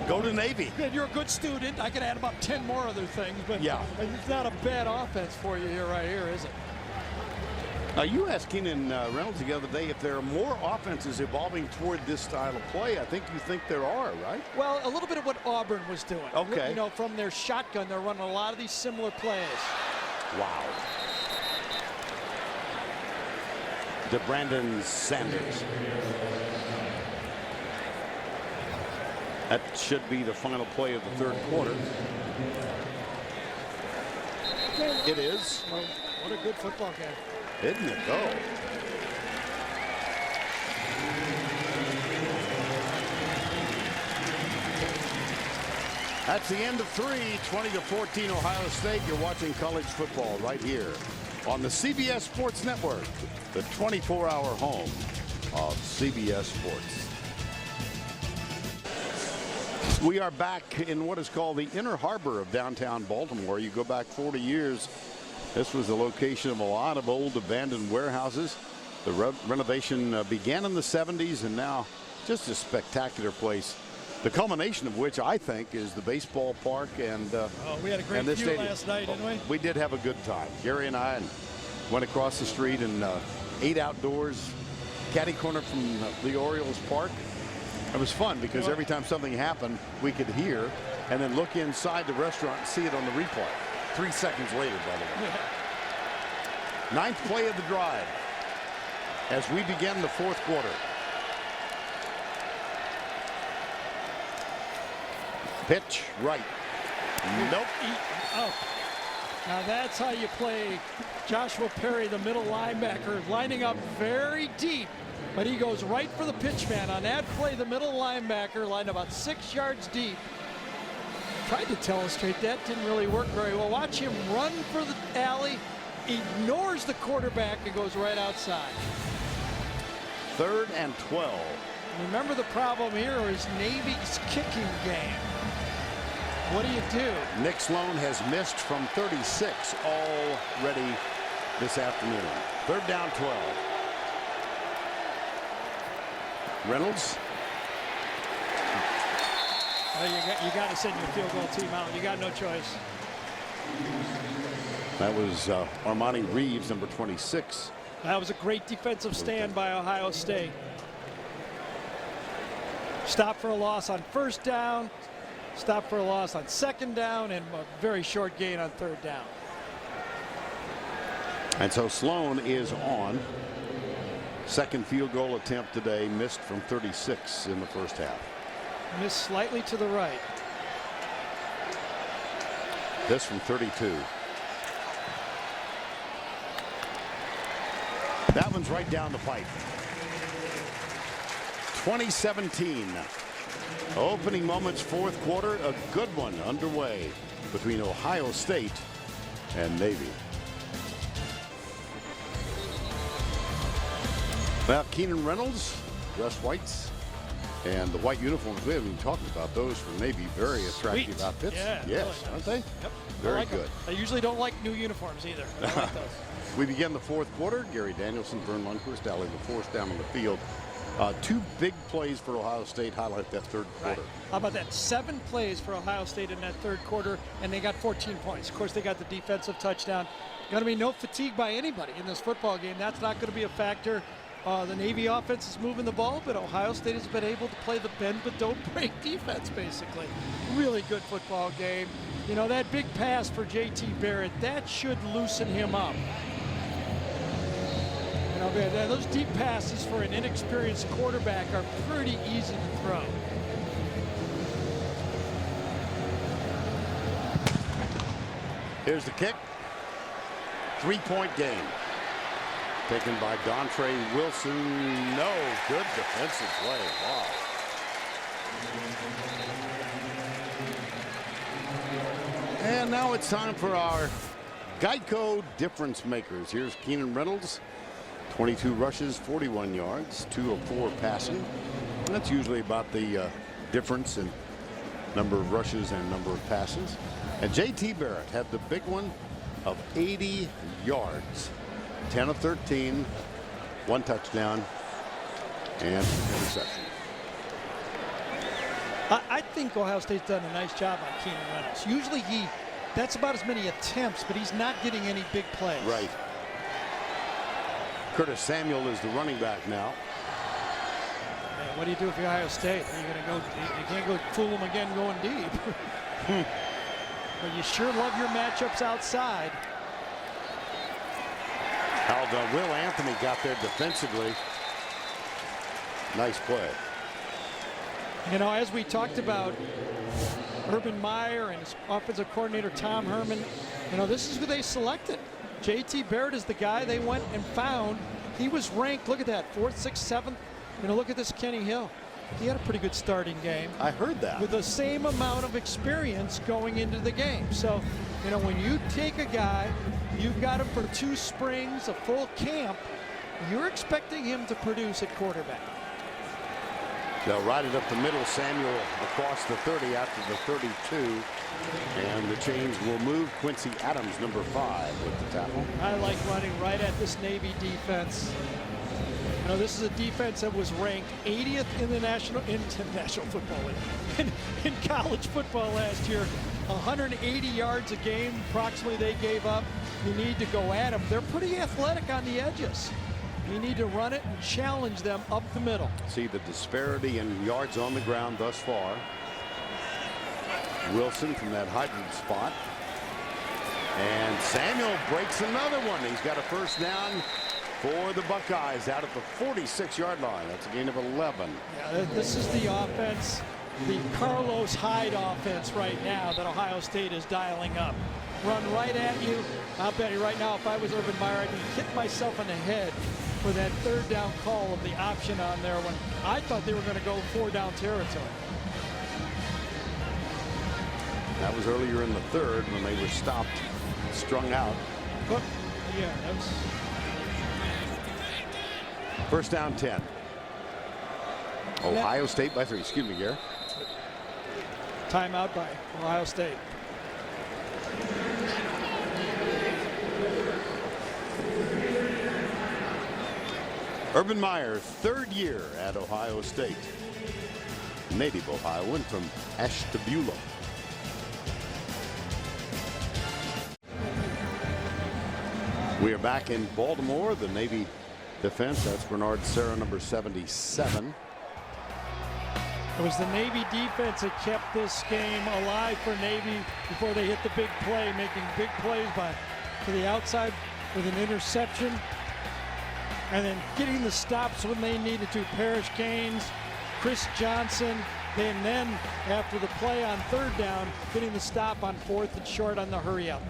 A: go to Navy.
I: And you're a good student. I could add about 10 more other things, but
A: yeah,
I: it's not a bad offense for you here, right here, is it?
A: Now, you asked Keenan Reynolds the other day if there are more offenses evolving toward this style of play. I think you think there are, right?
I: Well, a little bit of what Auburn was doing.
A: Okay.
I: You know, from their shotgun, they're running a lot of these similar plays.
A: Wow. To Brandon Sanders. That should be the final play of the 3rd quarter. It is.
I: Well, what a good football game.
A: Isn't it, though? That's the end of 3, 20-14 Ohio State. You're watching college football right here on the CBS Sports Network, the 24-hour home of CBS Sports. We are back in what is called the Inner Harbor of downtown Baltimore. You go back 40 years. This was the location of a lot of old abandoned warehouses. The renovation began in the 70s, and now just a spectacular place. The culmination of which, I think, is the baseball park and
I: we had a great view last night, didn't we?
A: We did have a good time. Gary and I went across the street and 8 outdoors, caddy corner from the Orioles Park. It was fun because every time something happened, we could hear and then look inside the restaurant and see it on the replay. 3 seconds later, by the way. Ninth play of the drive as we begin the fourth quarter. Pitch right. Nope.
I: Oh. Now that's how you play Joshua Perry, the middle linebacker, lining up very deep, but he goes right for the pitch man. On that play, the middle linebacker lined about 6 yards deep. Tried to telestrate that, didn't really work very well. Watch him run for the alley, ignores the quarterback and goes right outside.
A: 3rd and 12.
I: Remember, the problem here is Navy's kicking game. What do you do?
A: Nick Sloan has missed from 36 already this afternoon. 3rd down 12. Reynolds.
I: You got to send your field goal team out. You got no choice.
A: That was Armani Reeves, number 26.
I: That was a great defensive stand by Ohio State. Stop for a loss on 1st down. Stop for a loss on 2nd down, and a very short gain on 3rd down.
A: And so Sloan is on. 2nd field goal attempt today, missed from 36 in the first half.
I: Missed slightly to the right.
A: This from 32. That one's right down the pipe. 2017. Opening moments, fourth quarter, a good one underway between Ohio State and Navy. Well, Keenan Reynolds, dress whites, and the white uniforms. We haven't even talked about those for Navy. Very attractive outfits.
I: Yeah,
A: yes,
I: really.
A: aren't they?
I: Yep.
A: Very
I: like
A: good.
I: I usually don't like new uniforms either. I don't like those.
A: We begin the fourth quarter. Gary Danielson, Vern Lundquist, Allie LaForce down on the field. 2 big plays for Ohio State highlight that third quarter.
I: Right. How about that? 7 plays for Ohio State in that third quarter, and they got 14 points. Of course, they got the defensive touchdown. Going to be no fatigue by anybody in this football game. That's not going to be a factor. The Navy offense is moving the ball, but Ohio State has been able to play the bend but don't break defense, basically. Really good football game. You know, that big pass for J.T. Barrett, that should loosen him up. You know, those deep passes for an inexperienced quarterback are pretty easy to throw.
A: Here's the kick. 3-point game. Taken by Dontre Wilson. No, good defensive play. Wow. And now it's time for our Geico difference makers. Here's Keenan Reynolds. 22 rushes, 41 yards, 2 of 4 passing. And that's usually about the difference in number of rushes and number of passes. And J.T. Barrett had the big one of 80 yards. 10 of 13, 1 touchdown, and interception.
I: I think Ohio State's done a nice job on Keenan Reynolds. Usually that's about as many attempts, but he's not getting any big plays.
A: Right. Curtis Samuel is the running back now.
I: Man, what do you do if you're Ohio State? Are you going to go? You can't go fool them again going deep. But you sure love your matchups outside.
A: Will Anthony got there defensively. Nice play.
I: You know, as we talked about Urban Meyer and his offensive coordinator Tom Herman, you know, this is who they selected. J.T. Barrett is the guy they went and found. He was ranked, look at that, 4th, 6th, 7th. You know, look at this Kenny Hill. He had a pretty good starting game.
A: I heard that.
I: With the same amount of experience going into the game. So, you know, when you take a guy, you've got him for 2 springs, a full camp, you're expecting him to produce at quarterback.
A: They'll ride it up the middle. Samuel across the 30 after the 32. And the chains will move. Quincy Adams, number 5, with the tackle.
I: I like running right at this Navy defense. You know, this is a defense that was ranked 80th in the national football league. In college football last year. 180 yards a game, approximately, they gave up. You need to go at them. They're pretty athletic on the edges. You need to run it and challenge them up the middle.
A: See the disparity in yards on the ground thus far. Wilson from that hybrid spot. And Samuel breaks another one. He's got a first down for the Buckeyes out at the 46-yard line. That's a gain of 11.
I: Yeah, this is the offense, the Carlos Hyde offense right now that Ohio State is dialing up. Run right at you. I'll bet you right now, if I was Urban Meyer, I'd hit myself in the head for that third down call of the option on there when I thought they were going to go 4-down territory.
A: That was earlier in the third when they were stopped, strung out.
I: But, yeah, that's...
A: First down 10. Ohio State by 3. Excuse me, Gary.
I: Timeout by Ohio State.
A: Urban Meyer, third year at Ohio State. Native Ohioan from Ashtabula. We are back in Baltimore. The Navy defense. That's Bernard Serra, number 77.
I: It was the Navy defense that kept this game alive for Navy before they hit the big play, making big plays to the outside with an interception. And then getting the stops when they needed to. Parrish Gaines, Chris Johnson, and then after the play on third down, getting the stop on 4th and short on the hurry up.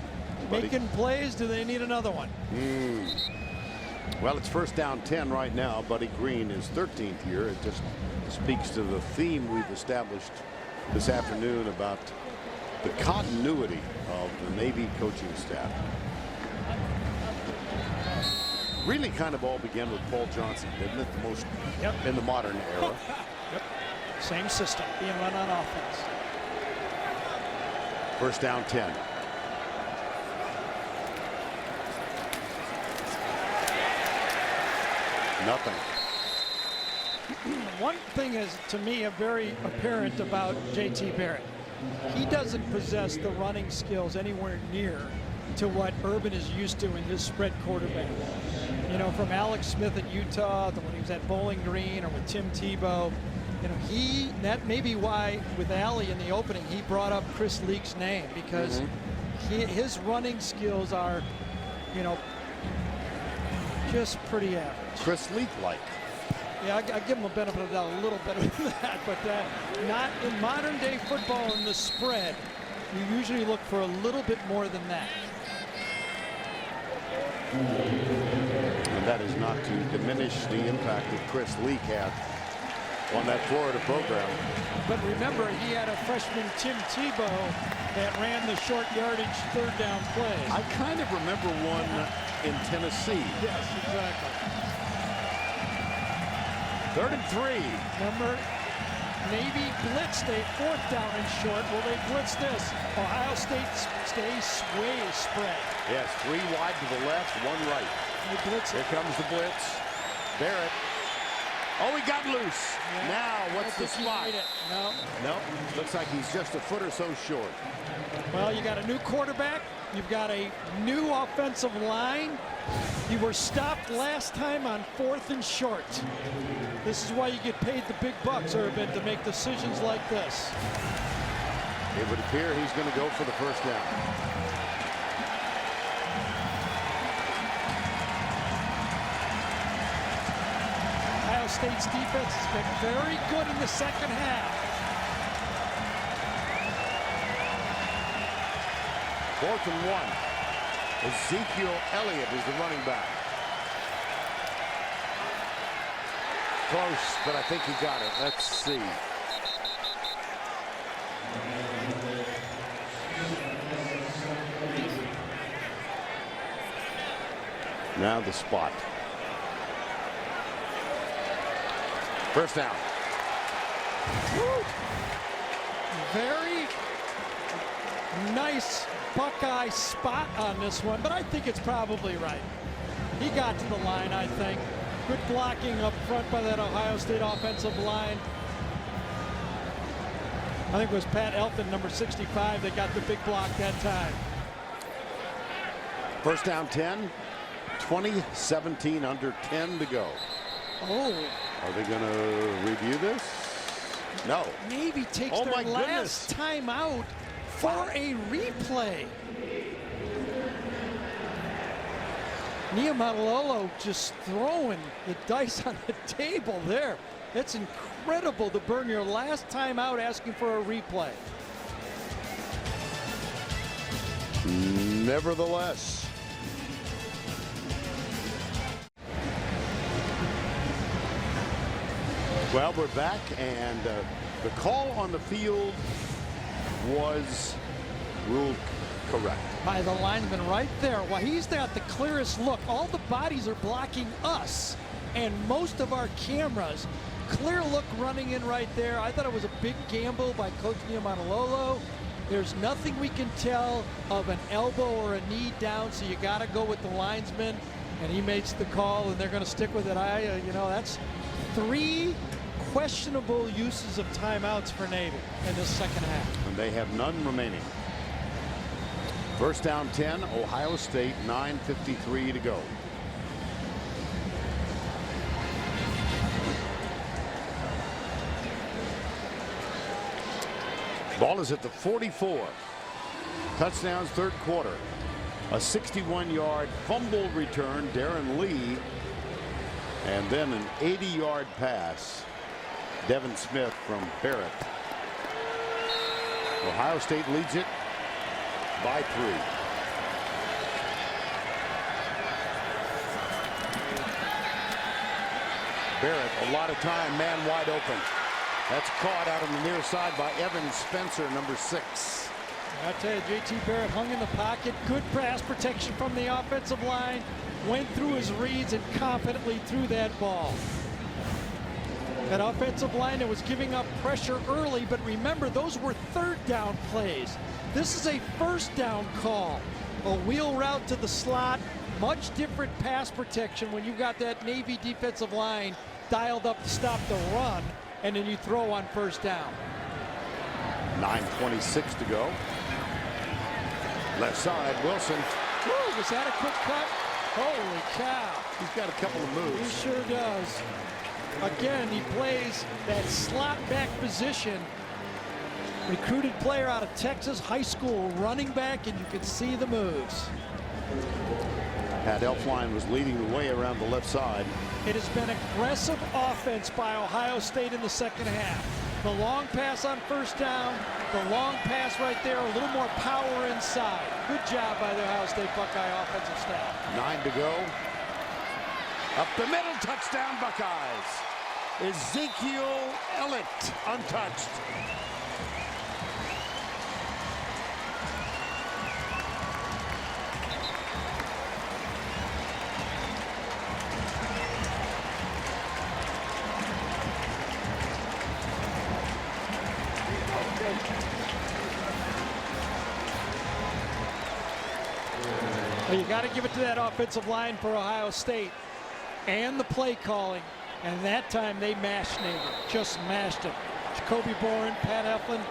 I: Making plays, do they need another one?
A: Well, it's first down 10 right now. Buddy Green, his 13th year. It just speaks to the theme we've established this afternoon about the continuity of the Navy coaching staff. Really kind of all began with Paul Johnson, didn't it? The most in the modern era.
I: Same system being run on offense.
A: First down 10. Nothing.
I: One thing is, to me, very apparent about J.T. Barrett. He doesn't possess the running skills anywhere near to what Urban is used to in his spread quarterback. You know, from Alex Smith at Utah to when he was at Bowling Green or with Tim Tebow. You know, that may be why with Allie in the opening he brought up Chris Leak's name, because his running skills are, you know, just pretty average.
A: Chris Leak-like.
I: Yeah, I give him a benefit of the doubt a little better than that, but not in modern day football in the spread. You usually look for a little bit more than that.
A: And that is not to diminish the impact that Chris Leak had on that Florida program.
I: But remember, he had a freshman, Tim Tebow, that ran the short yardage third down play.
A: I kind of remember one in Tennessee.
I: Yes, exactly.
A: 3rd and 3.
I: Remember, Navy blitzed a 4th down and short. Will they blitz this? Ohio State stays way spread.
A: Yes, 3 wide to the left, 1 right.
I: They blitz it.
A: Here comes the blitz. Barrett. Oh, he got loose. Yeah. Now, what's the spot? No. Looks like he's just a foot or so short.
I: Well, you got a new quarterback. You've got a new offensive line. You were stopped last time on 4th and short. This is why you get paid the big bucks, Urban, to make decisions like this.
A: It would appear he's going to go for the first down.
I: Ohio State's defense has been very good in the second half.
A: 4th and 1. Ezekiel Elliott is the running back. Close, but I think he got it. Let's see. Now the spot. First down.
I: Woo. Very nice Buckeye spot on this one, but I think it's probably right. He got to the line, I think. Good blocking up front by that Ohio State offensive line. I think it was Pat Elfin, number 65, that got the big block that time.
A: First down 10. 20:17 under 10 to go.
I: Oh.
A: Are they going to review this? No.
I: Navy takes their last timeout for a replay. Niumatalolo just throwing the dice on the table there. It's incredible to burn your last timeout asking for a replay.
A: Nevertheless. Well, we're back, and the call on the field was ruled correct.
I: By the linesman right there. Well, he's got the clearest look. All the bodies are blocking us and most of our cameras. Clear look running in right there. I thought it was a big gamble by Coach Niumatalolo. There's nothing we can tell of an elbow or a knee down, so you got to go with the linesman, and he makes the call, and they're going to stick with it. You know, that's 3 questionable uses of timeouts for Navy in this second half.
A: And they have none remaining. First down 10, Ohio State, 9:53 to go. Ball is at the 44. Touchdowns third quarter. A 61-yard fumble return, Darren Lee. And then an 80-yard pass, Devin Smith from Barrett. Ohio State leads it by 3. Barrett, a lot of time, man wide open. That's caught out on the near side by Evan Spencer, number 6.
I: I tell you, J.T. Barrett hung in the pocket. Good pass protection from the offensive line. Went through his reads and confidently threw that ball. That offensive line that was giving up pressure early, but remember, those were third down plays. This is a first down call. A wheel route to the slot. Much different pass protection when you got that Navy defensive line dialed up to stop the run, and then you throw on first down.
A: 9:26 to go. Left side, Wilson.
I: Woo, was that a quick cut? Holy cow.
A: He's got a couple of moves.
I: He sure does. Again, he plays that slot back position. Recruited player out of Texas high school, running back, and you can see the moves.
A: Pat Elflein was leading the way around the left side.
I: It has been aggressive offense by Ohio State in the second half. The long pass on first down, the long pass right there, a little more power inside. Good job by the Ohio State Buckeye offensive staff.
A: 9 to go. Up the middle, touchdown Buckeyes. Ezekiel Elliott, untouched.
I: Well, you got to give it to that offensive line for Ohio State and the play calling. And that time they mashed Navy, just mashed it. Jacoby Boren, Pat Elflein,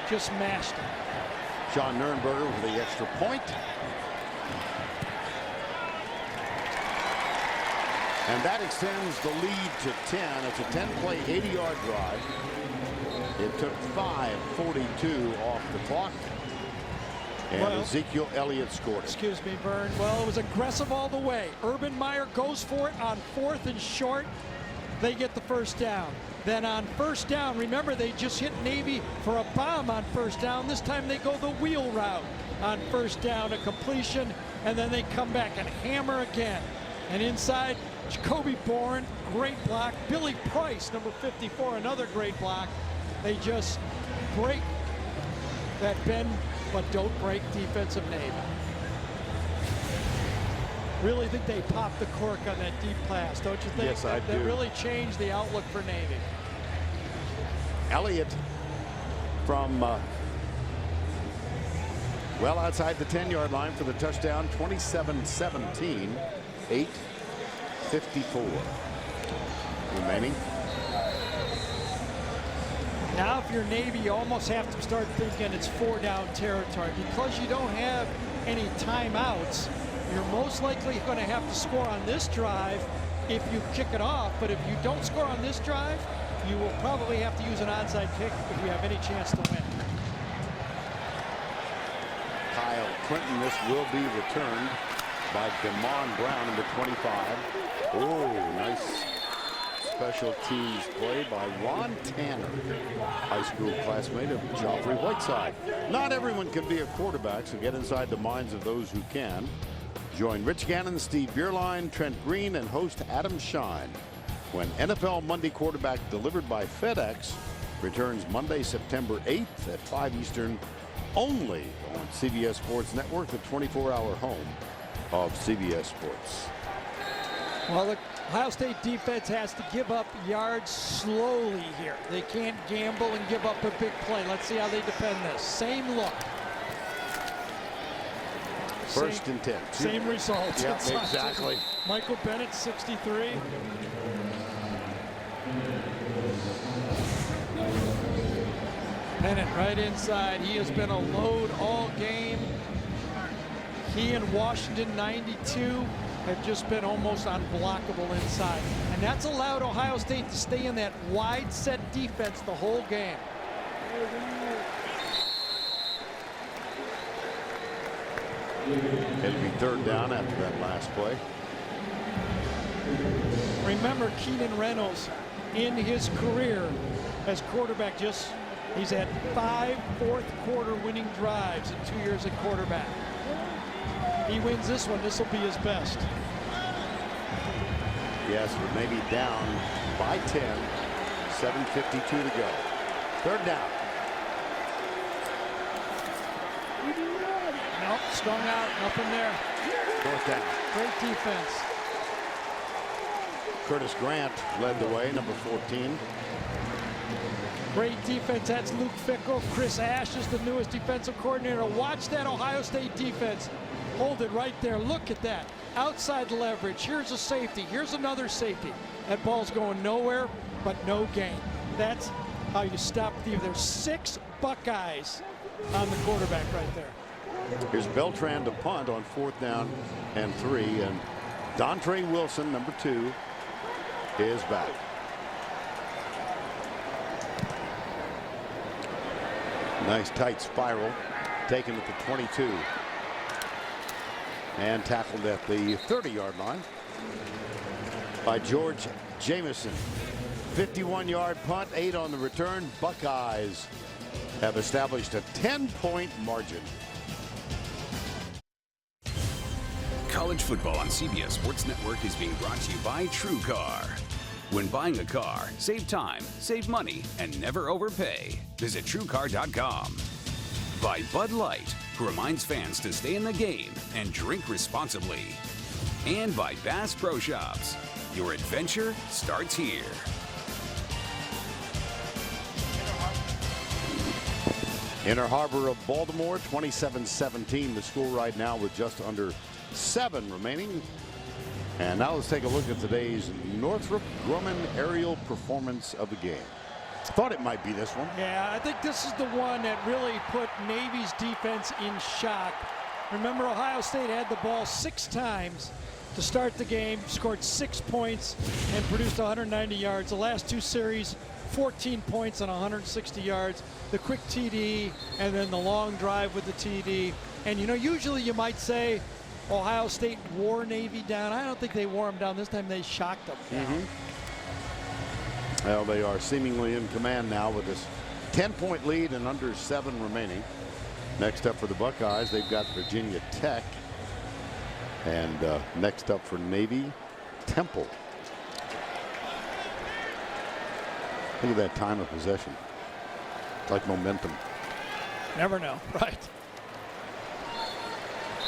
I: just mashed it.
A: Sean Nurnberger with the extra point. And that extends the lead to 10. It's a 10-play, 80-yard drive. It took 5:42 off the clock. And Ezekiel Elliott scored it.
I: Excuse me, Vern. Well, it was aggressive all the way. Urban Meyer goes for it on 4th and short. They get the first down. Then on first down, remember, they just hit Navy for a bomb on first down. This time they go the wheel route on first down, a completion, and then they come back and hammer again. And inside, Jacoby Boren, great block. Billy Price, number 54, another great block. They just break that bend but don't break defensive Navy. Really think they popped the cork on that deep pass, don't you think?
A: Yes, I do.
I: That really changed the outlook for Navy.
A: Elliott from well outside the 10-yard line for the touchdown. 27-17, 8:54 remaining.
I: Now if you're Navy, you almost have to start thinking it's 4-down territory because you don't have any timeouts. You're most likely going to have to score on this drive if you kick it off, but if you don't score on this drive, you will probably have to use an onside kick if you have any chance to win.
A: Kyle Clinton, this will be returned by Damon Brown, number 25. Oh, nice special teams play by Ron Tanner, high school classmate of Joffrey Whiteside. Not everyone can be a quarterback, so get inside the minds of those who can. Join Rich Gannon, Steve Bierlein, Trent Green, and host Adam Shine when NFL Monday Quarterback Delivered by FedEx returns Monday, September 8th at 5 Eastern, only on CBS Sports Network, the 24-hour home of CBS Sports.
I: Well, the Ohio State defense has to give up yards slowly here. They can't gamble and give up a big play. Let's see how they defend this. Same look.
A: First and 10.
I: Same results.
A: Yep, exactly.
I: Michael Bennett, 63. Bennett right inside. He has been a load all game. He and Washington, 92, have just been almost unblockable inside. And that's allowed Ohio State to stay in that wide set defense the whole game.
A: It'll be third down after that last play.
I: Remember, Keenan Reynolds, in his career as quarterback, he's had 5 fourth-quarter winning drives in 2 years at quarterback. He wins this one, this will be his best.
A: Yes, but maybe down by 10, 7:52 to go. Third down.
I: Nope, strung out, nothing there.
A: Fourth down.
I: Great defense.
A: Curtis Grant led the way, number 14.
I: Great defense. That's Luke Fickell. Chris Ash is the newest defensive coordinator. Watch that Ohio State defense. Hold it right there. Look at that. Outside leverage. Here's a safety. Here's another safety. That ball's going nowhere, but no gain. That's how you stop the. There's 6 Buckeyes on the quarterback right there.
A: Here's Beltran to punt on 4th down and 3. And Dontre Wilson, number 2, is back. Nice tight spiral, taken at the 22. And tackled at the 30-yard line by George Jamison. 51-yard punt, 8 on the return. Buckeyes have established a 10-point margin.
J: College football on CBS Sports Network is being brought to you by TrueCar. When buying a car, save time, save money, and never overpay. Visit TrueCar.com. By Bud Light, who reminds fans to stay in the game and drink responsibly. And by Bass Pro Shops. Your adventure starts here.
A: Inner Harbor of Baltimore, 27-17. The score right now with just under 7 remaining. And now let's take a look at today's Northrop Grumman aerial performance of the game. Thought it might be this one.
I: Yeah, I think this is the one that really put Navy's defense in shock. Remember, Ohio State had the ball 6 times to start the game, scored 6 points, and produced 190 yards. The last 2 series, 14 points and 160 yards. The quick TD, and then the long drive with the TD. And, you know, usually you might say Ohio State wore Navy down. I don't think they wore them down. This time they shocked them.
A: Well, they are seemingly in command now with this 10-point lead and under 7 remaining. Next up for the Buckeyes, they've got Virginia Tech. And next up for Navy, Temple. Look at that time of possession. It's like momentum.
I: Never know, right?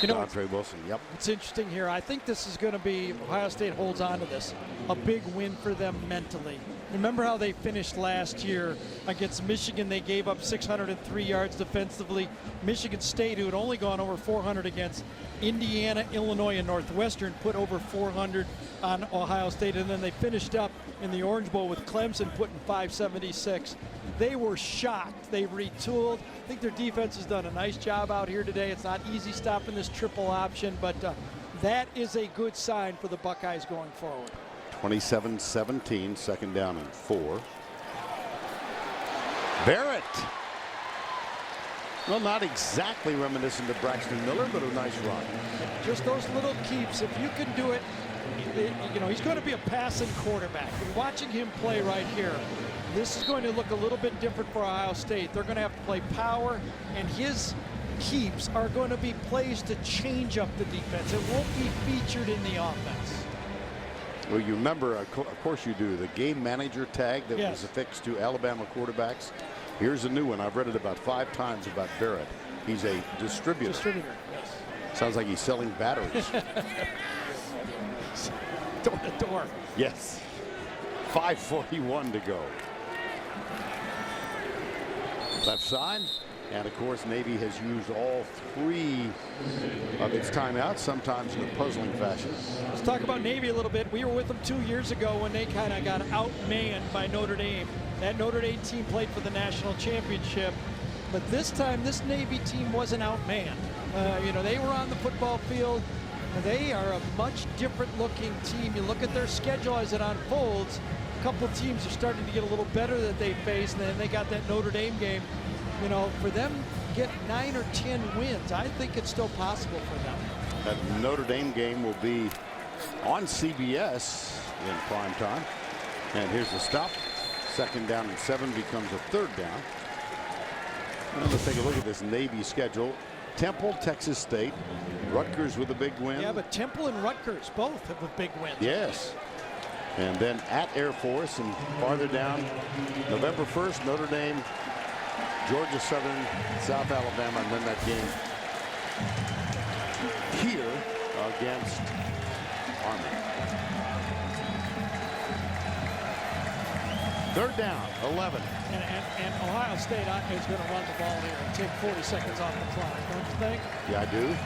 I: You know,
A: Dontre Wilson, yep.
I: It's interesting here. I think this is going to be, Ohio State holds on to this, a big win for them mentally. Remember how they finished last year against Michigan? They gave up 603 yards defensively. Michigan State, who had only gone over 400 against Indiana, Illinois, and Northwestern, put over 400 on Ohio State. And then they finished up in the Orange Bowl with Clemson putting 576. They were shocked. They retooled. I think their defense has done a nice job out here today. It's not easy stopping this triple option, but that is a good sign for the Buckeyes going forward.
A: 27-17, second down and 4. Barrett. Well, not exactly reminiscent of Braxton Miller, but a nice run.
I: Just those little keeps. If you can do it, you know, he's going to be a passing quarterback. And watching him play right here, this is going to look a little bit different for Ohio State. They're going to have to play power, and his keeps are going to be plays to change up the defense. It won't be featured in the offense.
A: Well, you remember, of course you do, the game manager tag that
I: Yes.
A: was affixed to Alabama quarterbacks. Here's a new one. I've read it about 5 times about Barrett. He's a distributor.
I: Distributor, yes.
A: Sounds like he's selling batteries.
I: Door to door.
A: Yes. 5:41 to go. Left side. And of course, Navy has used all 3 of its timeouts, sometimes in a puzzling fashion.
I: Let's talk about Navy a little bit. We were with them 2 years ago when they kind of got outmanned by Notre Dame. That Notre Dame team played for the national championship. But this time, this Navy team wasn't outmanned. You know, they were on the football field. They are a much different looking team. You look at their schedule as it unfolds. A couple of teams are starting to get a little better that they face, and then they got that Notre Dame game. You know, for them to get 9 or 10 wins, I think it's still possible for them.
A: That Notre Dame game will be on CBS in prime time. And here's the stop. Second down and 7 becomes a third down. And let's take a look at this Navy schedule. Temple, Texas State, Rutgers with a big win.
I: Yeah, but Temple and Rutgers both have a big win.
A: Yes. And then at Air Force, and farther down, November 1st, Notre Dame, Georgia Southern, South Alabama, and then that game here against Army. Third down, 11.
I: And Ohio State is going to run the ball here and take 40 seconds off the clock, don't you think?
A: Yeah, I do.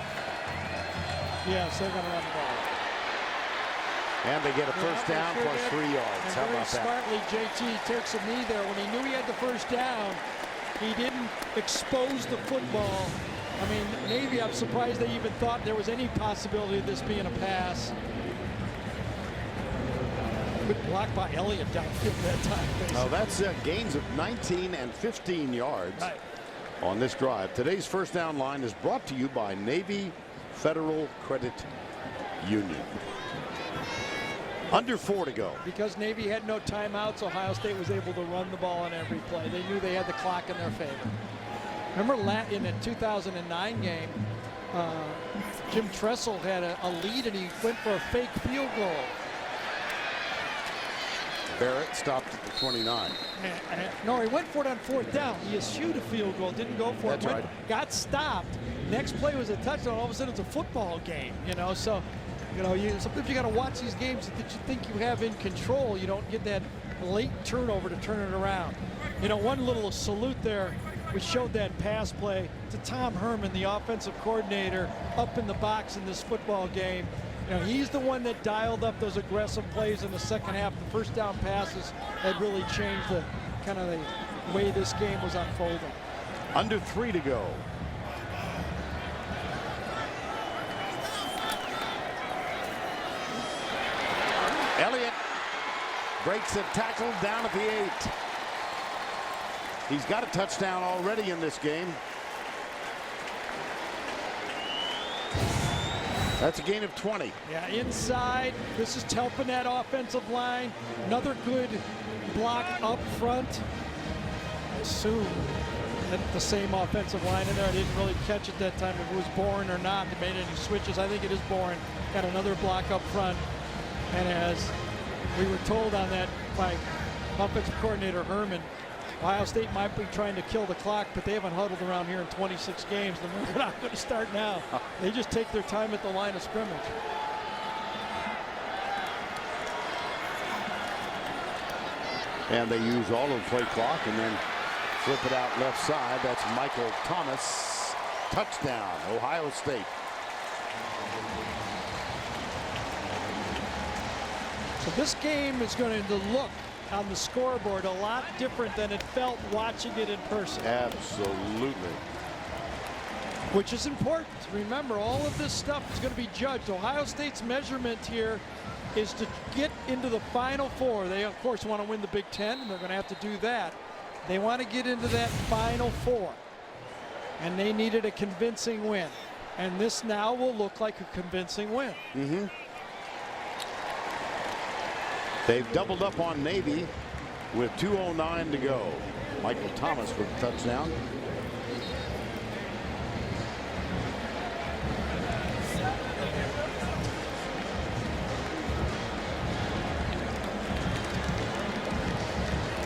I: Yes, they're going to run the ball.
A: And they get a first down plus 3 yards.
I: And
A: How
I: very
A: about that?
I: smartly, JT takes a knee there. When he knew he had the first down, he didn't expose the football. I mean, Navy, I'm surprised they even thought there was any possibility of this being a pass. Good block by Elliott downfield that time. Basically.
A: Oh, that's gains of 19 and 15 yards
I: Right.
A: on this drive. Today's first down line is brought to you by Navy Federal Credit Union. Under 4 to go.
I: Because Navy had no timeouts, Ohio State was able to run the ball on every play. They knew they had the clock in their favor. Remember in the 2009 game, Jim Tressel had a lead and he went for a fake field goal.
A: Barrett stopped at the 29.
I: No, he went for it on 4th down. He eschewed a field goal, didn't go for
A: That's
I: it.
A: right.
I: Got stopped. Next play was a touchdown. All of a sudden, it's a football game. You know, so you know, sometimes you got to watch these games that you think you have in control. You don't get that late turnover to turn it around. You know, one little salute there. We showed that pass play to Tom Herman, the offensive coordinator, up in the box in this football game. You know, he's the one that dialed up those aggressive plays in the second half. The first down passes had really changed the kind of the way this game was unfolding.
A: Under 3 to go. Elliott breaks a tackle down at the 8. He's got a touchdown already in this game. That's a gain of 20.
I: Yeah, inside. This is helping that offensive line. Another good block up front. I assume that the same offensive line in there. I didn't really catch it that time if it was Bourne or not. They made any switches. I think it is Bourne. Got another block up front. And as we were told on that by offensive coordinator Herman, Ohio State might be trying to kill the clock, but they haven't huddled around here in 26 games. They're not going to start now. They just take their time at the line of scrimmage.
A: And they use all of the play clock and then flip it out left side. That's Michael Thomas. Touchdown, Ohio State.
I: So this game is going to look on the scoreboard a lot different than it felt watching it in person.
A: Absolutely.
I: Which is important. Remember, all of this stuff is going to be judged. Ohio State's measurement here is to get into the Final Four. They, of course, want to win the Big Ten, and they're going to have to do that. They want to get into that Final Four, and they needed a convincing win. And this now will look like a convincing win.
A: Mm-hmm. They've doubled up on Navy with 2:09 to go. Michael Thomas with a touchdown.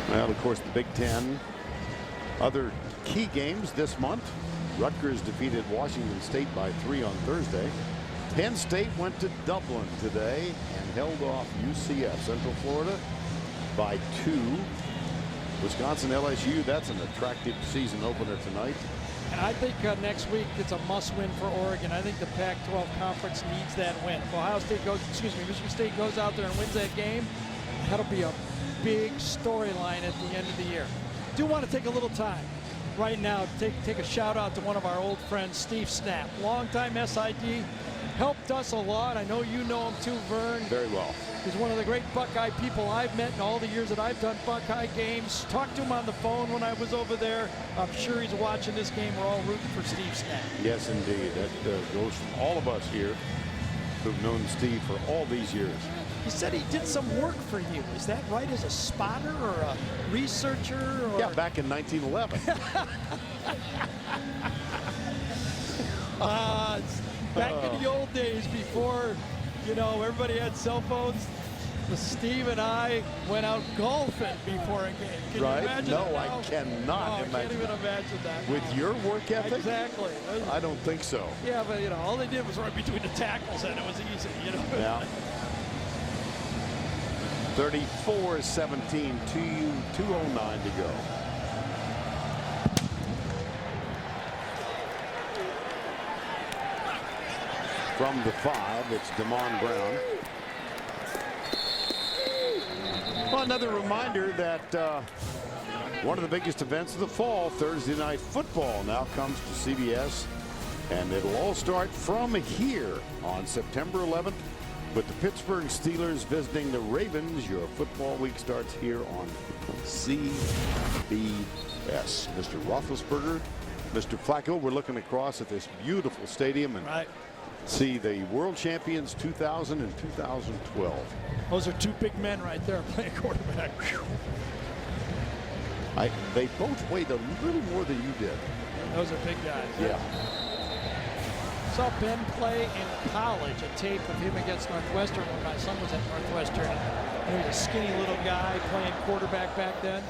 A: Well, of course, the Big Ten. Other key games this month. Rutgers defeated Washington State by 3 on Thursday. Penn State went to Dublin today and held off UCF, Central Florida, by 2. Wisconsin LSU, that's an attractive season opener tonight.
I: And I think next week it's a must-win for Oregon. I think the Pac-12 conference needs that win. If Ohio State goes, Michigan State goes out there and wins that game, that'll be a big storyline at the end of the year. Do want to take a little time right now to take a shout out to one of our old friends, Steve Snap, longtime SID, helped us a lot. I know you know him too, Vern.
A: Very well.
I: He's one of the great Buckeye people I've met in all the years that I've done Buckeye games. Talked to him on the phone when I was over there. I'm sure he's watching this game. We're all rooting for Steve Snap.
A: Yes, indeed. That goes from all of us here who've known Steve for all these years.
I: He said he did some work for you. Is that right, as a spotter or a researcher? Or...
A: Yeah, back in 1911.
I: Back in the old days before, everybody had cell phones. Steve and I went out golfing before a game. Can you imagine
A: No,
I: that
A: I cannot imagine.
I: I can't even imagine that.
A: With your work ethic?
I: Exactly.
A: I don't think so.
I: Yeah, but all they did was run between the tackles, and it was easy.
A: Yeah. 34-17, 2:09 to go. From the 5, it's Damon Brown. Well, another reminder that one of the biggest events of the fall, Thursday Night Football, now comes to CBS. And it'll all start from here on September 11th with the Pittsburgh Steelers visiting the Ravens. Your football week starts here on CBS. Mr. Roethlisberger, Mr. Flacco, we're looking across at this beautiful stadium and see the world champions 2000 and 2012.
I: Those are two big men right there playing quarterback.
A: They both weighed a little more than you did.
I: Those are big guys.
A: Yeah.
I: Saw Ben play in college, a tape of him against Northwestern when my son was at Northwestern. He was a skinny little guy playing quarterback back then.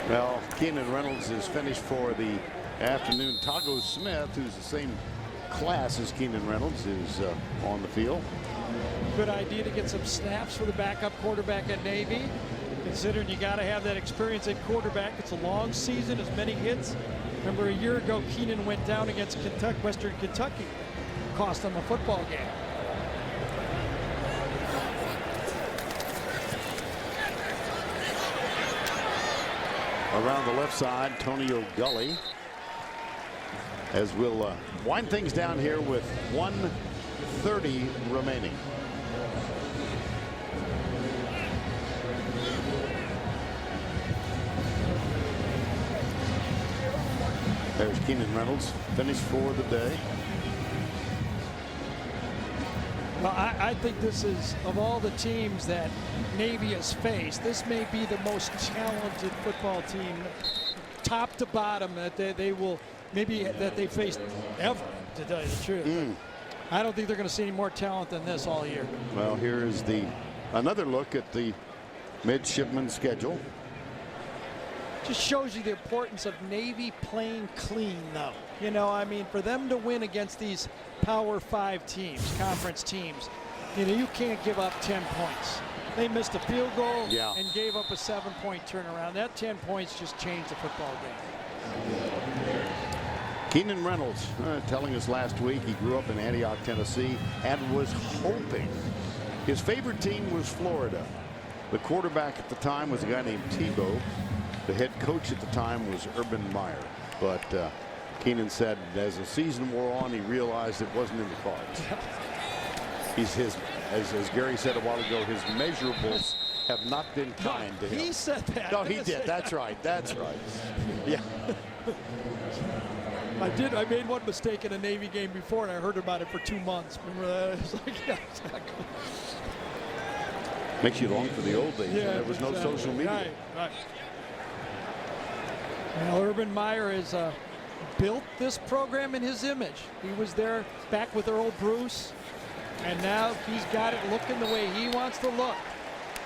A: Well, Keenan Reynolds is finished for the afternoon. Tago Smith, who's the same class as Keenan Reynolds, is on the field.
I: Good idea to get some snaps for the backup quarterback at Navy. Considering you got to have that experience at quarterback. It's a long season, as many hits. Remember a year ago, Keenan went down against Western Kentucky. Cost them a football game.
A: Around the left side, Tonio Gully. As we'll wind things down here with 1:30 remaining. There's Keenan Reynolds, finished for the day.
I: Well, I think this is, of all the teams that Navy has faced, this may be the most talented football team, top to bottom, that they will, maybe that they faced ever, to tell you the truth. I don't think they're going to see any more talent than this all year.
A: Well, here is another look at the midshipman schedule.
I: Just shows you the importance of Navy playing clean, though. I mean, for them to win against these Power 5 teams, conference teams, you can't give up 10 points. They missed a field goal and gave up a 7-point turnaround. That 10 points just changed the football game.
A: Keenan Reynolds telling us last week he grew up in Antioch, Tennessee, and was hoping. His favorite team was Florida. The quarterback at the time was a guy named Tebow. The head coach at the time was Urban Meyer. But Keenan said as the season wore on, he realized it wasn't in the cards. As Gary said a while ago, his measurables have not been kind to him.
I: He said that.
A: No, he did. That's right. That's right. Yeah.
I: I made one mistake in a Navy game before, and I heard about it for 2 months. Remember that? It was like, yeah, exactly.
A: Makes you long for the old days.
I: Yeah,
A: There was no social media.
I: Right. Well, Urban Meyer has built this program in his image. He was there back with Earl Bruce, and now he's got it looking the way he wants to look.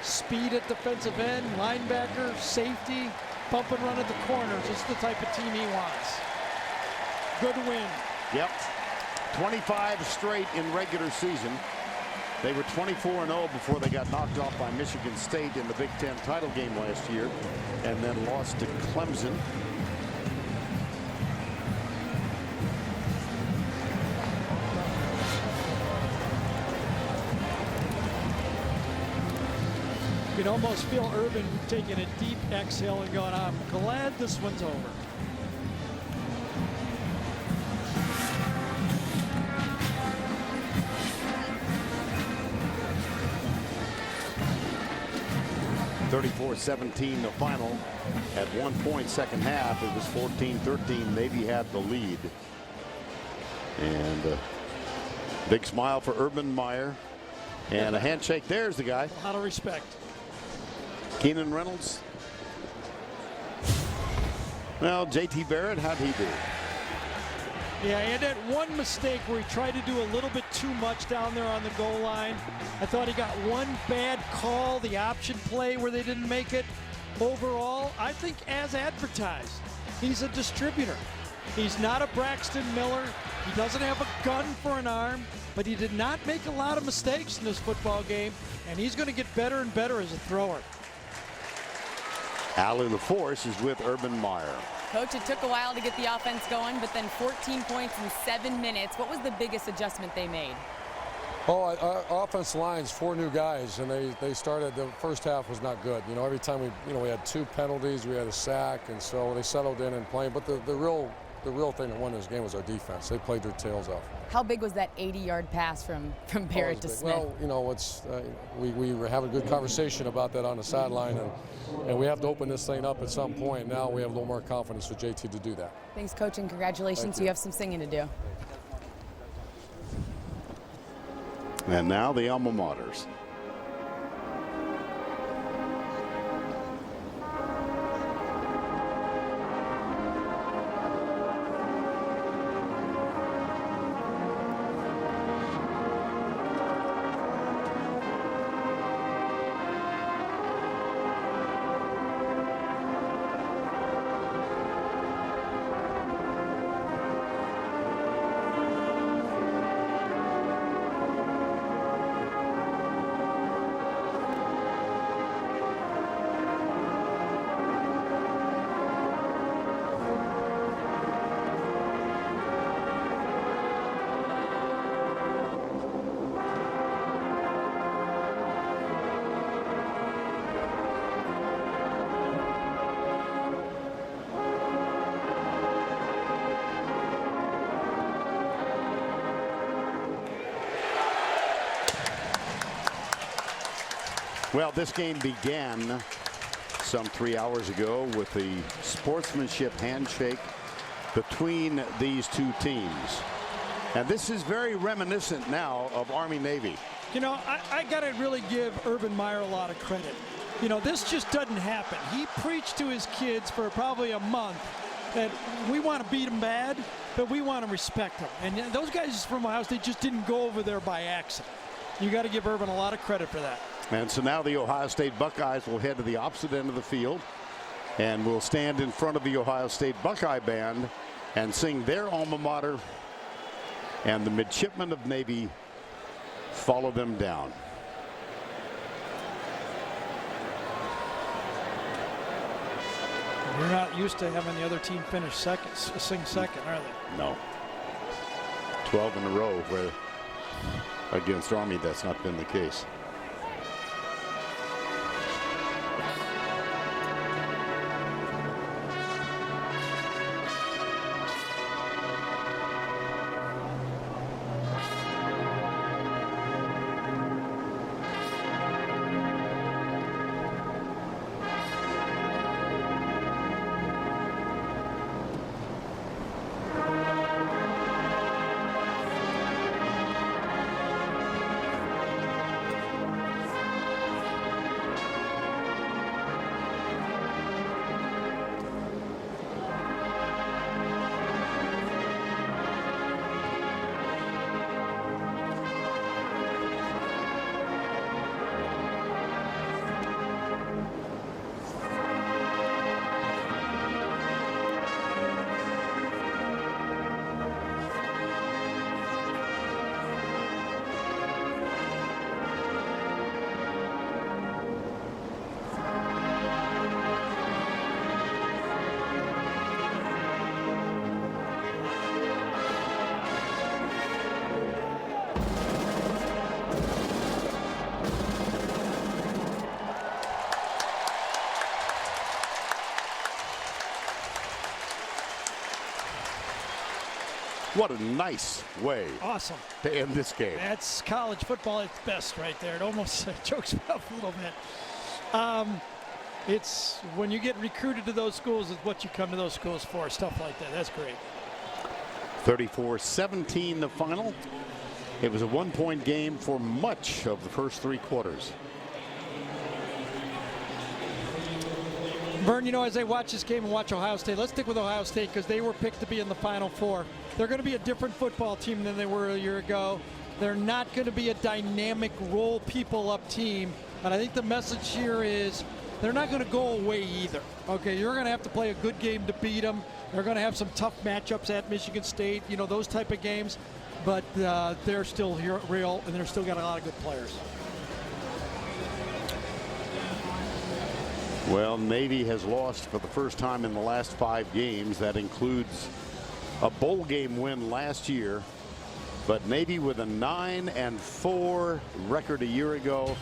I: Speed at defensive end, linebacker, safety, bump and run at the corners. It's the type of team he wants. Good win.
A: Yep. 25 straight in regular season. They were 24-0 before they got knocked off by Michigan State in the Big Ten title game last year, and then lost to Clemson.
I: You can almost feel Urban taking a deep exhale and going, I'm glad this one's over.
A: (34-17) the final. At 1 point second half, it was 14-13. Navy had the lead. And big smile for Urban Meyer. And a handshake. There's the guy.
I: A lot of respect.
A: Keenan Reynolds. Well, JT Barrett, how'd he do?
I: Yeah, he had that one mistake where he tried to do a little bit too much down there on the goal line. I thought he got one bad call, the option play where they didn't make it. Overall, I think as advertised, he's a distributor. He's not a Braxton Miller. He doesn't have a gun for an arm, but he did not make a lot of mistakes in this football game, and he's going to get better and better as a thrower.
A: Allie LaForce is with Urban Meyer.
E: Coach, it took a while to get the offense going, but then 14 points in 7 minutes. What was the biggest adjustment they made?
H: Oh, our offensive line's 4 new guys, and they started. The first half was not good. You know, every time we had 2 penalties, we had a sack, and so they settled in and played. But the real thing that won this game was our defense. They played their tails off.
E: How big was that 80-yard pass from Barrett to Smith?
H: Well, you know, it's we were having a good conversation about that on the sideline, and we have to open this thing up at some point. Now we have a little more confidence with JT to do that.
E: Thanks, Coach, and congratulations. You have some singing to do.
A: And now the alma maters. Well, this game began some 3 hours ago with the sportsmanship handshake between these two teams. And this is very reminiscent now of Army-Navy.
I: You know, I got to really give Urban Meyer a lot of credit. You know, this just doesn't happen. He preached to his kids for probably a month that we want to beat them bad, but we want to respect them. And those guys from Ohio State just didn't go over there by accident. You got to give Urban a lot of credit for that.
A: And so now the Ohio State Buckeyes will head to the opposite end of the field and will stand in front of the Ohio State Buckeye Band and sing their alma mater, and the midshipmen of Navy follow them down.
I: You're not used to having the other team finish second, sing second, are they?
A: No. 12 in a row where against Army that's not been the case. What a nice way
I: Awesome.
A: to end this game.
I: That's college football at its best right there. It almost chokes me up a little bit. It's when you get recruited to those schools is what you come to those schools for, stuff like that. That's great.
A: 34-17 the final. It was a 1-point game for much of the first 3 quarters.
I: Vern, you know, as I watch this game and watch Ohio State, let's stick with Ohio State because they were picked to be in the Final Four. They're going to be a different football team than they were a year ago. They're not going to be a dynamic roll people up team. And I think the message here is they're not going to go away either. Okay, you're going to have to play a good game to beat them. They're going to have some tough matchups at Michigan State, you know, those type of games. But they're still here, real, and they're still got a lot of good players.
A: Well, Navy has lost for the first time in the last 5 games. That includes a bowl game win last year. But Navy, with a 9-4 record a year ago,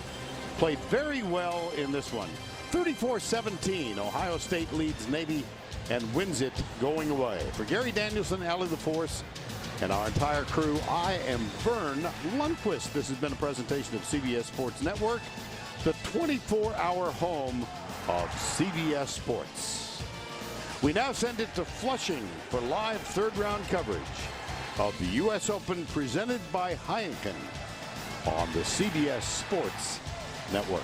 A: played very well in this one. 34-17, Ohio State leads Navy and wins it going away. For Gary Danielson, Allie LaForce, and our entire crew, I am Vern Lundquist. This has been a presentation of CBS Sports Network, the 24-hour home of CBS Sports. We now send it to Flushing for live third-round coverage of the U.S. Open presented by Heineken on the CBS Sports Network.